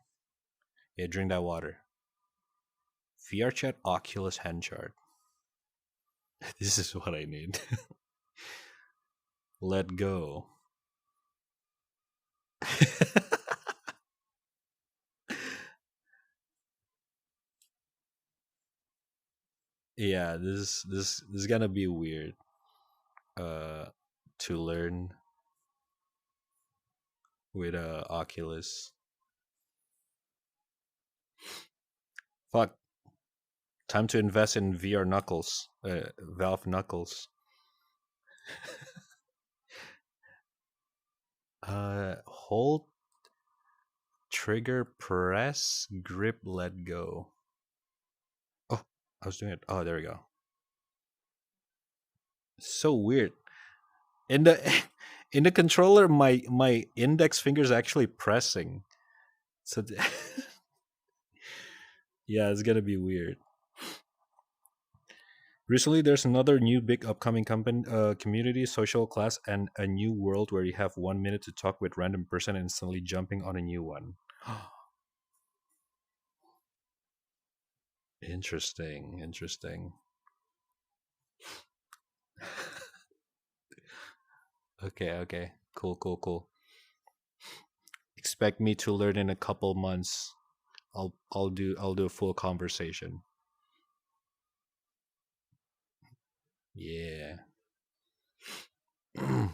Yeah, drink that water. VR chat, Oculus hand chart. This is what I need. Let go. Yeah, this is gonna be weird. To learn with Oculus. Fuck. Time to invest in VR Knuckles. Valve Knuckles. Hold, trigger, press, grip, let go. Oh, I was doing it. Oh, there we go. So weird. In the in the controller, my index finger is actually pressing. So yeah, it's gonna be weird. Recently, there's another new big upcoming community, social class, and a new world where you have 1 minute to talk with random person and instantly jumping on a new one. Interesting, interesting. Okay, okay. Cool, cool, cool. Expect me to learn in a couple months. I'll do a full conversation. Yeah.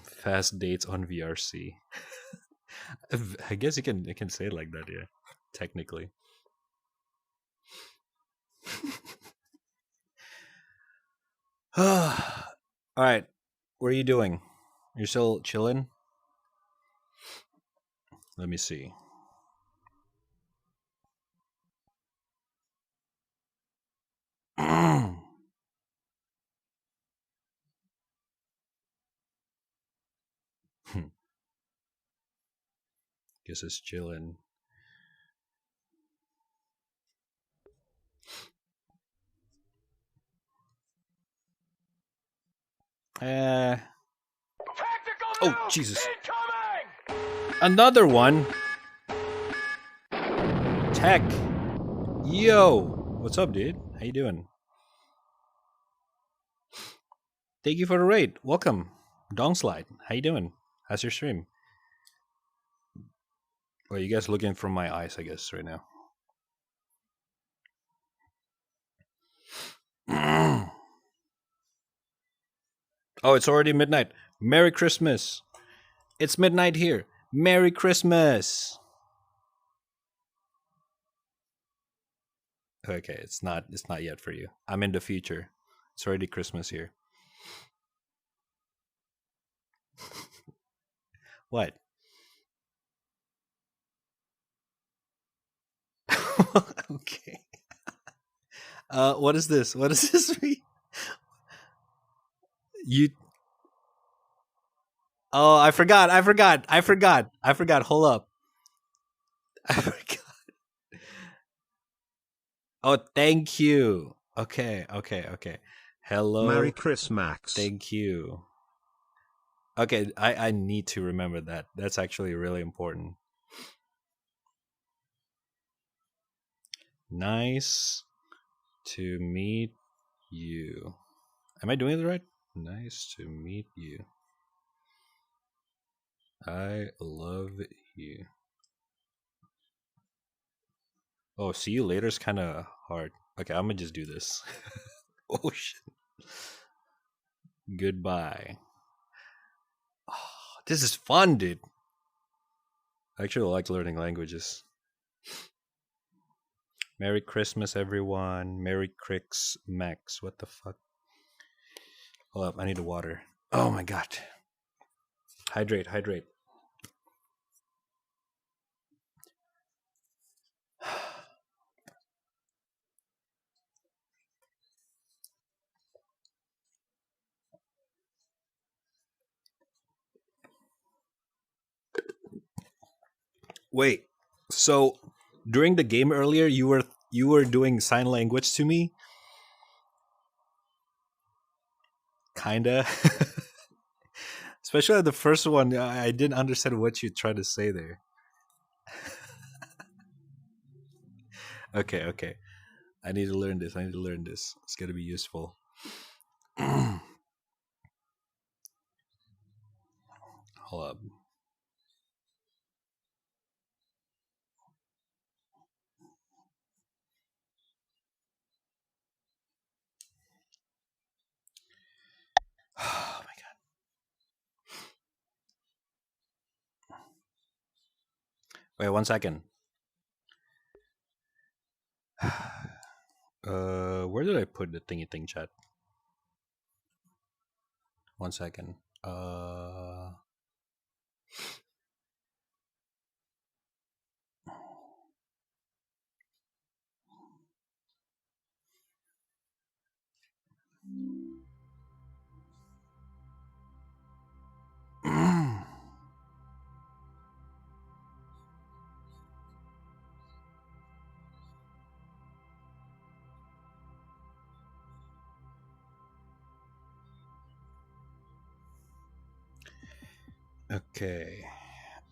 Fast dates on VRC. I guess you can say it like that, yeah. Technically. All right. What are you doing? You're still chilling? Let me see. Guess it's chilling. Oh, Jesus. Another one. Tech. Yo. What's up, dude? How you doing? Thank you for the raid. Welcome. Dongslide. How you doing? How's your stream? Well, you guys looking from my eyes, I guess, right now. Oh, it's already midnight. Merry Christmas. It's midnight here. Merry Christmas. Okay, it's not yet for you. I'm in the future. It's already Christmas here. What? Okay. What is this? What does this mean? You. Oh, I forgot. Hold up. I forgot. Oh, thank you. Okay. Hello. Merry Christmas. Thank you. Okay, I need to remember that. That's actually really important. Nice to meet you. Am I doing it right? Nice to meet you. I love you. Oh, see you later is kind of hard. Okay, I'm gonna just do this. Oh shit. Goodbye. Oh, this is fun, dude. I actually like learning languages. Merry Christmas, everyone. Merry Crix Max. What the fuck? Hold up, I need a water. Oh my god. Hydrate. Wait. So during the game earlier, you were doing sign language to me? Kinda. Especially the first one, I didn't understand what you tried to say there. Okay. I need to learn this. It's gonna be useful. Hold up. Oh my god. Wait 1 second. Where did I put the thingy thing chat? 1 second. Okay.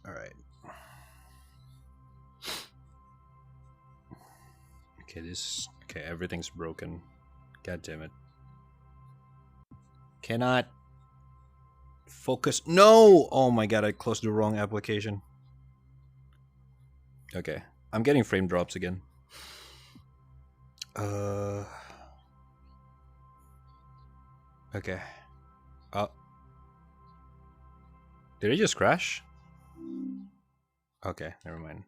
All right. Okay, everything's broken. God damn it. Cannot focus. No! Oh my god, I closed the wrong application. Okay. I'm getting frame drops again. Okay. Did it just crash? Okay, never mind.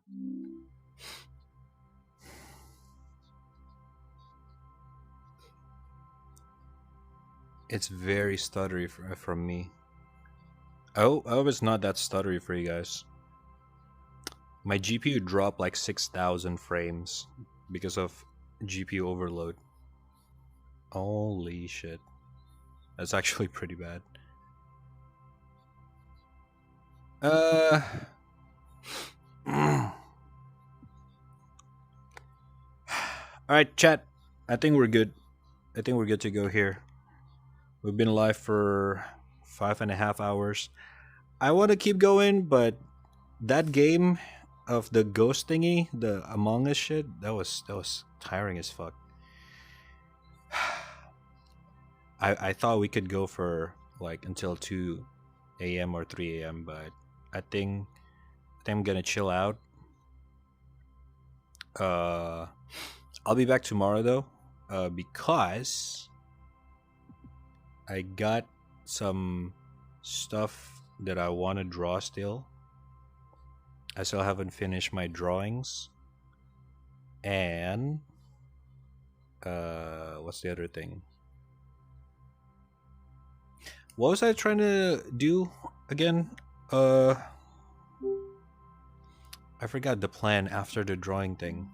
It's very stuttery from me. Oh, I hope it's not that stuttery for you guys. My GPU dropped like 6,000 frames because of GPU overload. Holy shit. That's actually pretty bad. Alright, chat. I think we're good. I think we're good to go here. We've been live for 5.5 hours. I want to keep going, but that game of the ghost thingy, the Among Us shit, that was tiring as fuck. I thought we could go for like until 2 a.m. or 3 a.m., but I think I'm gonna chill out. I'll be back tomorrow though, because I got some stuff that I want to draw still. I still haven't finished my drawings. And what's the other thing? What was I trying to do again? I forgot the plan after the drawing thing.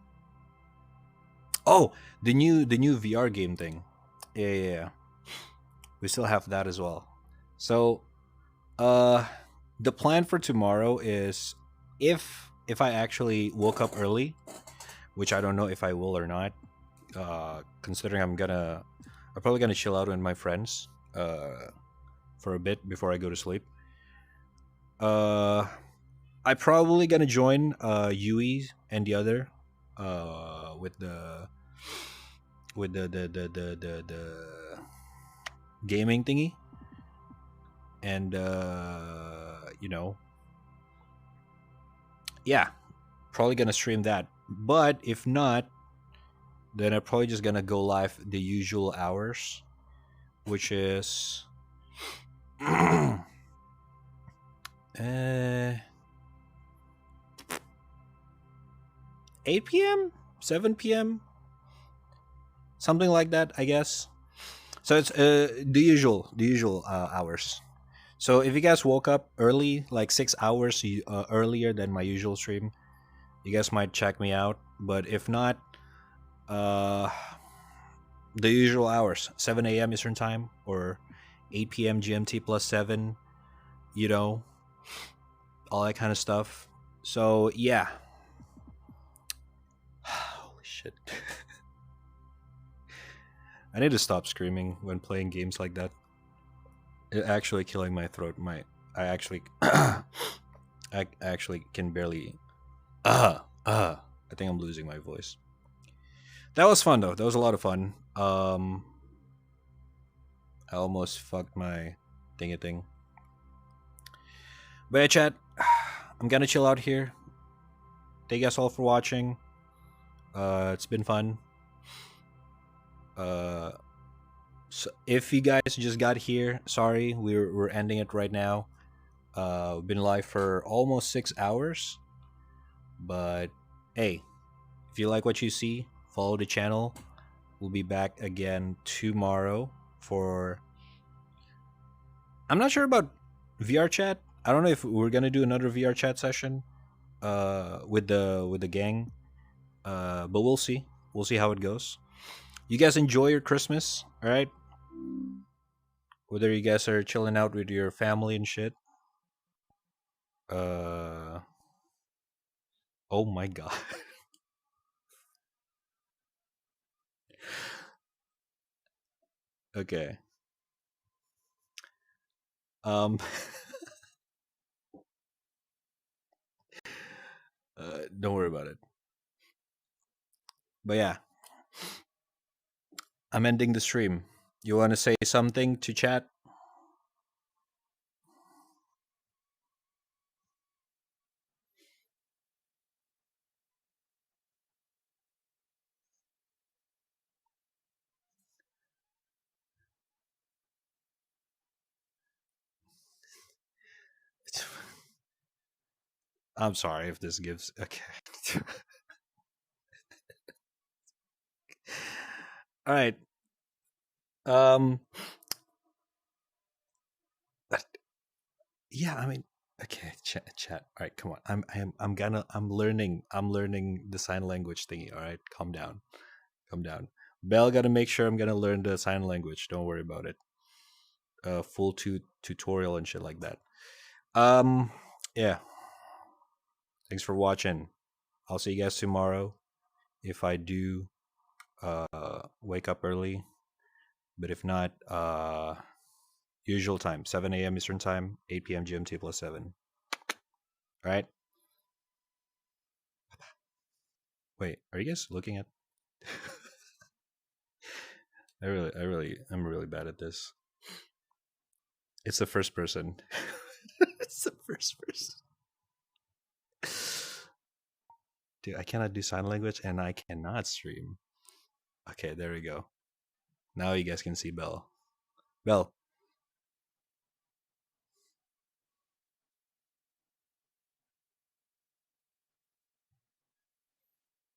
Oh, the new VR game thing. Yeah. We still have that as well. So, the plan for tomorrow is if I actually woke up early, which I don't know if I will or not. Considering I'm probably gonna chill out with my friends for a bit before I go to sleep. I probably gonna join Yui and the other with the gaming thingy, and yeah, probably gonna stream that. But if not, then I'm probably just gonna go live the usual hours, which is 8 p.m., 7 p.m., something like that, I guess. So it's the usual hours. So if you guys woke up early, like 6 hours earlier than my usual stream, you guys might check me out. But if not, the usual hours, 7 a.m. Eastern Time or 8 p.m. GMT plus 7, all that kind of stuff. So yeah. Holy shit. I need to stop screaming when playing games like that. It's actually killing my throat. I actually I actually can barely I think I'm losing my voice. That was fun though. That was a lot of fun. I almost fucked my thingy thing. But yeah, chat, I'm gonna chill out here. Thank you guys all for watching. It's been fun. So if you guys just got here, sorry, we're ending it right now. We've been live for almost 6 hours. But hey, if you like what you see, follow the channel. We'll be back again tomorrow for... I'm not sure about VR chat. I don't know if we're gonna do another VR chat session with the gang. But we'll see. We'll see how it goes. You guys enjoy your Christmas, all right? Whether you guys are chilling out with your family and shit. Oh my god. Okay. Don't worry about it. But yeah, I'm ending the stream. You want to say something to chat? I'm sorry if this gives... Okay. All right. Yeah, I mean, okay, chat. All right, come on. I'm learning the sign language thingy. All right, calm down. Bell gotta make sure I'm gonna learn the sign language. Don't worry about it. Full tutorial and shit like that. Yeah. Thanks for watching. I'll see you guys tomorrow if I do wake up early. But if not, usual time, 7 a.m. Eastern Time, 8 p.m. GMT plus 7. All right? Wait, are you guys looking at... I'm really bad at this. It's the first person. It's the first person. Dude, I cannot do sign language and I cannot stream. Okay, there we go. Now you guys can see Belle. Belle.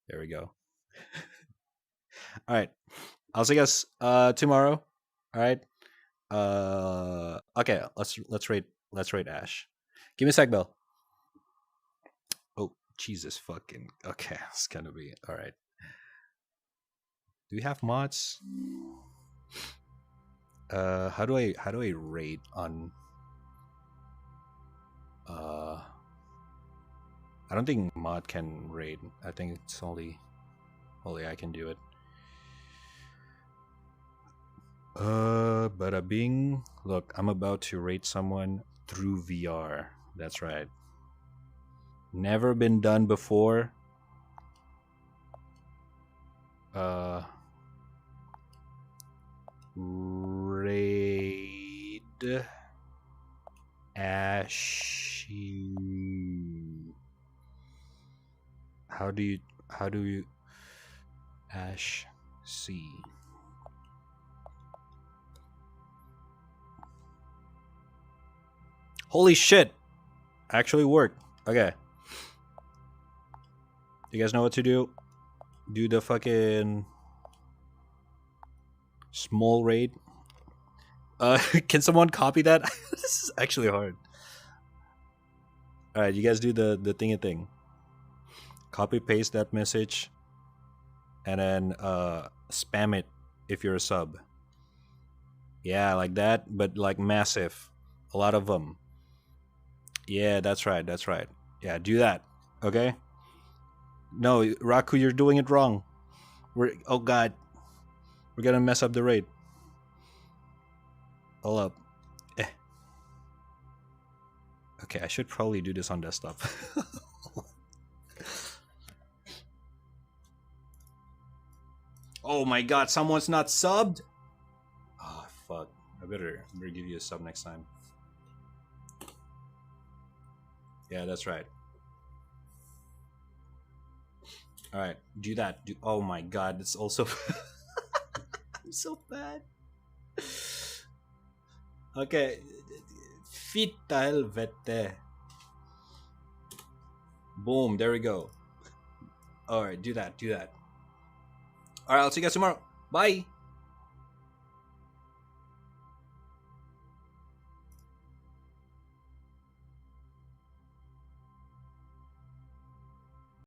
There we go. All right. I'll see you guys tomorrow. All right. Okay, let's rate Ash. Give me a sec, Belle. Oh, Jesus fucking. Okay, it's gonna be alright. Do we have mods? How do I rate on I don't think mod can rate. I think it's only I can do it. Bada bing. Look, I'm about to rate someone through VR. That's right. Never been done before. Raid Ashy. How do you Ash C? Holy shit! Actually worked. Okay. You guys know what to do? Do the fucking small raid. Can someone copy that? This is actually hard. All right, you guys do the thingy thing. Copy paste that message, and then spam it if you're a sub. Yeah, like that, but like massive, a lot of them. Yeah, that's right. That's right. Yeah, do that. Okay. No, Raku, you're doing it wrong. Oh god, we're gonna mess up the raid. Hold up. Okay, I should probably do this on desktop. Oh my god, someone's not subbed? Oh fuck. I better give you a sub next time. Yeah, that's right. Alright, do that. Oh my god, it's also I'm so bad. Okay. Fitta helvete. Boom, there we go. Alright, do that. Alright, I'll see you guys tomorrow. Bye.